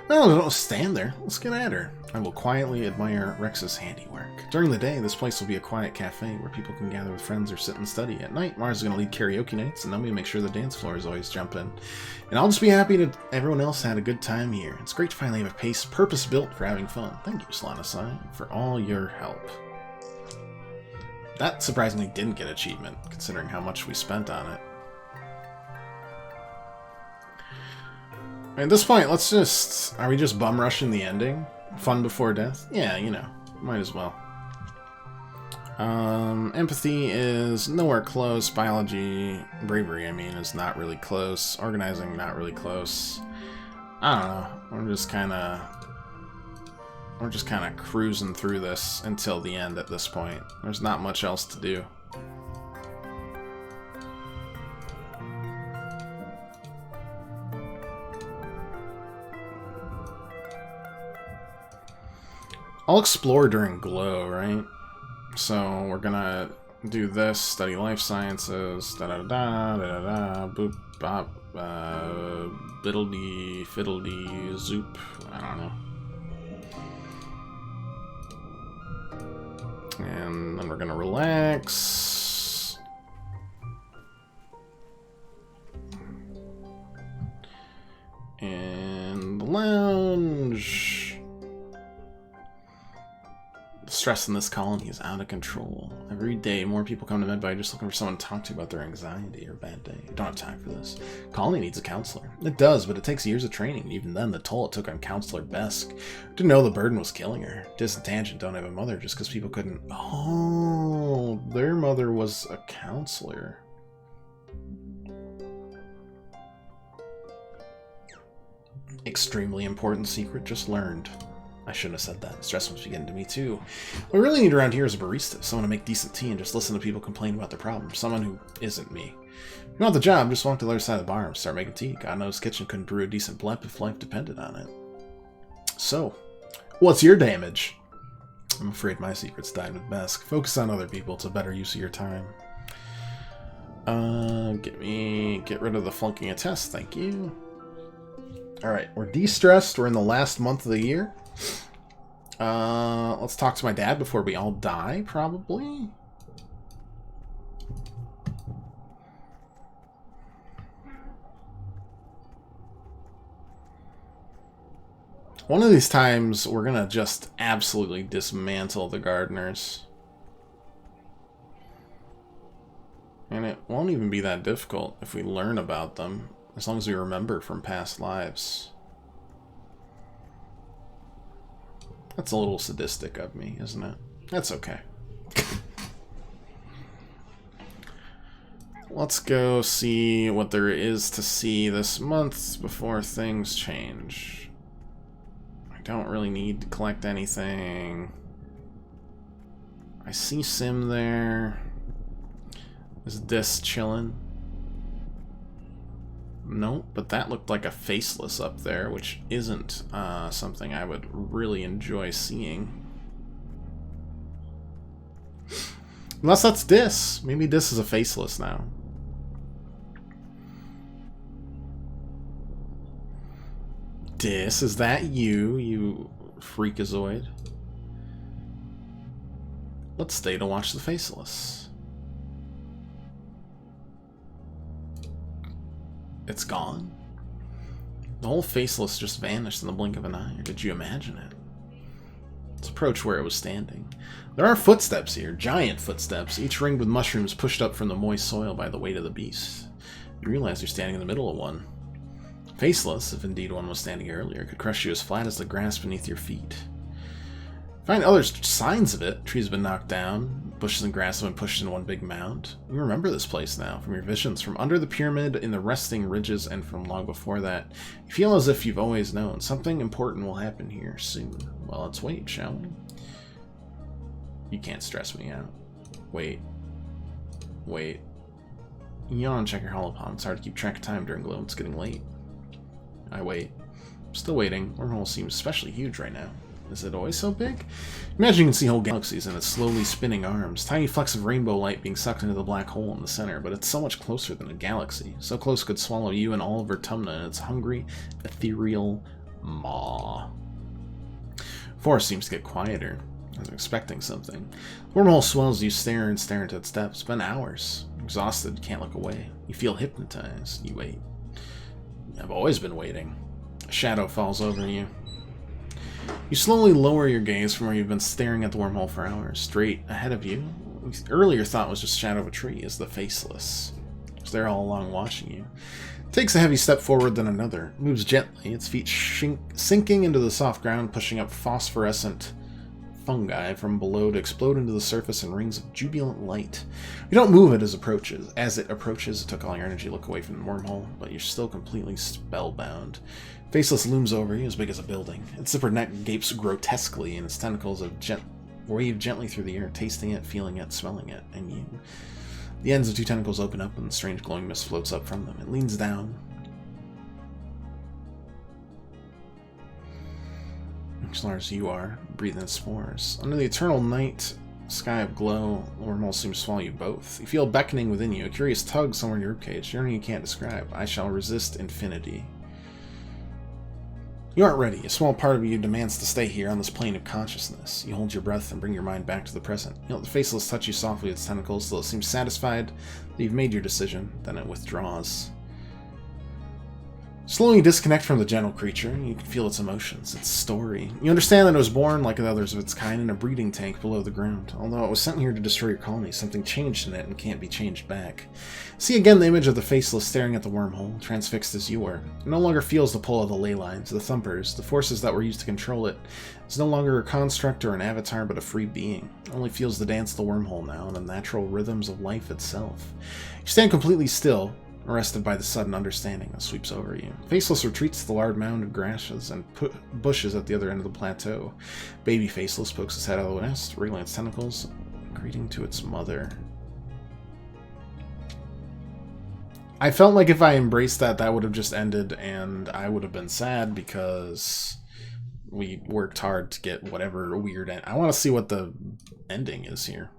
Well, don't stand there. Let's get at her. I will quietly admire Rex's handiwork. During the day, this place will be a quiet cafe where people can gather with friends or sit and study. At night, Mars is going to lead karaoke nights, and I'm going to make sure the dance floor is always jumping. And I'll just be happy that everyone else had a good time here. It's great to finally have a place purpose-built for having fun. Thank you, Slanisai, for all your help. That surprisingly didn't get achievement, considering how much we spent on it. At this point, let's just... Are we just bum rushing the ending? Fun before death? Yeah, you know. Might as well. Empathy is nowhere close. Biology... Bravery, I mean, is not really close. Organizing, not really close. I don't know. We're just kind of cruising through this until the end at this point. There's not much else to do. I'll explore during Glow, right? So we're gonna do this, study life sciences, da-da-da-da, boop, bop, biddledy, fiddledy, zoop, I don't know. And then we're gonna relax. And lounge. The stress in this colony is out of control. Every day, more people come to Medbay just looking for someone to talk to about their anxiety or bad day. I don't have time for this. Colony needs a counselor. It does, but it takes years of training, and even then, the toll it took on Counselor Besk. Didn't know the burden was killing her. Tangent don't have a mother just because people couldn't... Oh, their mother was a counselor. Extremely important secret just learned. I shouldn't have said that. Stress must be getting to me, too. What we really need around here is a barista. Someone to make decent tea and just listen to people complain about their problems. Someone who isn't me. If you want the job, just walk to the other side of the bar and start making tea. God knows kitchen couldn't brew a decent blep if life depended on it. So, what's your damage? I'm afraid my secret's died with Besk. Focus on other people. It's a better use of your time. Get rid of the flunking a test. Thank you. Alright, we're de-stressed. We're in the last month of the year. Let's talk to my dad before we all die, probably. One of these times, we're gonna just absolutely dismantle the gardeners. And it won't even be that difficult if we learn about them, as long as we remember from past lives. That's a little sadistic of me, isn't it? That's okay. Let's go see what there is to see this month before things change. I don't really need to collect anything. I see Sim there. Is this chillin'? Nope, but that looked like a faceless up there, which isn't something I would really enjoy seeing. Unless that's Dis. Maybe Dis is a faceless now. Dis, is that you, you freakazoid? Let's stay to watch the faceless. It's gone? The whole faceless just vanished in the blink of an eye, or did you imagine it? Let's approach where it was standing. There are footsteps here, giant footsteps, each ringed with mushrooms pushed up from the moist soil by the weight of the beast. You realize you're standing in the middle of one. Faceless, if indeed one was standing earlier, could crush you as flat as the grass beneath your feet. Find other signs of it. Trees have been knocked down, bushes and grass have been pushed into one big mound. You remember this place now, from your visions, from under the pyramid, in the resting ridges, and from long before that. You feel as if you've always known. Something important will happen here soon. Well, let's wait, shall we? You can't stress me out. Wait. Wait. Yawn, check your holopalm. It's hard to keep track of time during glow. It's getting late. I wait. I'm still waiting. Wormhole seems especially huge right now. Is it always so big? Imagine you can see whole galaxies in its slowly spinning arms, tiny flecks of rainbow light being sucked into the black hole in the center, but it's so much closer than a galaxy. So close it could swallow you and all of Vertumna in its hungry, ethereal Maw. Forest seems to get quieter. I was expecting something. Wormhole swells, you stare and stare into its depths. It's been hours. Exhausted, can't look away. You feel hypnotized. You wait. I've always been waiting. A shadow falls over you. You slowly lower your gaze from where you've been staring at the wormhole for hours. Straight ahead of you, earlier thought was just a shadow of a tree, is the Faceless. It's there all along watching you. Takes a heavy step forward, then another. Moves gently, its feet sinking into the soft ground, pushing up phosphorescent fungi from below to explode into the surface in rings of jubilant light. You don't move it as it approaches. It took all your energy to look away from the wormhole, but you're still completely spellbound. Faceless looms over you, as big as a building. Its zipper neck gapes grotesquely, and its tentacles wave gently through the air, tasting it, feeling it, smelling it, and you. The ends of two tentacles open up, and strange glowing mist floats up from them. It leans down. As large as you are, breathing in spores. Under the eternal night sky of glow, wormhole seems to swallow you both. You feel beckoning within you, a curious tug somewhere in your ribcage, yearning you can't describe. I shall resist infinity. You aren't ready. A small part of you demands to stay here on this plane of consciousness. You hold your breath and bring your mind back to the present. You let the Faceless touch you softly with its tentacles till it seems satisfied that you've made your decision, then it withdraws. Slowly disconnect from the gentle creature. You can feel its emotions, its story. You understand that it was born, like the others of its kind, in a breeding tank below the ground. Although it was sent here to destroy your colony, something changed in it and can't be changed back. See again the image of the Faceless staring at the wormhole, transfixed as you were. It no longer feels the pull of the ley lines, the thumpers, the forces that were used to control it. It's no longer a construct or an avatar, but a free being. It only feels the dance of the wormhole now, and the natural rhythms of life itself. You stand completely still, arrested by the sudden understanding that sweeps over you. Faceless retreats to the large mound of grasses and bushes at the other end of the plateau. Baby Faceless pokes its head out of the nest, wriggling its tentacles, greeting to its mother. I felt like if I embraced that, that would have just ended, and I would have been sad because we worked hard to get whatever weird end. I want to see what the ending is here.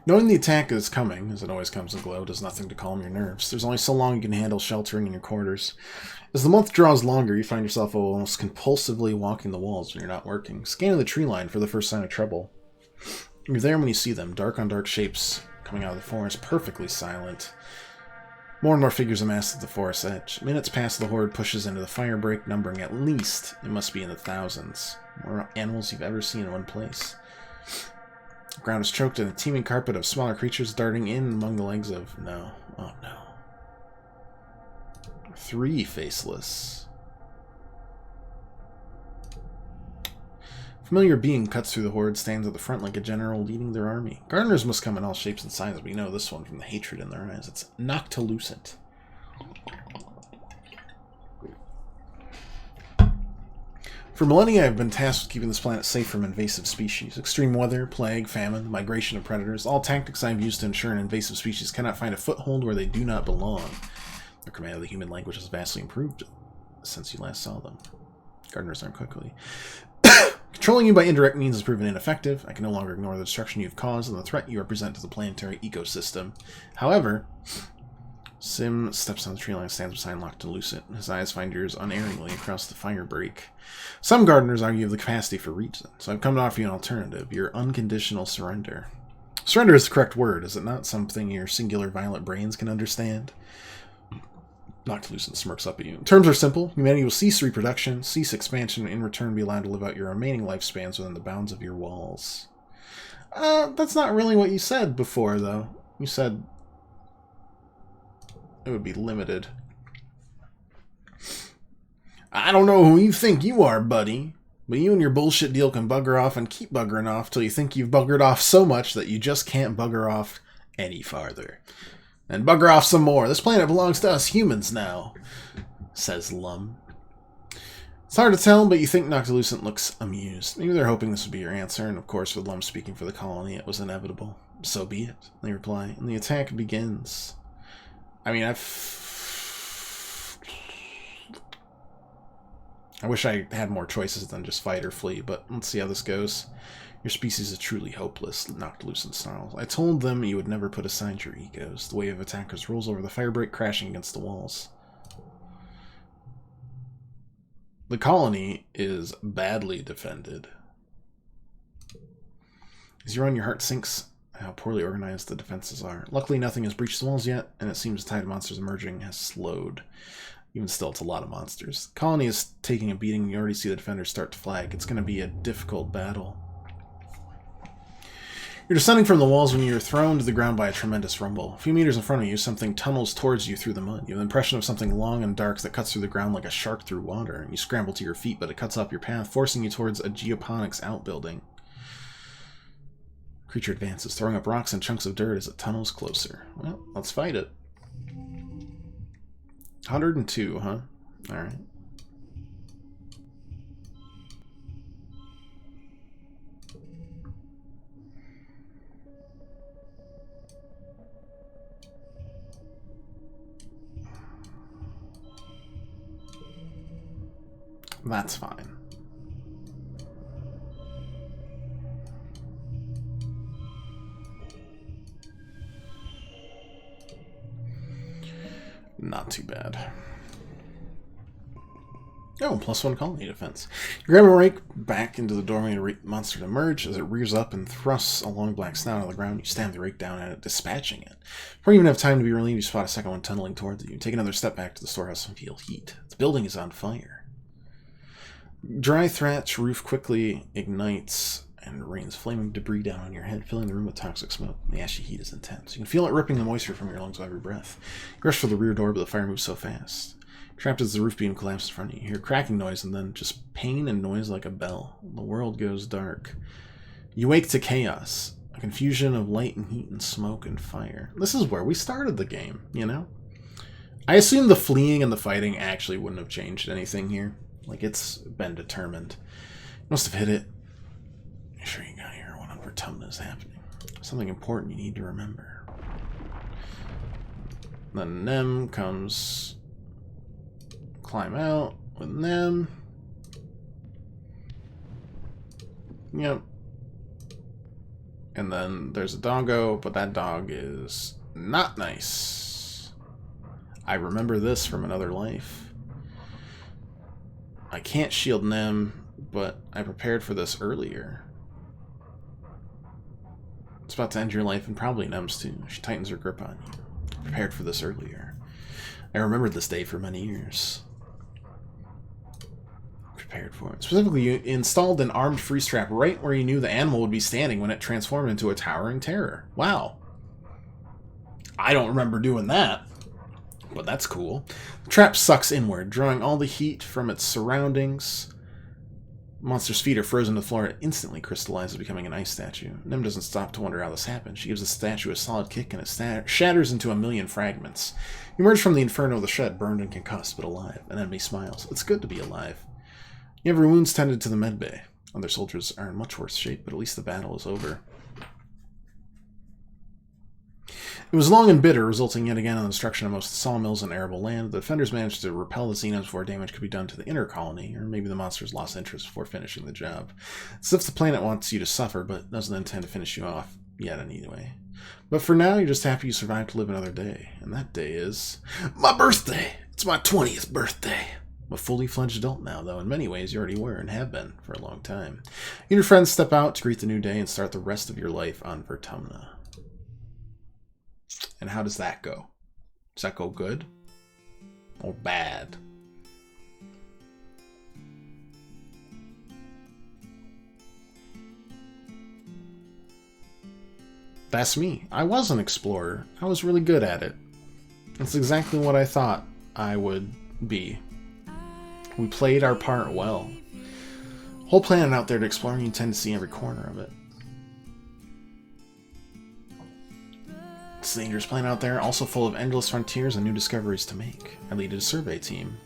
Knowing the attack is coming, as it always comes in glow, does nothing to calm your nerves. There's only so long you can handle sheltering in your quarters. As the month draws longer, you find yourself almost compulsively walking the walls when you're not working, scanning the tree line for the first sign of trouble. You're there when you see them, dark on dark shapes coming out of the forest, perfectly silent. More and more figures amassed at the forest's edge. Minutes pass, the horde pushes into the fire break, numbering at least, it must be in the thousands. More animals you've ever seen in one place. The ground is choked in a teeming carpet of smaller creatures darting in among the legs of... No. Oh, no. 3 Faceless. Familiar being cuts through the horde, stands at the front like a general leading their army. Gardeners must come in all shapes and sizes, but you know this one from the hatred in their eyes. It's Noctilucent. For millennia, I've been tasked with keeping this planet safe from invasive species. Extreme weather, plague, famine, the migration of predators, all tactics I've used to ensure an invasive species cannot find a foothold where they do not belong. Their command of the human language has vastly improved since you last saw them. Gardeners learn quickly. Controlling you by indirect means has proven ineffective. I can no longer ignore the destruction you've caused and the threat you represent to the planetary ecosystem. However, Sim steps on the tree line and stands beside Noctilucent. His eyes find yours unerringly across the fire break. Some gardeners argue you have the capacity for reason, so I've come to offer you an alternative, your unconditional surrender. Surrender is the correct word, is it not? Something your singular violent brains can understand? Noctilucent smirks up at you. Terms are simple. Humanity will cease reproduction, cease expansion, and in return be allowed to live out your remaining lifespans within the bounds of your walls. That's not really what you said before, though. You said it would be limited. I don't know who you think you are, buddy, but you and your bullshit deal can bugger off and keep buggering off till you think you've buggered off so much that you just can't bugger off any farther. And bugger off some more. This planet belongs to us humans now, says Lum. It's hard to tell, but you think Noctilucent looks amused. Maybe they're hoping this would be your answer, and of course with Lum speaking for the colony, it was inevitable. So be it, they reply, and the attack begins. I mean, I wish I had more choices than just fight or flee, but let's see how this goes. Your species is truly hopeless, Noctilucent snarls. I told them you would never put aside your egos. The wave of attackers rolls over the firebreak, crashing against the walls. The colony is badly defended. As you run, your heart sinks how poorly organized the defenses are. Luckily, nothing has breached the walls yet, and it seems the tide of monsters emerging has slowed. Even still, it's a lot of monsters. The colony is taking a beating, and you already see the defenders start to flag. It's going to be a difficult battle. You're descending from the walls when you're thrown to the ground by a tremendous rumble. A few meters in front of you, something tunnels towards you through the mud. You have the impression of something long and dark that cuts through the ground like a shark through water. You scramble to your feet, but it cuts off your path, forcing you towards a geoponics outbuilding. Creature advances, throwing up rocks and chunks of dirt as it tunnels closer. Well, let's fight it. 102, huh? Alright. That's fine. Not too bad. Oh, +1 colony defense. You grab a rake back into the doorway to the monster to emerge. As it rears up and thrusts a long black snout on the ground, you stab the rake down at it, dispatching it. Before you even have time to be relieved, you spot a second one tunneling towards you. Take another step back to the storehouse and feel heat. The building is on fire. Dry thatch roof quickly ignites and rains flaming debris down on your head, filling the room with toxic smoke. The ashy heat is intense. You can feel it ripping the moisture from your lungs with every breath. You rush for the rear door, but the fire moves so fast. Trapped as the roof beam collapses in front of you. You hear a cracking noise and then just pain and noise like a bell. The world goes dark. You wake to chaos. A confusion of light and heat and smoke and fire. This is where we started the game, you know? I assume the fleeing and the fighting actually wouldn't have changed anything here. Like, it's been determined. You must have hit it. Make sure you got here when Vertumna is happening. Something important you need to remember. Then Nem comes... Climb out with Nem. Yep. And then there's a doggo, but that dog is not nice. I remember this from another life. I can't shield Nem, but I prepared for this earlier. It's about to end your life, and probably Nem's too. She tightens her grip on you. I prepared for this earlier. I remembered this day for many years. Prepared for it. Specifically, you installed an armed freeze trap right where you knew the animal would be standing when it transformed into a towering terror. Wow. I don't remember doing that. But that's cool. The trap sucks inward, drawing all the heat from its surroundings. The monster's feet are frozen to the floor. It instantly crystallizes, becoming an ice statue. Nem doesn't stop to wonder how this happened. She gives the statue a solid kick, and it shatters into a million fragments. You emerge from the inferno of the shed, burned and concussed, but alive. An enemy smiles. It's good to be alive. You have your wounds tended to the med bay. Other soldiers are in much worse shape, but at least the battle is over. It was long and bitter, resulting yet again in the destruction of most of the sawmills and arable land. The defenders managed to repel the Xenos before damage could be done to the inner colony, or maybe the monsters lost interest before finishing the job. It's as if the planet wants you to suffer, but doesn't intend to finish you off yet anyway. But for now, you're just happy you survived to live another day. And that day is... my birthday! It's my 20th birthday! I'm a fully fledged adult now, though in many ways you already were and have been for a long time. You and your friends step out to greet the new day and start the rest of your life on Vertumna. And how does that go? Does that go good? Or bad? That's me. I was an explorer. I was really good at it. That's exactly what I thought I would be. We played our part well. Whole planet out there to explore, and you tend to see every corner of it. It's a dangerous planet out there, also full of endless frontiers and new discoveries to make. I lead a survey team.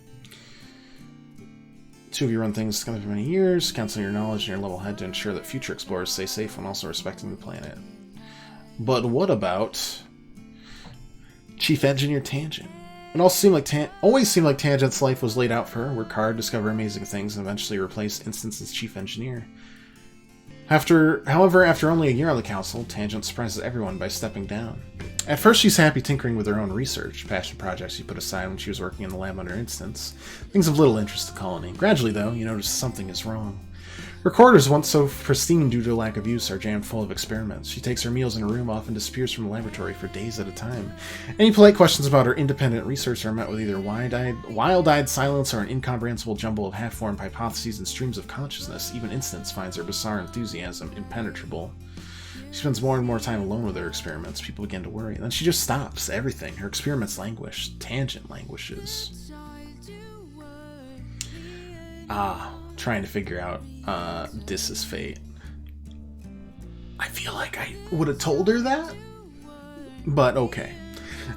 Two of you run things together for many years, counseling your knowledge and your level head to ensure that future explorers stay safe while also respecting the planet. But what about Chief Engineer Tangent? It always seemed like Tangent's life was laid out for her. Work hard, discover amazing things, and eventually replace Instance's Chief Engineer. However, after only a year on the council, Tangent surprises everyone by stepping down. At first, she's happy tinkering with her own research, passion projects she put aside when she was working in the lab under Instance, things of little interest to Colony. Gradually, though, you notice something is wrong. Her quarters, once so pristine due to lack of use, are jammed full of experiments. She takes her meals in a room, often disappears from the laboratory for days at a time. Any polite questions about her independent research are met with either wild-eyed silence or an incomprehensible jumble of half-formed hypotheses and streams of consciousness. Even Instance finds her bizarre enthusiasm impenetrable. She spends more and more time alone with her experiments. People begin to worry. And then she just stops everything. Her experiments languish. Tangent languishes. Trying to figure out this is fate. I feel like I would have told her that, but okay.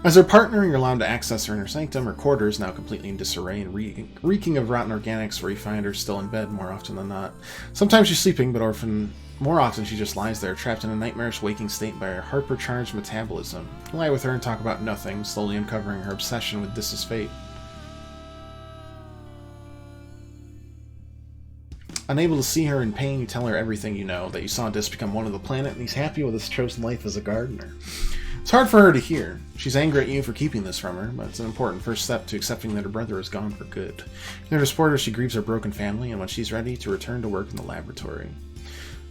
As her partner, you're allowed to access her inner sanctum. Her quarters, now completely in disarray and reeking of rotten organics, where you find her still in bed more often than not. Sometimes she's sleeping, but more often she just lies there, trapped in a nightmarish waking state by her hypercharged metabolism. You lie with her and talk about nothing, slowly uncovering her obsession with this is fate. Unable to see her in pain, you tell her everything you know, that you saw Dis become one of the planet, and he's happy with his chosen life as a gardener. It's hard for her to hear. She's angry at you for keeping this from her, but it's an important first step to accepting that her brother is gone for good. In her to support her, she grieves her broken family, and when she's ready, to return to work in the laboratory.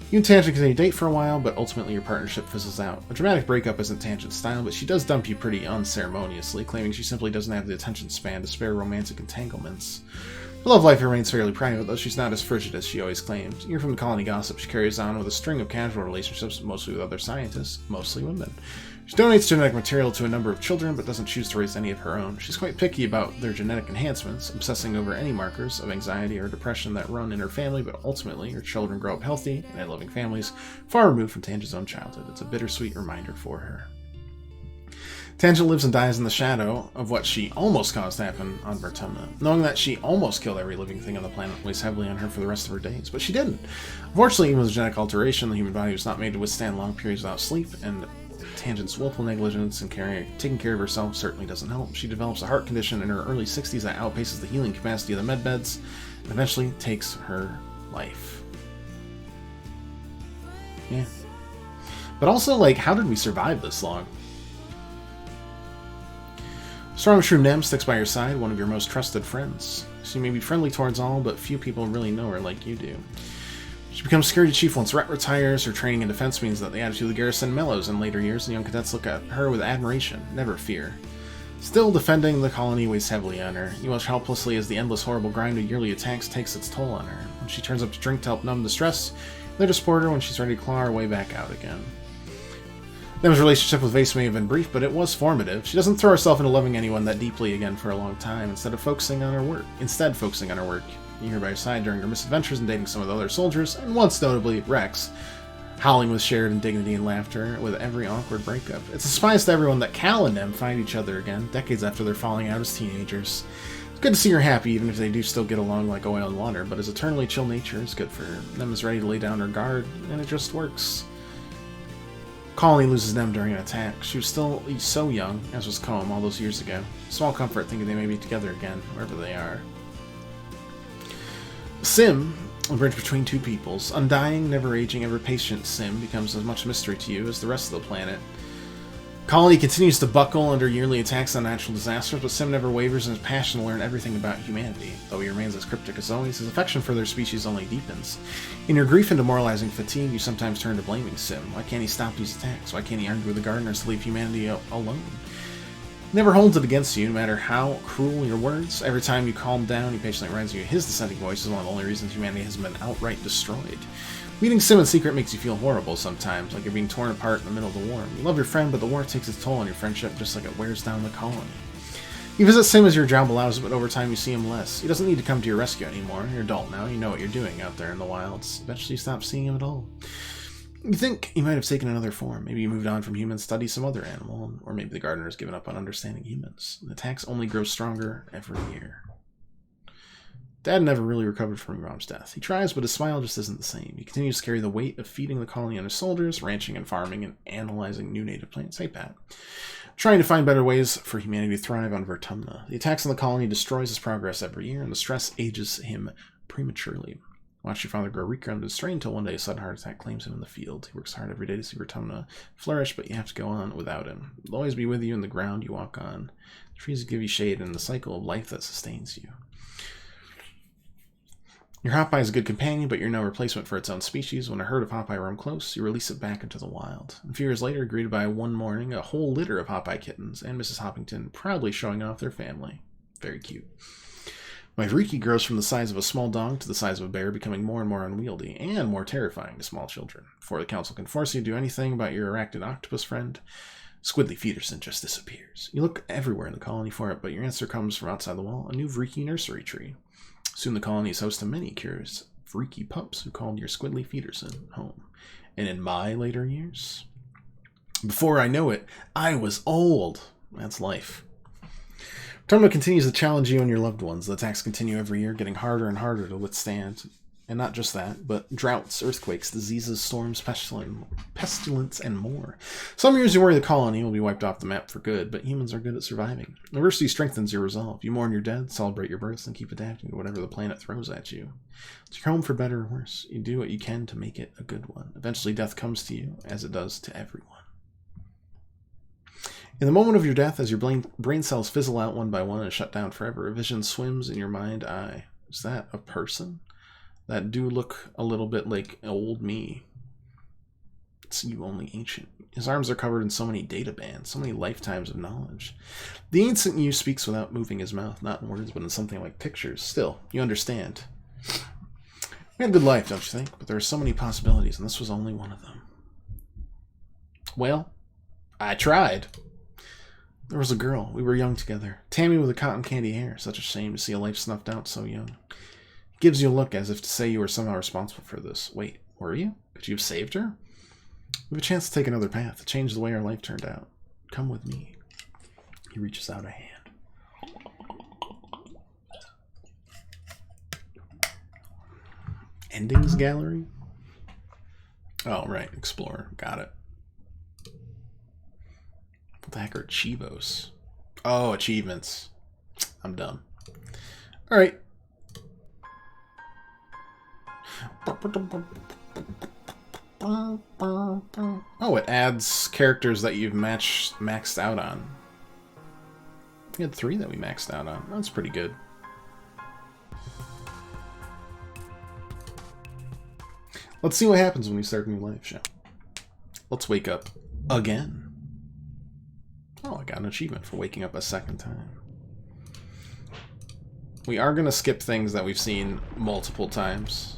You and Tangent continue to date for a while, but ultimately your partnership fizzles out. A dramatic breakup isn't Tangent's style, but she does dump you pretty unceremoniously, claiming she simply doesn't have the attention span to spare romantic entanglements. Her love life remains fairly private, though she's not as frigid as she always claimed. You're from the colony gossip, she carries on with a string of casual relationships, mostly with other scientists, mostly women. She donates genetic material to a number of children, but doesn't choose to raise any of her own. She's quite picky about their genetic enhancements, obsessing over any markers of anxiety or depression that run in her family, but ultimately her children grow up healthy and in loving families, far removed from Tangent's own childhood. It's a bittersweet reminder for her. Tangent lives and dies in the shadow of what she almost caused to happen on Vertumna. Knowing that she almost killed every living thing on the planet weighs heavily on her for the rest of her days, but she didn't. Unfortunately, even with genetic alteration, the human body was not made to withstand long periods without sleep, and Tangent's willful negligence in taking care of herself certainly doesn't help. She develops a heart condition in her early 60s that outpaces the healing capacity of the medbeds, and eventually takes her life. Yeah. But also, like, how did we survive this long? Strong Shrew Nem sticks by your side, one of your most trusted friends. She may be friendly towards all, but few people really know her like you do. She becomes security chief once Rhett retires. Her training in defense means that the attitude of the garrison mellows in later years, and young cadets look at her with admiration, never fear. Still, defending the colony weighs heavily on her. You watch helplessly as the endless horrible grind of yearly attacks takes its toll on her. When she turns up to drink to help numb the stress, they're to support her when she's ready to claw her way back out again. Nem's relationship with Vase may have been brief, but it was formative. She doesn't throw herself into loving anyone that deeply again for a long time, instead focusing on her work. You hear by her side during her misadventures and dating some of the other soldiers, and once notably, Rex, howling with shared indignity and laughter with every awkward breakup. It's a surprise to everyone that Cal and Nem find each other again, decades after their falling out as teenagers. It's good to see her happy, even if they do still get along like oil and water, but his eternally chill nature is good for her. Nem is ready to lay down her guard, and it just works. Colony loses Nem during an attack. She was still so young, as was Combe all those years ago. Small comfort thinking they may be together again, wherever they are. Sim, a bridge between two peoples. Undying, never-aging, ever-patient Sim becomes as much mystery to you as the rest of the planet. Colony continues to buckle under yearly attacks on natural disasters, but Sim never wavers in his passion to learn everything about humanity. Though he remains as cryptic as always, his affection for their species only deepens. In your grief and demoralizing fatigue, you sometimes turn to blaming Sim. Why can't he stop these attacks? Why can't he argue with the gardeners to leave humanity alone? He never holds it against you, no matter how cruel your words. Every time you calm down, he patiently reminds you his dissenting voice is one of the only reasons humanity has been outright destroyed. Meeting Sim in secret makes you feel horrible sometimes, like you're being torn apart in the middle of the war. You love your friend, but the war takes its toll on your friendship just like it wears down the colony. You visit Sim as your job allows it, but over time you see him less. He doesn't need to come to your rescue anymore. You're adult now, you know what you're doing out there in the wilds. Eventually you stop seeing him at all. You think he might have taken another form. Maybe he moved on from humans, studied some other animal, or maybe the gardener's given up on understanding humans. The attacks only grow stronger every year. Dad never really recovered from Rom's death. He tries, but his smile just isn't the same. He continues to carry the weight of feeding the colony on his shoulders, ranching and farming, and analyzing new native plants. Hey, Pat. Trying to find better ways for humanity to thrive on Vertumna. The attacks on the colony destroys his progress every year, and the stress ages him prematurely. Watch your father grow weaker under the strain until one day a sudden heart attack claims him in the field. He works hard every day to see Rotunda flourish, but you have to go on without him. He'll always be with you in the ground you walk on. The trees give you shade and the cycle of life that sustains you. Your hop-eye is a good companion, but you're no replacement for its own species. When a herd of hop-eye roam close, you release it back into the wild. A few years later, greeted by one morning, a whole litter of hop-eye kittens, and Mrs. Hoppington proudly showing off their family. Very cute. My Vriki grows from the size of a small dog to the size of a bear, becoming more and more unwieldy, and more terrifying to small children. Before the council can force you to do anything about your arachnid octopus friend, Squidly Feederson just disappears. You look everywhere in the colony for it, but your answer comes from outside the wall, a new Vriki nursery tree. Soon the colony is host to many curious Vriki pups who called your Squidly Feederson home. And in my later years, before I know it, I was old. That's life. Terminal continues to challenge you and your loved ones. The attacks continue every year, getting harder and harder to withstand. And not just that, but droughts, earthquakes, diseases, storms, pestilence, and more. Some years you worry the colony will be wiped off the map for good, but humans are good at surviving. Adversity strengthens your resolve. You mourn your dead, celebrate your births, and keep adapting to whatever the planet throws at you. It's your home for better or worse. You do what you can to make it a good one. Eventually death comes to you, as it does to everyone. In the moment of your death, as your brain cells fizzle out one by one and shut down forever, a vision swims in your mind eye. Is that a person? That do look a little bit like old me. It's you only ancient. His arms are covered in so many data bands, so many lifetimes of knowledge. The ancient you speaks without moving his mouth, not in words, but in something like pictures. Still, you understand. We had a good life, don't you think? But there are so many possibilities, and this was only one of them. Well, I tried. There was a girl. We were young together. Tammy with the cotton candy hair. Such a shame to see a life snuffed out so young. It gives you a look as if to say you were somehow responsible for this. Wait, were you? Could you have saved her? We have a chance to take another path, to change the way our life turned out. Come with me. He reaches out a hand. Endings gallery? Oh, right. Explorer. Got it. What the heck are Chivos? Oh, achievements. I'm dumb. Alright. Oh, it adds characters that you've maxed out on. We had 3 that we maxed out on. That's pretty good. Let's see what happens when we start a new life show. Let's wake up again. Oh, I got an achievement for waking up a second time. We are going to skip things that we've seen multiple times.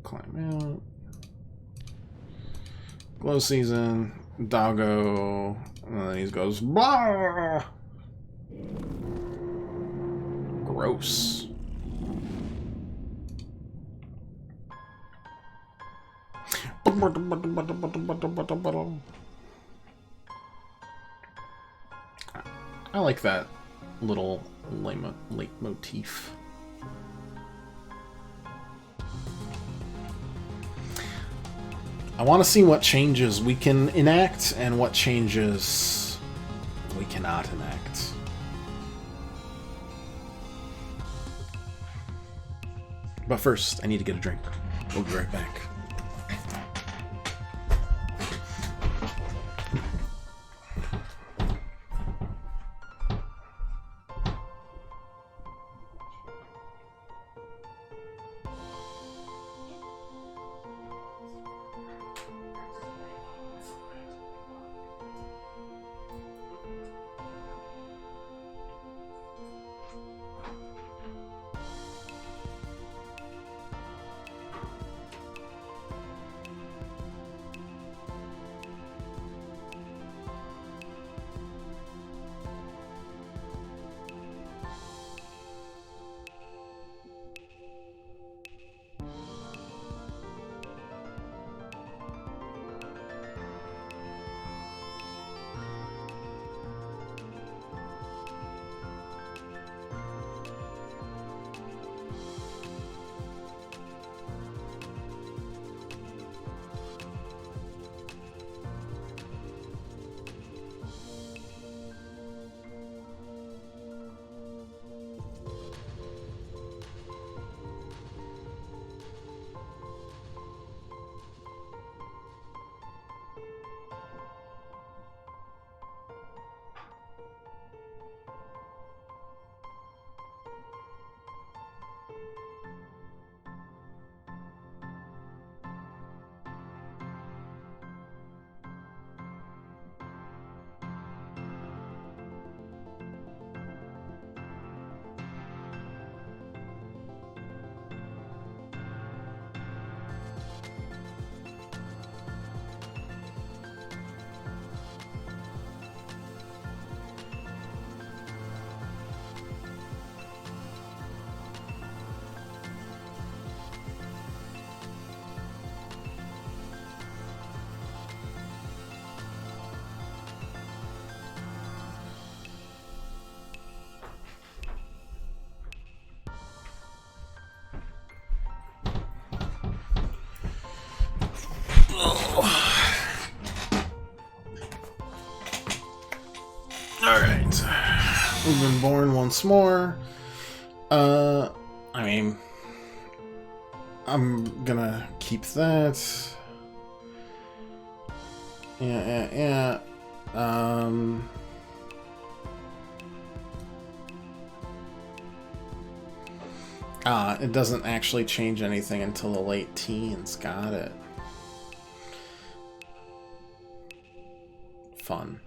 Climb out. Glow season. Doggo. And then he goes, blah! Gross. I like that little leitmotif. I want to see what changes we can enact and what changes we cannot enact. But first, I need to get a drink. We'll be right back. Alright. We've been born once more. I mean, I'm gonna keep that. Yeah. It doesn't actually change anything until the late teens. Got it. Fun.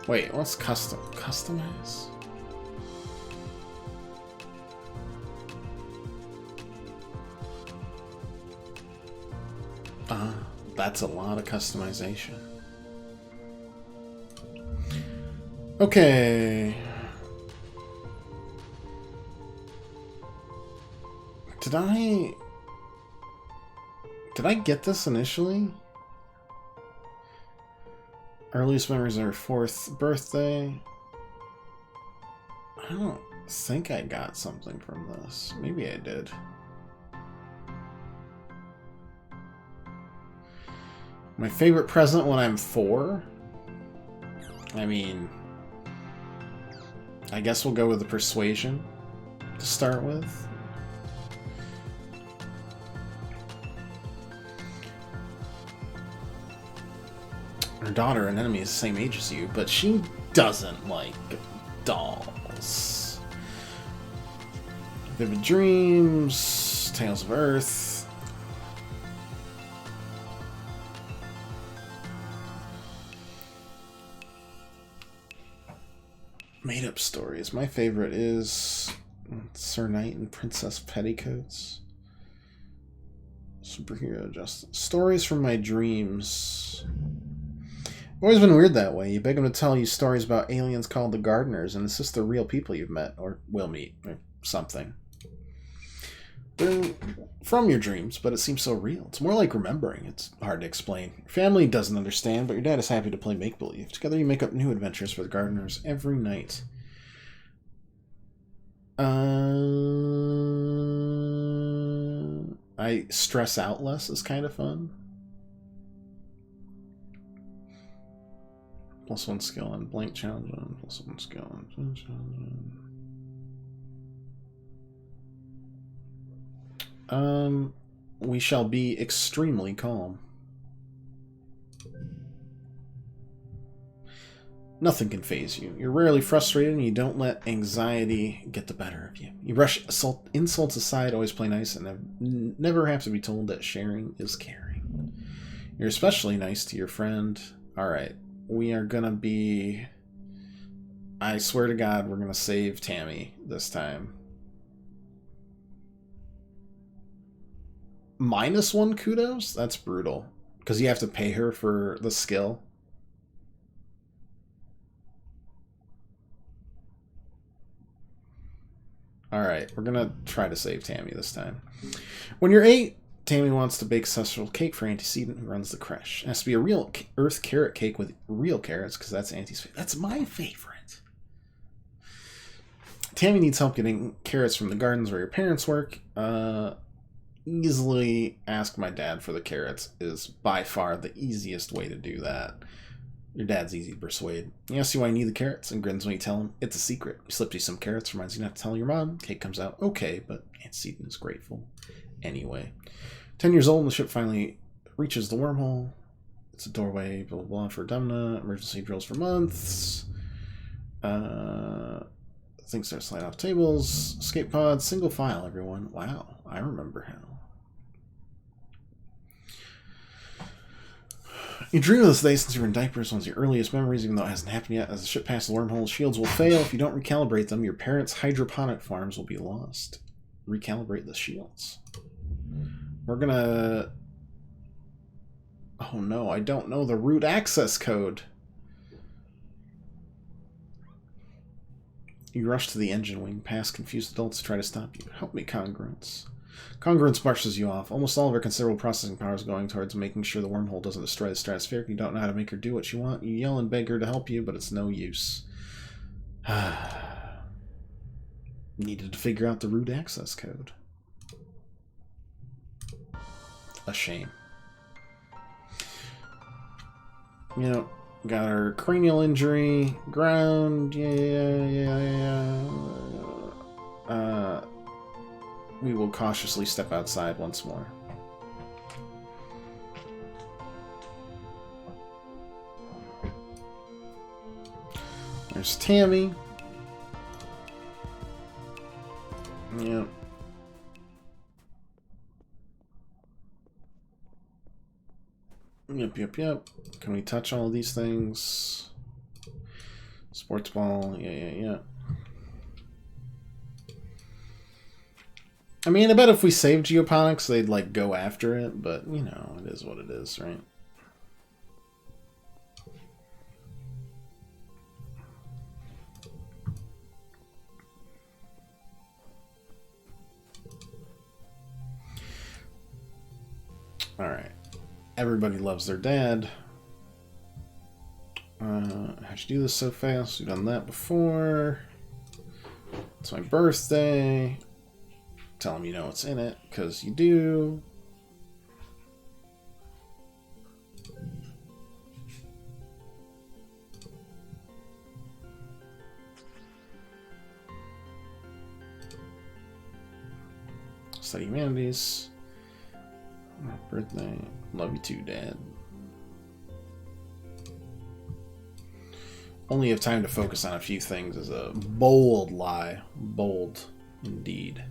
Wait, what's custom? Customize? That's a lot of customization. Okay. Did I get this initially? Earliest memories of her 4th birthday. I don't think I got something from this. Maybe I did. My favorite present when I'm 4? I mean, I guess we'll go with the persuasion to start with. Her daughter, an enemy, is the same age as you, but she doesn't like dolls. Vivid Dreams, Tales of Earth. Made-up stories. My favorite is Sir Knight and Princess Petticoats. Superhero Justice. Stories from my dreams. Always been weird that way. You beg them to tell you stories about aliens called the Gardeners, and it's just the real people you've met, or will meet, or something. They're from your dreams, but it seems so real. It's more like remembering. It's hard to explain. Your family doesn't understand, but your dad is happy to play make-believe. Together you make up new adventures for the Gardeners every night. I stress out less is kind of fun. +1 skill on blank challenge on, +1 skill on challenge on. We shall be extremely calm. Nothing can faze you. You're rarely frustrated, and you don't let anxiety get the better of you. You brush insults aside, always play nice, and never have to be told that sharing is caring. You're especially nice to your friend. Alright, we are gonna be... I swear to God, we're gonna save Tammy this time. -1 kudos? That's brutal. Because you have to pay her for the skill. Alright, we're gonna try to save Tammy this time. When you're 8, Tammy wants to bake a special cake for Auntie Seaton, who runs the creche. It has to be a real earth carrot cake with real carrots, because that's Auntie's favorite. That's my favorite. Tammy needs help getting carrots from the gardens where your parents work. Easily ask my dad for the carrots is by far the easiest way to do that. Your dad's easy to persuade. He asks you why you need the carrots and grins when you tell him it's a secret. He slipped you some carrots, reminds you not to tell your mom. Cake comes out okay, but Aunt Seaton is grateful. Anyway. 10 years old, and the ship finally reaches the wormhole. It's a doorway, blah blah blah, for Demna. Emergency drills for months. Things start sliding off tables. Escape pods, single file, everyone. Wow, I remember how. You dream of this day since you were in diapers. One's your earliest memories, even though it hasn't happened yet. As the ship passes the wormhole, shields will fail. If you don't recalibrate them, your parents' hydroponic farms will be lost. Recalibrate the shields. We're gonna... Oh no, I don't know the root access code. You rush to the engine wing, past confused adults try to stop you. Help me, Congruence. Congruence brushes you off. Almost all of her considerable processing power is going towards making sure the wormhole doesn't destroy the stratospheric. You don't know how to make her do what you want. You yell and beg her to help you, but it's no use. Needed to figure out the root access code. a shame. You know, got our cranial injury, ground, yeah. We will cautiously step outside once more. There's Tammy. Yep. Yep. Can we touch all of these things? Sports ball, yeah. I mean, I bet if we saved geoponics, they'd, like, go after it, but, you know, it is what it is, right? Alright. Everybody loves their dad. How'd you do this so fast? We've done that before. It's my birthday. Tell them you know what's in it, because you do. Study humanities. Birthday. Love you too, Dad. Only have time to focus on a few things is a bold lie. Bold, indeed.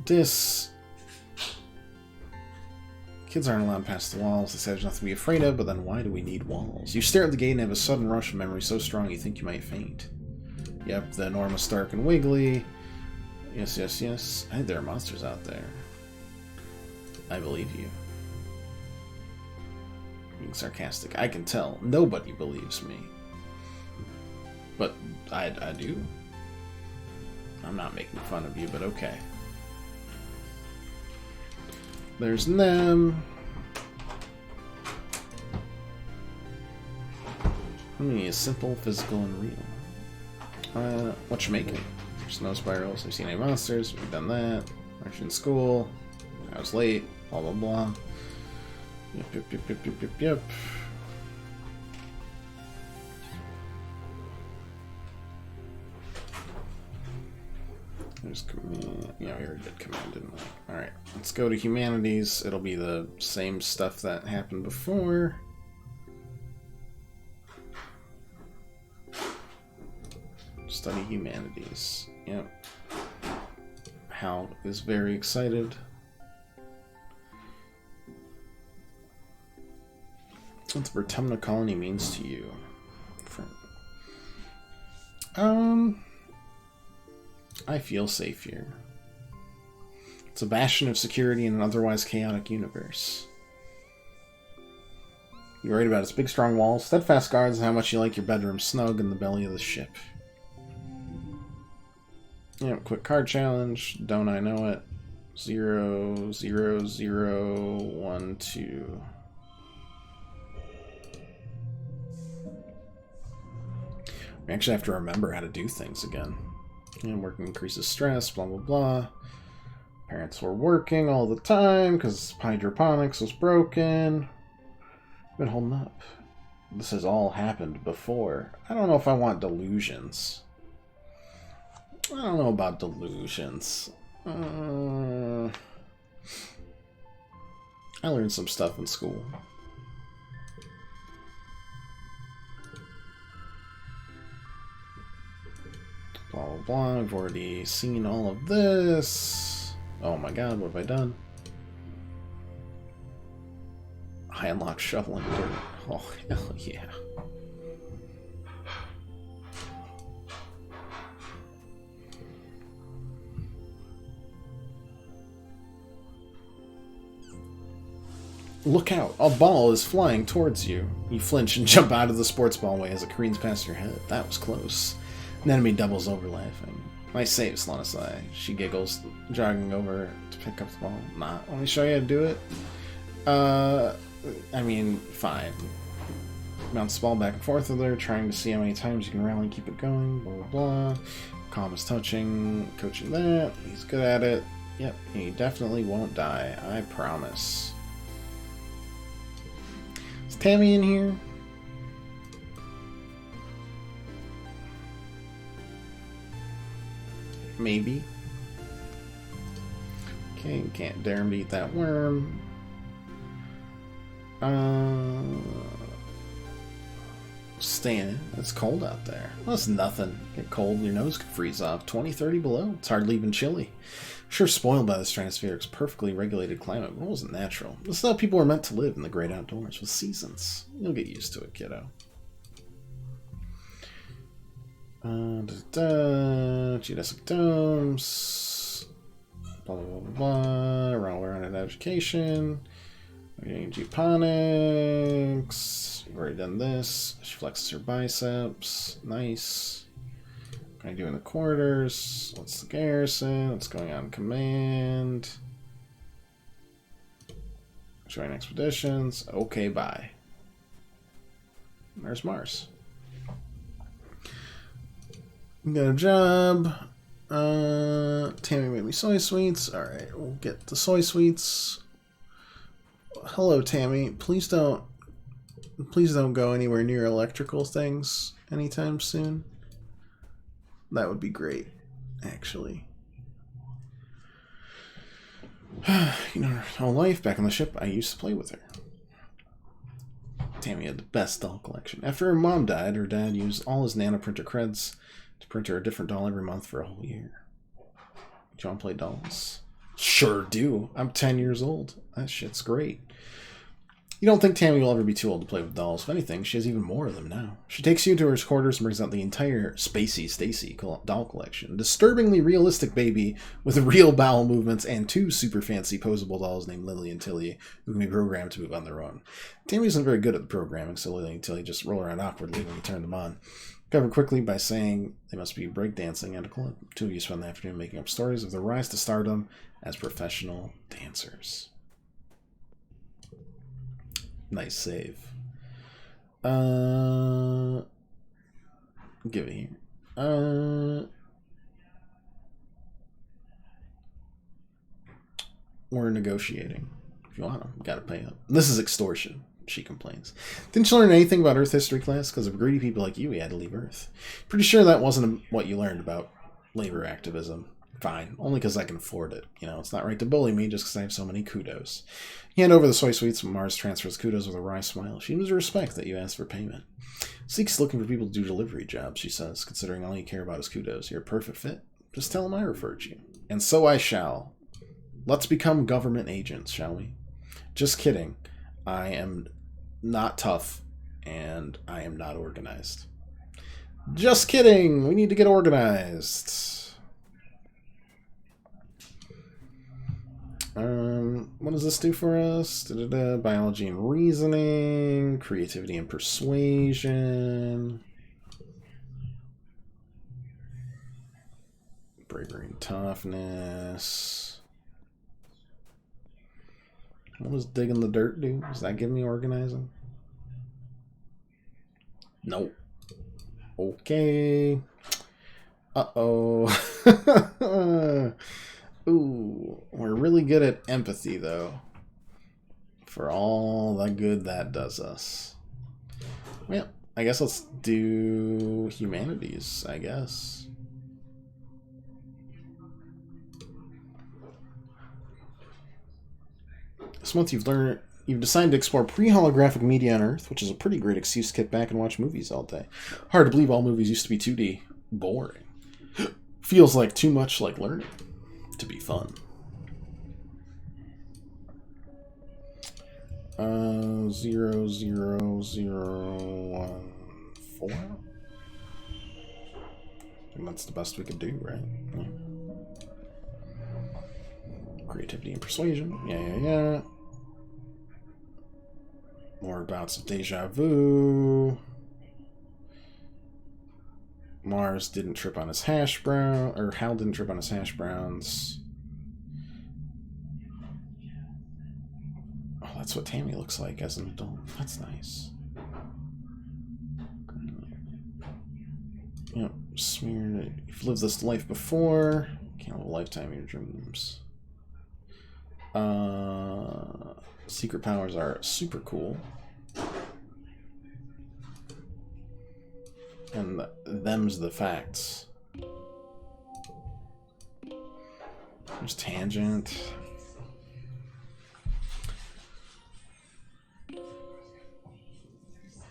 Kids aren't allowed past the walls. They say there's nothing to be afraid of, but then why do we need walls? You stare at the gate and have a sudden rush of memory so strong you think you might faint. Yep, the enormous Stark and Wiggly. Yes. I think there are monsters out there. I believe you. Being sarcastic. I can tell. Nobody believes me. But I do. I'm not making fun of you, but okay. There's them. Simple, physical, and real. What you making? Snow spirals. I've seen any monsters. We've done that. Marched in school. I was late. Blah blah blah. Yep. There's command. Yeah, we already did command, didn't we? Alright, let's go to humanities. It'll be the same stuff that happened before. Study humanities. Yep. Hal is very excited. What the Vertumna colony means to you? I feel safe here. It's a bastion of security in an otherwise chaotic universe. You're worried about its big strong walls, steadfast guards, and how much you like your bedroom snug in the belly of the ship. Yep, quick card challenge. Don't I know it? 0, 0, 0, 1, 2. We actually have to remember how to do things again. And working increases stress, blah, blah, blah. Parents were working all the time because hydroponics was broken. Been holding up. This has all happened before. I don't know if I want delusions. I don't know about delusions. I learned some stuff in school. Blah, blah, blah. I've already seen all of this. Oh my god, what have I done? I unlocked shoveling dirt. Oh, hell yeah. Look out! A ball is flying towards you. You flinch and jump out of the sports ballway as it careens past your head. That was close. An enemy doubles over laughing. Nice save, Slonisai. She giggles, jogging over to pick up the ball. Nah, let me show you how to do it. I mean, fine. Bounce the ball back and forth with her, trying to see how many times you can rally and keep it going. Blah, blah, blah. Calm is touching, coaching that. He's good at it. Yep, he definitely won't die. I promise. Is Tammy in here? Maybe. Okay, can't dare him to eat that worm. Staying in. It's cold out there. Well, it's nothing. Get cold and your nose could freeze off. 20, 30 below. It's hardly even chilly. Sure spoiled by the stratosphere's perfectly regulated climate, but it wasn't natural. This is how people were meant to live in the great outdoors, with seasons. You'll get used to it, kiddo. Geodesic domes. Blah, blah, blah, blah. Around education. Geoponics. You've already done this. She flexes her biceps. Nice. What can I do in the quarters? What's the garrison? What's going on in command? Join expeditions. Okay, bye. There's Mars. We got a job. Tammy made me soy sweets. Alright, we'll get the soy sweets. Hello, Tammy. Please don't go anywhere near electrical things anytime soon. That would be great, actually. You know, her whole life back on the ship, I used to play with her. Tammy had the best doll collection. After her mom died, her dad used all his nanoprinter creds to print her a different doll every month for a whole year. Do you want to play dolls? Sure do. I'm 10 years old. That shit's great. You don't think Tammy will ever be too old to play with dolls. If anything, she has even more of them now. She takes you to her quarters and brings out the entire Spacey Stacy doll collection. Disturbingly realistic baby with real bowel movements and 2 super fancy posable dolls named Lily and Tilly who can be programmed to move on their own. Tammy isn't very good at the programming, so Lily and Tilly just roll around awkwardly when you turn them on. Covered quickly by saying they must be breakdancing at a club. 2 of you spend the afternoon making up stories of their rise to stardom as professional dancers. Nice save. Give it here. We're negotiating. If you want them, you gotta pay up. This is extortion, she complains. Didn't you learn anything about Earth history class? Because of greedy people like you, we had to leave Earth. Pretty sure that wasn't what you learned about labor activism. Fine, only because I can afford it. You know, it's not right to bully me just because I have so many kudos. You hand over the soy sweets when Mars transfers kudos with a wry smile. She seems to respect that you asked for payment. Zeke's looking for people to do delivery jobs, she says, considering all you care about is kudos. You're a perfect fit. Just tell him I referred you. And so I shall. Let's become government agents, shall we? Just kidding. I am not tough, and I am not organized. Just kidding! We need to get organized. What does this do for us? Biology and reasoning, creativity and persuasion, bravery and toughness. What does digging the dirt do? Does that give me organizing? Nope. Okay. Uh-oh. Ooh, we're really good at empathy, though. For all the good that does us. Well, I guess let's do humanities, I guess. This month you've decided to explore pre-holographic media on Earth, which is a pretty great excuse to get back and watch movies all day. Hard to believe all movies used to be 2D. Boring. Feels like too much like learning to be fun. 00014. I think that's the best we could do, right? Yeah. Creativity and persuasion. Yeah. More bouts of deja vu. Mars didn't trip on his hash brown, or Hal didn't trip on his hash browns. Oh, that's what Tammy looks like as an adult. That's nice. Yep, smeared. You've lived this life before. Can't live a lifetime of your dreams. Secret powers are super cool. And them's the facts. There's Tangent.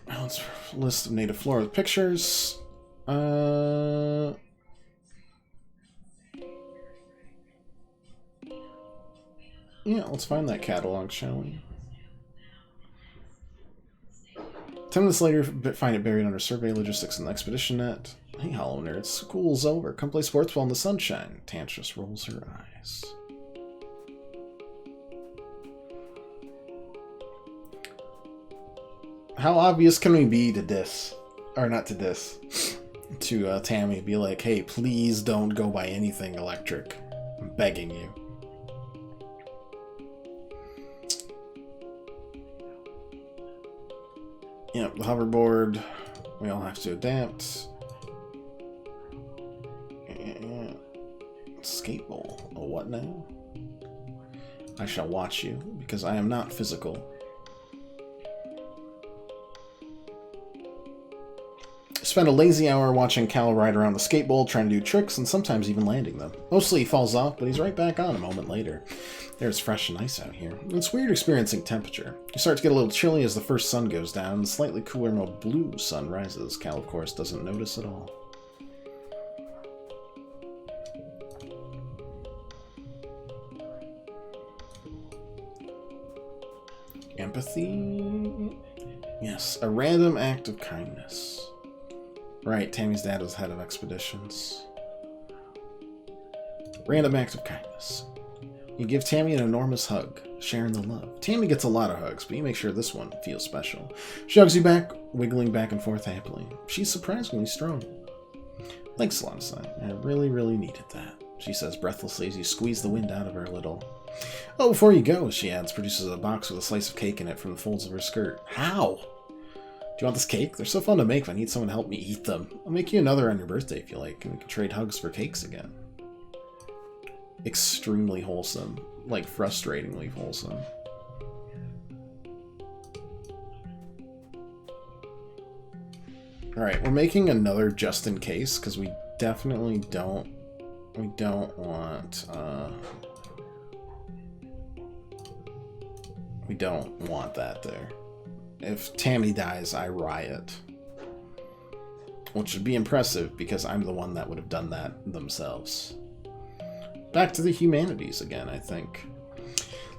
Now let's list of native flora with pictures. Yeah, let's find that catalog, shall we? 10 minutes later, find it buried under survey logistics and the expedition net. Hey, Hollow Nerd, school's over. Come play sports ball in the sunshine. Tantress rolls her eyes. How obvious can we be to diss? Or not to diss. To Tammy, be like, hey, please don't go by anything electric. I'm begging you. Yep, the hoverboard. We all have to adapt. Skateball. Oh, what now? I shall watch you, because I am not physical. Spend a lazy hour watching Cal ride around the skateboard, trying to do tricks, and sometimes even landing them. Mostly he falls off, but he's right back on a moment later. There's fresh and nice out here. It's weird experiencing temperature. You start to get a little chilly as the first sun goes down, and the slightly cooler, more blue sun rises. Cal, of course, doesn't notice at all. Empathy? Yes, a random act of kindness. Right, Tammy's dad was head of expeditions. Random act of kindness. You give Tammy an enormous hug, sharing the love. Tammy gets a lot of hugs, but you make sure this one feels special. She hugs you back, wiggling back and forth happily. She's surprisingly strong. Thanks, Lana. I really, really needed that, she says breathlessly as you squeeze the wind out of her a little. Oh, before you go, she adds, produces a box with a slice of cake in it from the folds of her skirt. How? Do you want this cake? They're so fun to make, but I need someone to help me eat them. I'll make you another on your birthday if you like, and we can trade hugs for cakes again. Extremely wholesome. Like, frustratingly wholesome. Alright, we're making another just in case, because we definitely don't... We don't want... We don't want that there. If Tammy dies, I riot. Which would be impressive, because I'm the one that would have done that themselves. Back to the humanities again, I think.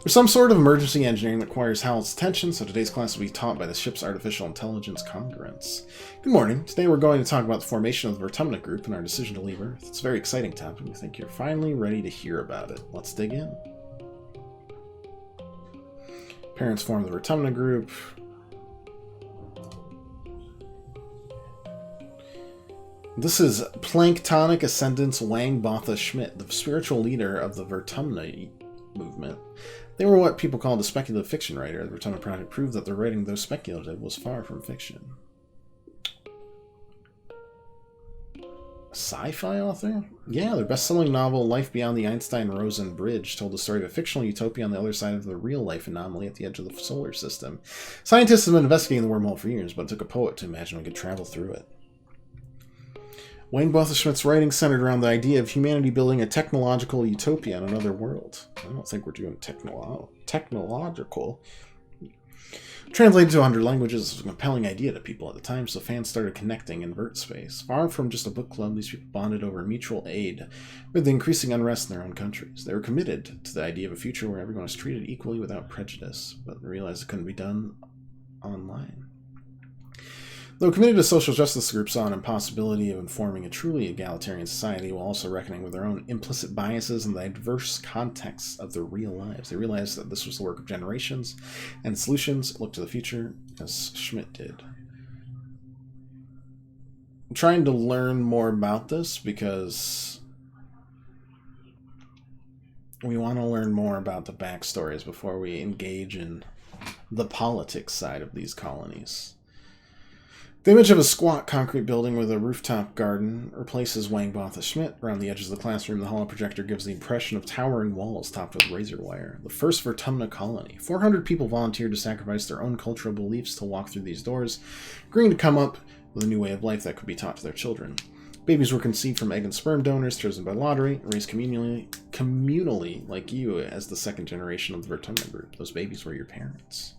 There's some sort of emergency engineering that requires Howell's attention, so today's class will be taught by the ship's artificial intelligence congruence. Good morning. Today we're going to talk about the formation of the Vertumna Group and our decision to leave Earth. It's a very exciting topic. We think you're finally ready to hear about it. Let's dig in. Parents formed the Vertumna Group. This is Planktonic Ascendance Wang Botha Schmidt, the spiritual leader of the Vertumna movement. They were what people called a speculative fiction writer. The Vertumna Project proved that their writing, though speculative, was far from fiction. A sci-fi author? Yeah, their best-selling novel, Life Beyond the Einstein-Rosen Bridge, told the story of a fictional utopia on the other side of the real-life anomaly at the edge of the solar system. Scientists have been investigating the wormhole for years, but it took a poet to imagine we could travel through it. Wayne Botha Schmidt's writing centered around the idea of humanity building a technological utopia on another world. I don't think we're doing technological. Translated to 100 languages, it was a compelling idea to people at the time, so fans started connecting in vert space. Far from just a book club, these people bonded over mutual aid with the increasing unrest in their own countries. They were committed to the idea of a future where everyone was treated equally without prejudice, but realized it couldn't be done online. Though committed to social justice, the group saw an impossibility of informing a truly egalitarian society while also reckoning with their own implicit biases and the diverse contexts of their real lives. They realized that this was the work of generations, and solutions looked to the future, as Schmidt did. I'm trying to learn more about this because we want to learn more about the backstories before we engage in the politics side of these colonies. The image of a squat concrete building with a rooftop garden replaces Wang Botha Schmidt. Around the edges of the classroom, the holoprojector gives the impression of towering walls topped with razor wire. The first Vertumna colony. 400 people volunteered to sacrifice their own cultural beliefs to walk through these doors, agreeing to come up with a new way of life that could be taught to their children. Babies were conceived from egg and sperm donors chosen by lottery, raised communally like you as the second generation of the Vertumna group. Those babies were your parents.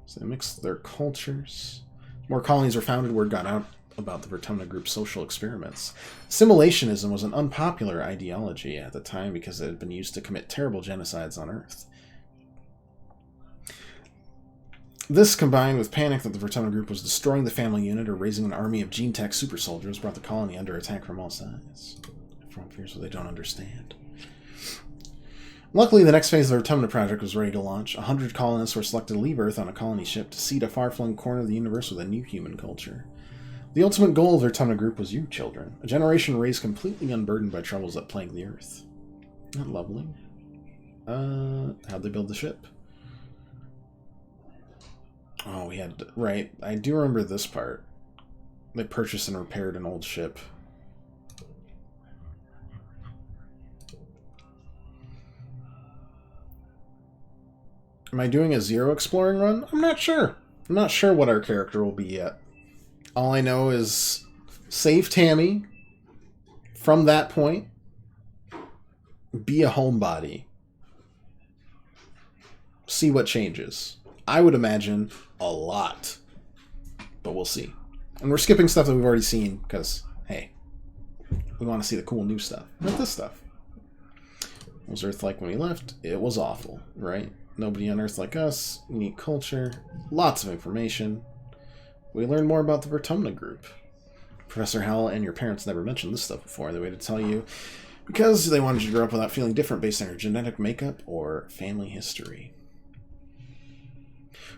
So they mixed their cultures. More colonies were founded, word got out about the Vertumna group's social experiments. Assimilationism was an unpopular ideology at the time because it had been used to commit terrible genocides on Earth. This, combined with panic that the Vertumna group was destroying the family unit or raising an army of gene-tech super soldiers, brought the colony under attack from all sides. Everyone fears what they don't understand. Luckily, the next phase of the Vertumna project was ready to launch. 100 colonists were selected to leave Earth on a colony ship to seed a far-flung corner of the universe with a new human culture. The ultimate goal of the Vertumna group was you, children. A generation raised completely unburdened by troubles that plagued the Earth. Not lovely. How'd they build the ship? Oh, we had... Right, I do remember this part. They purchased and repaired an old ship. Am I doing a zero exploring run? I'm not sure. I'm not sure what our character will be yet. All I know is save Tammy from that point, be a homebody, see what changes. I would imagine a lot, but we'll see. And we're skipping stuff that we've already seen because, hey, we want to see the cool new stuff. Not this stuff. What was Earth like when we left? It was awful, right? Nobody on Earth like us, unique culture, lots of information. We learned more about the Vertumna group. Professor Howell and your parents never mentioned this stuff before. They waited to tell you because they wanted you to grow up without feeling different based on your genetic makeup or family history.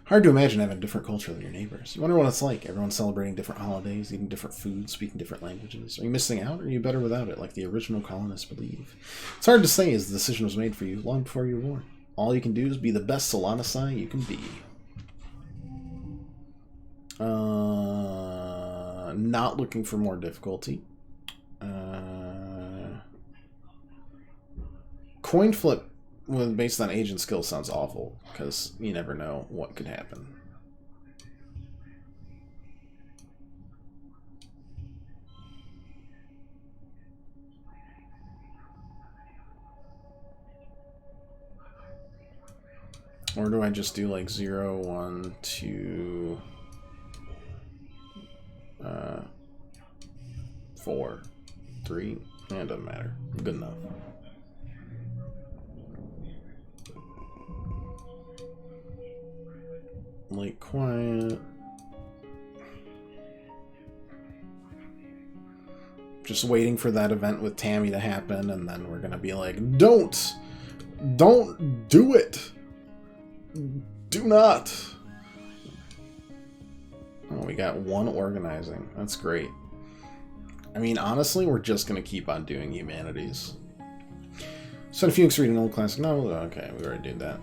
Hard to imagine having a different culture than your neighbors. You wonder what it's like. Everyone's celebrating different holidays, eating different foods, speaking different languages. Are you missing out, or are you better without it, like the original colonists believe? It's hard to say as the decision was made for you long before you were born. All you can do is be the best Solanasai you can be. Not looking for more difficulty. Coin flip based on age and skill sounds awful, because you never know what could happen. Or do I just do like 0, 1, 2, 4, 3? It doesn't matter. Good enough. Like quiet. Just waiting for that event with Tammy to happen, and then we're gonna be like, don't do it. Do not. Oh, we got 1 organizing. That's great. I mean, honestly, we're just going to keep on doing humanities. Send a Phoenix read an old classic novel. Okay, we already did that.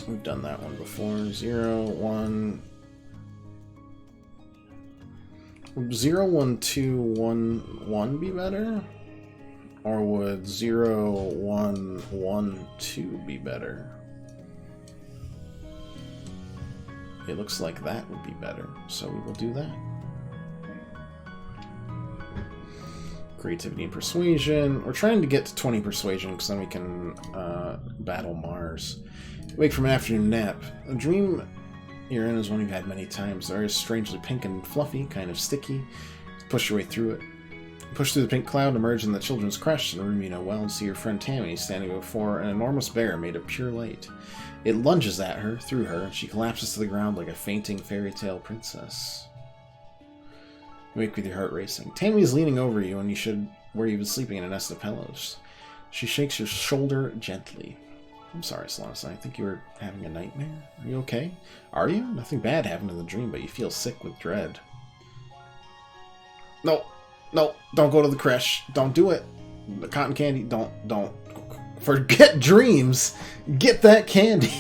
We've done that one before. 0, 1... 0, 1, 2, 1, 1 be better? Or would 0, 1, 1, 2 be better? It looks like that would be better, so we will do that. Creativity and persuasion. We're trying to get to 20 persuasion because then we can battle Mars. Wake from an afternoon nap. A dream you're in is one you've had many times. They're strangely pink and fluffy, kind of sticky. Push your way through it. Push through the pink cloud, emerge in the children's creche in a room you know well, and see your friend Tammy standing before an enormous bear made of pure light. It lunges at her, through her, and she collapses to the ground like a fainting fairy tale princess. You wake with your heart racing. Tammy is leaning over you, and where you've been sleeping in a nest of pillows. She shakes your shoulder gently. I'm sorry, Solanasai. I think you were having a nightmare. Are you okay? Are you? Nothing bad happened in the dream, but you feel sick with dread. No, don't go to the creche. Don't do it. The cotton candy, don't. Forget dreams. Get that candy.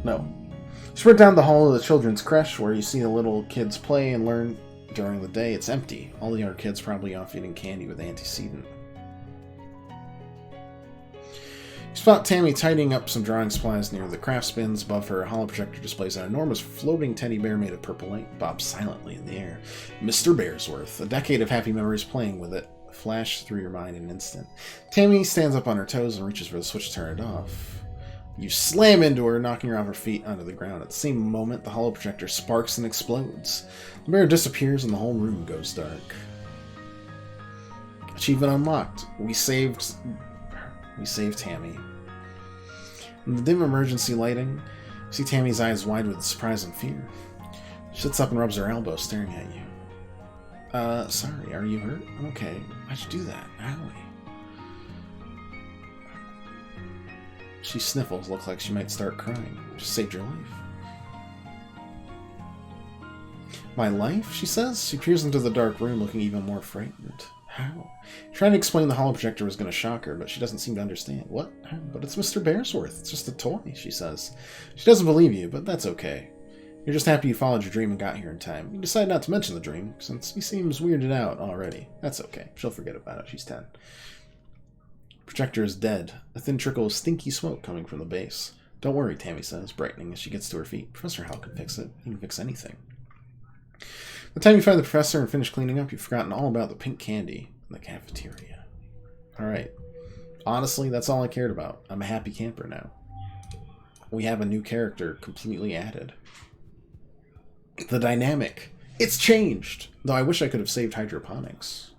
No. Spread down the hall of the children's creche where you see the little kids play and learn during the day. It's empty. All the other kids probably off eating candy with antecedent. You spot Tammy tidying up some drawing supplies near the craft bins. Above her, a holo projector displays an enormous floating teddy bear made of purple light, bobs silently in the air. Mr. Bearsworth. A decade of happy memories playing with it flash through your mind in an instant. Tammy stands up on her toes and reaches for the switch to turn it off. You slam into her, knocking her off her feet onto the ground. At the same moment, the holo projector sparks and explodes. The mirror disappears and the whole room goes dark. Achievement unlocked. We saved Tammy. In the dim emergency lighting, you see Tammy's eyes wide with surprise and fear. She sits up and rubs her elbow, staring at you. Sorry, are you hurt? I'm okay. Why'd you do that? Howie. She sniffles, looks like she might start crying. Just saved your life. My life? She says. She peers into the dark room, looking even more frightened. How? Trying to explain the holo projector was going to shock her, but she doesn't seem to understand. What? How? But it's Mr. Bearsworth. It's just a toy, she says. She doesn't believe you, but that's okay. You're just happy you followed your dream and got here in time. You decide not to mention the dream, since he seems weirded out already. That's okay. She'll forget about it. She's 10. Projector is dead. A thin trickle of stinky smoke coming from the base. Don't worry, Tammy says, brightening as she gets to her feet. Professor Hal can fix it. He can fix anything. By the time you find the professor and finish cleaning up, you've forgotten all about the pink candy in the cafeteria. Alright. Honestly, that's all I cared about. I'm a happy camper now. We have a new character completely added. The dynamic. It's changed! Though I wish I could have saved hydroponics.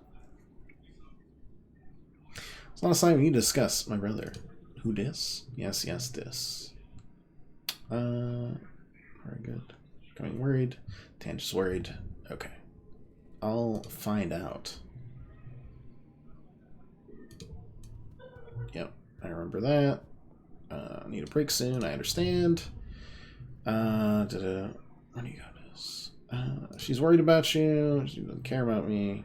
It's not a sign we need to discuss, my brother. Who dis? Yes, dis. Very good. Becoming worried. Tangent's worried. Okay. I'll find out. Yep, I remember that. I need a break soon, I understand. What do you got this? She's worried about you. She doesn't care about me.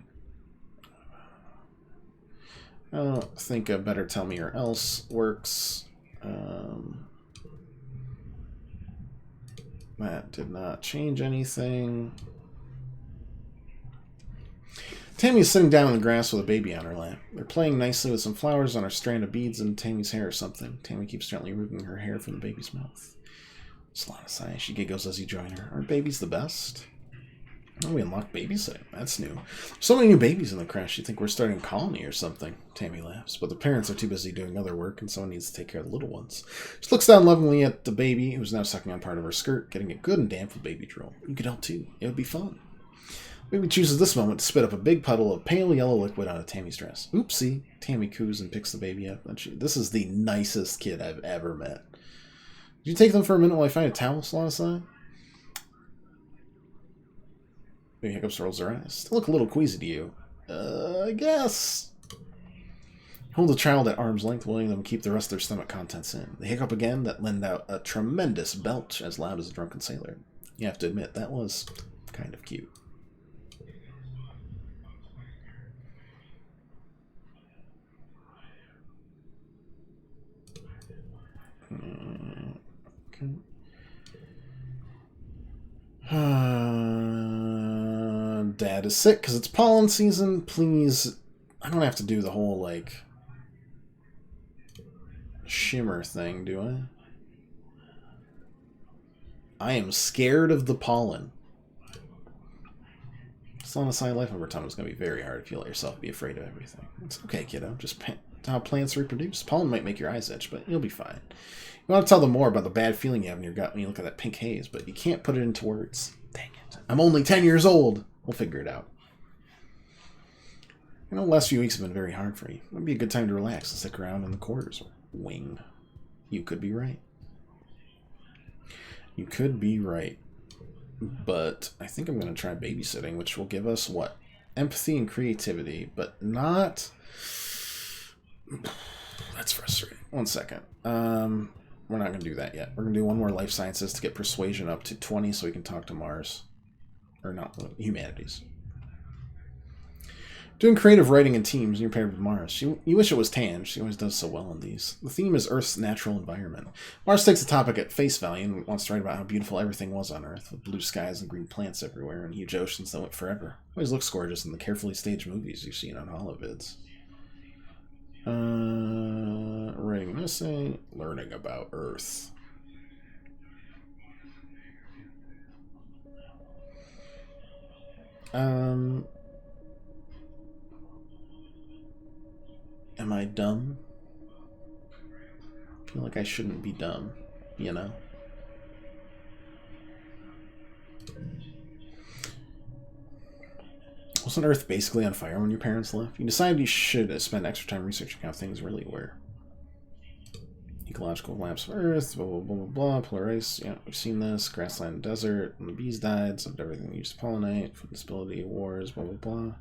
I don't think a better tell me or else works. That did not change anything. Tammy is sitting down in the grass with a baby on her lap. They're playing nicely with some flowers on her strand of beads in Tammy's hair or something. Tammy keeps gently removing her hair from the baby's mouth. Solana sighs. She giggles as you join her. Aren't babies the best? Oh, we unlocked babysitting. That's new. So many new babies in the crash. You think we're starting a colony or something? Tammy laughs. But the parents are too busy doing other work, and someone needs to take care of the little ones. She looks down lovingly at the baby, who's now sucking on part of her skirt, getting it good and damp with baby drool. You could help too. It would be fun. Baby chooses this moment to spit up a big puddle of pale yellow liquid out of Tammy's dress. Oopsie. Tammy coos and picks the baby up. This is the nicest kid I've ever met. Did you take them for a minute while I find a towel, Slaughter? Baby hiccups, rolls her eyes. They look a little queasy to you. I guess. Hold the child at arm's length, letting them keep the rest of their stomach contents in. They hiccup again, that lend out a tremendous belch as loud as a drunken sailor. You have to admit, that was kind of cute. Okay. Dad is sick because it's pollen season. Please, I don't have to do the whole, like, shimmer thing, do I? I am scared of the pollen. It's on the side of life over time. It's going to be very hard if you let yourself be afraid of everything. It's okay, kiddo. Just how plants reproduce. Pollen might make your eyes itch, but you'll be fine. You want to tell them more about the bad feeling you have in your gut when you look at that pink haze, but you can't put it into words. Dang it. I'm only 10 years old. We'll figure it out. You know, the last few weeks have been very hard for you. It would be a good time to relax and stick around in the quarters. Wing. You could be right. You could be right. But I think I'm going to try babysitting, which will give us, what? Empathy and creativity, but not... That's frustrating. One second. We're not going to do that yet. We're going to do one more life sciences to get persuasion up to 20 so we can talk to Mars. Or not, humanities. Doing creative writing in teams, and you're paired with Mars. You wish it was Tan. She always does so well in these. The theme is Earth's natural environment. Mars takes the topic at face value and wants to write about how beautiful everything was on Earth, with blue skies and green plants everywhere, and huge oceans that went forever. Always looks gorgeous in the carefully staged movies you've seen on holovids. Writing an essay, learning about Earth. Am I dumb? I feel like I shouldn't be dumb, you know? Wasn't Earth basically on fire when your parents left? You decided you should spend extra time researching how things really were. Ecological collapse of Earth, blah, blah, blah, blah, blah, polar ice, yeah, we've seen this, grassland and desert, and the bees died, so everything they used to pollinate, food instability, wars, blah, blah, blah.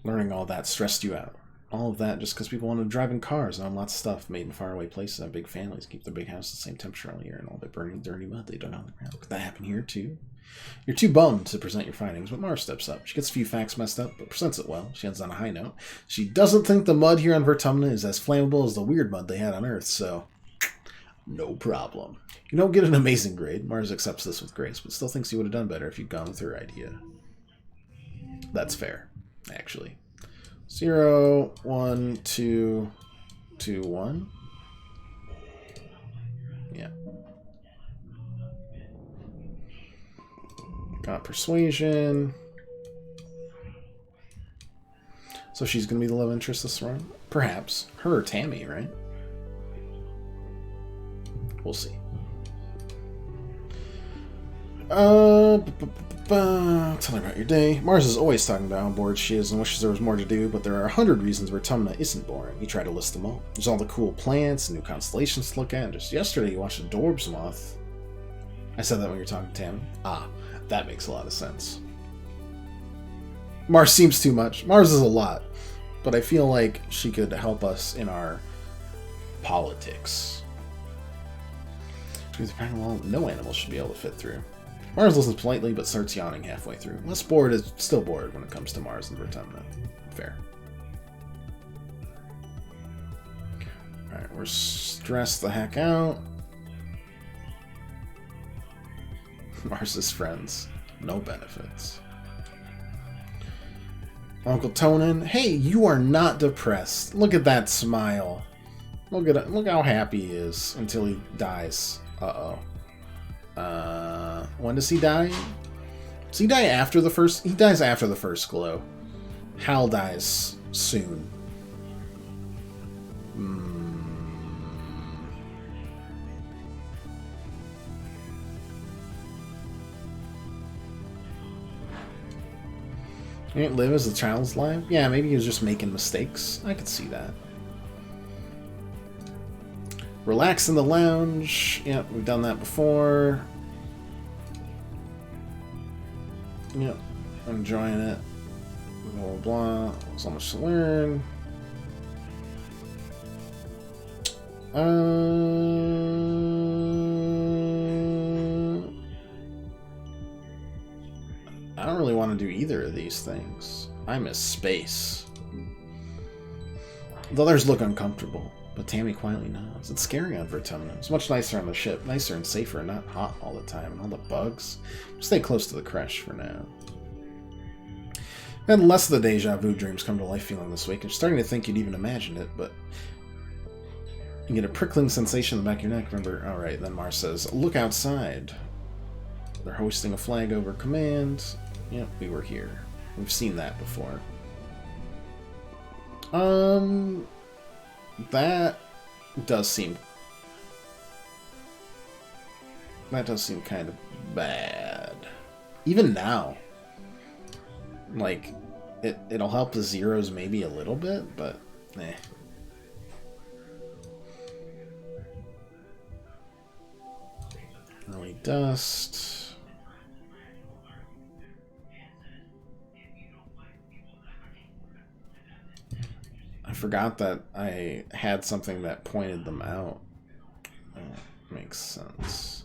Learning all that stressed you out. All of that just because people wanted to drive in cars and own lots of stuff made in faraway places, have big families, keep their big house the same temperature all year, and all the burning dirty mud they dug on the ground. Could that happen here, too? You're too bummed to present your findings, but Mars steps up. She gets a few facts messed up, but presents it well. She ends on a high note. She doesn't think the mud here on Vertumna is as flammable as the weird mud they had on Earth, so no problem. You don't get an amazing grade. Mars accepts this with grace, but still thinks you would have done better if you'd gone with her idea. That's fair, actually. 0, 1, 2, 2, 1. Yeah. Got persuasion. So she's going to be the love interest this run? Perhaps. Her or Tammy, right? We'll see. Tell her about your day. Mars is always talking about how bored she is and wishes there was more to do, but there are 100 reasons Vertumna isn't boring. You try to list them all. There's all the cool plants, new constellations to look at. Just yesterday you watched a Dorbs moth. I said that when you were talking to Tammy. Ah, that makes a lot of sense. Mars seems too much. Mars is a lot, but I feel like she could help us in our politics. Well, no animal should be able to fit through. Mars listens politely, but starts yawning halfway through. Less bored is still bored when it comes to Mars and Vertumna. Fair. Alright, we're stressed the heck out. Mars's friends. No benefits. Uncle Tonin. Hey, you are not depressed. Look at that smile. Look how happy he is until he dies. Uh-oh. When does he die? Does he die after the first? He dies after the first glow. Hal dies soon. He didn't live as a child's life? Yeah, maybe he was just making mistakes. I could see that. Relax in the lounge. Yep, we've done that before. Yep, enjoying it. Blah, blah, blah. So much to learn. I don't really want to do either of these things. I miss space. The others look uncomfortable, but Tammy quietly nods. It's scary on Vertumna. It's much nicer on the ship. Nicer and safer and not hot all the time. And all the bugs. Stay close to the creche for now. And less of the deja vu dreams come to life feeling this week. I'm starting to think you'd even imagined it, but you get a prickling sensation in the back of your neck. Remember, alright, then Mars says, look outside. They're hoisting a flag over command. Yep, we were here. We've seen that before. That does seem kind of bad. Even now. Like, it'll help the zeros maybe a little bit, but eh. Early dust. I forgot that I had something that pointed them out. Makes sense.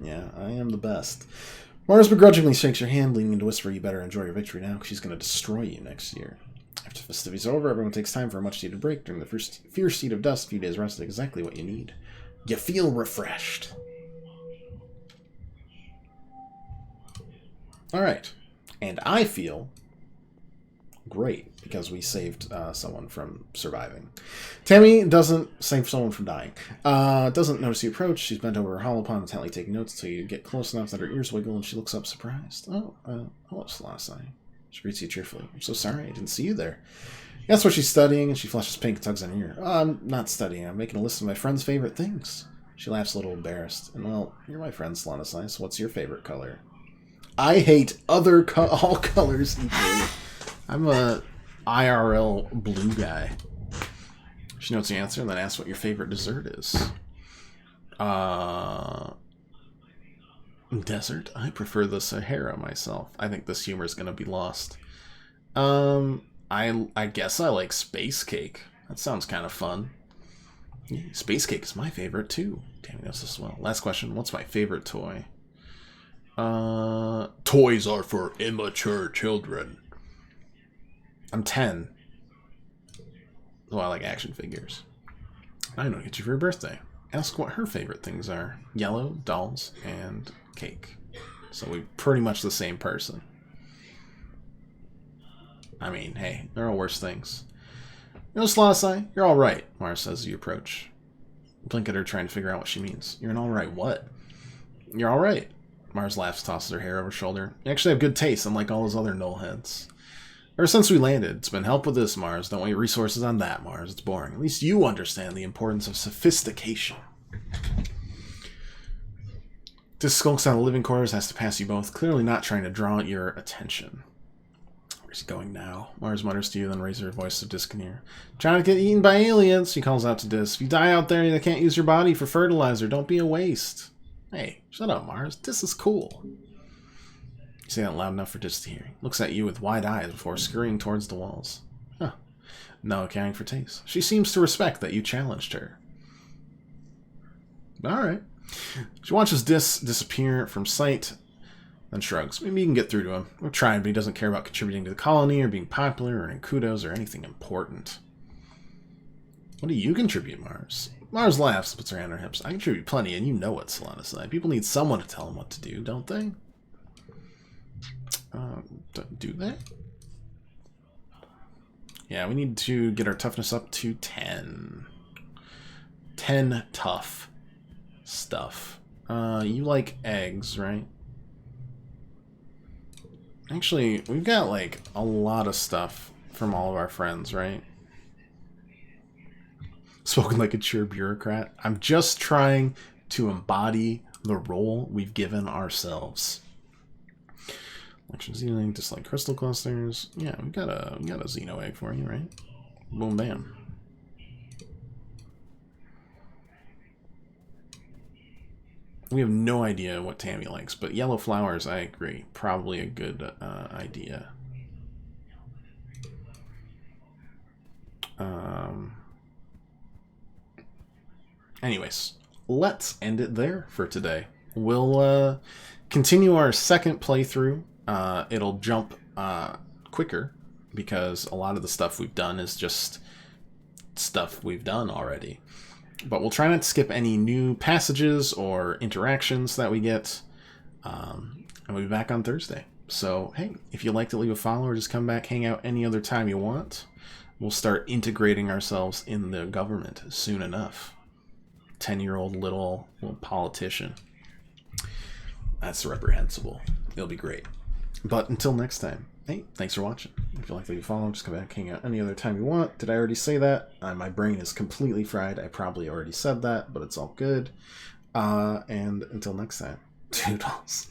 Yeah, I am the best. Mars begrudgingly shakes your hand, leaning to whisper you better enjoy your victory now, because she's going to destroy you next year. After the festivities are over, everyone takes time for a much-needed break. During the first fierce heat of dust, a few days rest is exactly what you need. You feel refreshed. Alright. And I feel great, because we saved someone from surviving. Tammy doesn't save someone from dying. Doesn't notice you approach. She's bent over her holopon, intently taking notes until you get close enough that her ears wiggle and she looks up surprised. Oh, hello, Selassie. She greets you cheerfully. I'm so sorry, I didn't see you there. That's what she's studying, and she flushes pink and tugs on her ear. Oh, I'm not studying. I'm making a list of my friend's favorite things. She laughs a little embarrassed. And, well, you're my friend, Selassie, so what's your favorite color? I hate all colors equally. I'm a IRL blue guy. She notes the answer and then asks what your favorite dessert is. Dessert? I prefer the Sahara myself. I think this humor is going to be lost. I guess I like space cake. That sounds kind of fun. Yeah, space cake is my favorite too. Damn, that's as well. Last question. What's my favorite toy? Toys are for immature children. I'm 10. So I like action figures. I know what to get you for your birthday. Ask what her favorite things are. Yellow, dolls, and cake. So we're pretty much the same person. I mean, hey, there are worse things. You know, Selassie, you're alright, Mars says as you approach. Blink at her, trying to figure out what she means. You're an alright what? You're alright. Mars laughs, tosses her hair over her shoulder. You actually have good taste, unlike all those other nullheads. Ever since we landed, it's been help with this, Mars. Don't want resources on that, Mars. It's boring. At least you understand the importance of sophistication. This skulks out of the living quarters, has to pass you both, clearly not trying to draw your attention. Where's he going now? Mars mutters to you, then raises her voice to Dis can hear. Trying to get eaten by aliens, she calls out to Dis. If you die out there, they can't use your body for fertilizer. Don't be a waste. Hey, shut up, Mars. Dis is cool. You say that loud enough for Dis to hear. Looks at you with wide eyes before scurrying towards the walls. Huh. No accounting for taste. She seems to respect that you challenged her. Alright. She watches Dis disappear from sight, then shrugs. Maybe you can get through to him. We've tried, but he doesn't care about contributing to the colony or being popular or earning kudos or anything important. What do you contribute, Mars? Mars laughs, puts her hand on her hips. I contribute plenty, and you know it, Selassie. People need someone to tell them what to do, don't they? Do they? Yeah, we need to get our toughness up to 10. 10 tough stuff. You like eggs, right? Actually, we've got, like, a lot of stuff from all of our friends, right? Spoken like a true bureaucrat. I'm just trying to embody the role we've given ourselves. Election Xeno, dislike crystal clusters. Yeah, we got a Xeno egg for you, right? Boom, bam. We have no idea what Tammy likes, but yellow flowers, I agree. Probably a good idea. Anyways, let's end it there for today. We'll continue our second playthrough. It'll jump quicker because a lot of the stuff we've done is just stuff we've done already. But we'll try not to skip any new passages or interactions that we get. And we'll be back on Thursday. So, hey, if you'd like to leave a follow or just come back, hang out any other time you want, we'll start integrating ourselves in the government soon enough. 10-year-old little politician. That's reprehensible. It'll be great. But until next time, hey, thanks for watching. If you'd like to leave a follow, just come back, hang out any other time you want. Did I already say that? My brain is completely fried. I probably already said that, but it's all good. And until next time, toodles.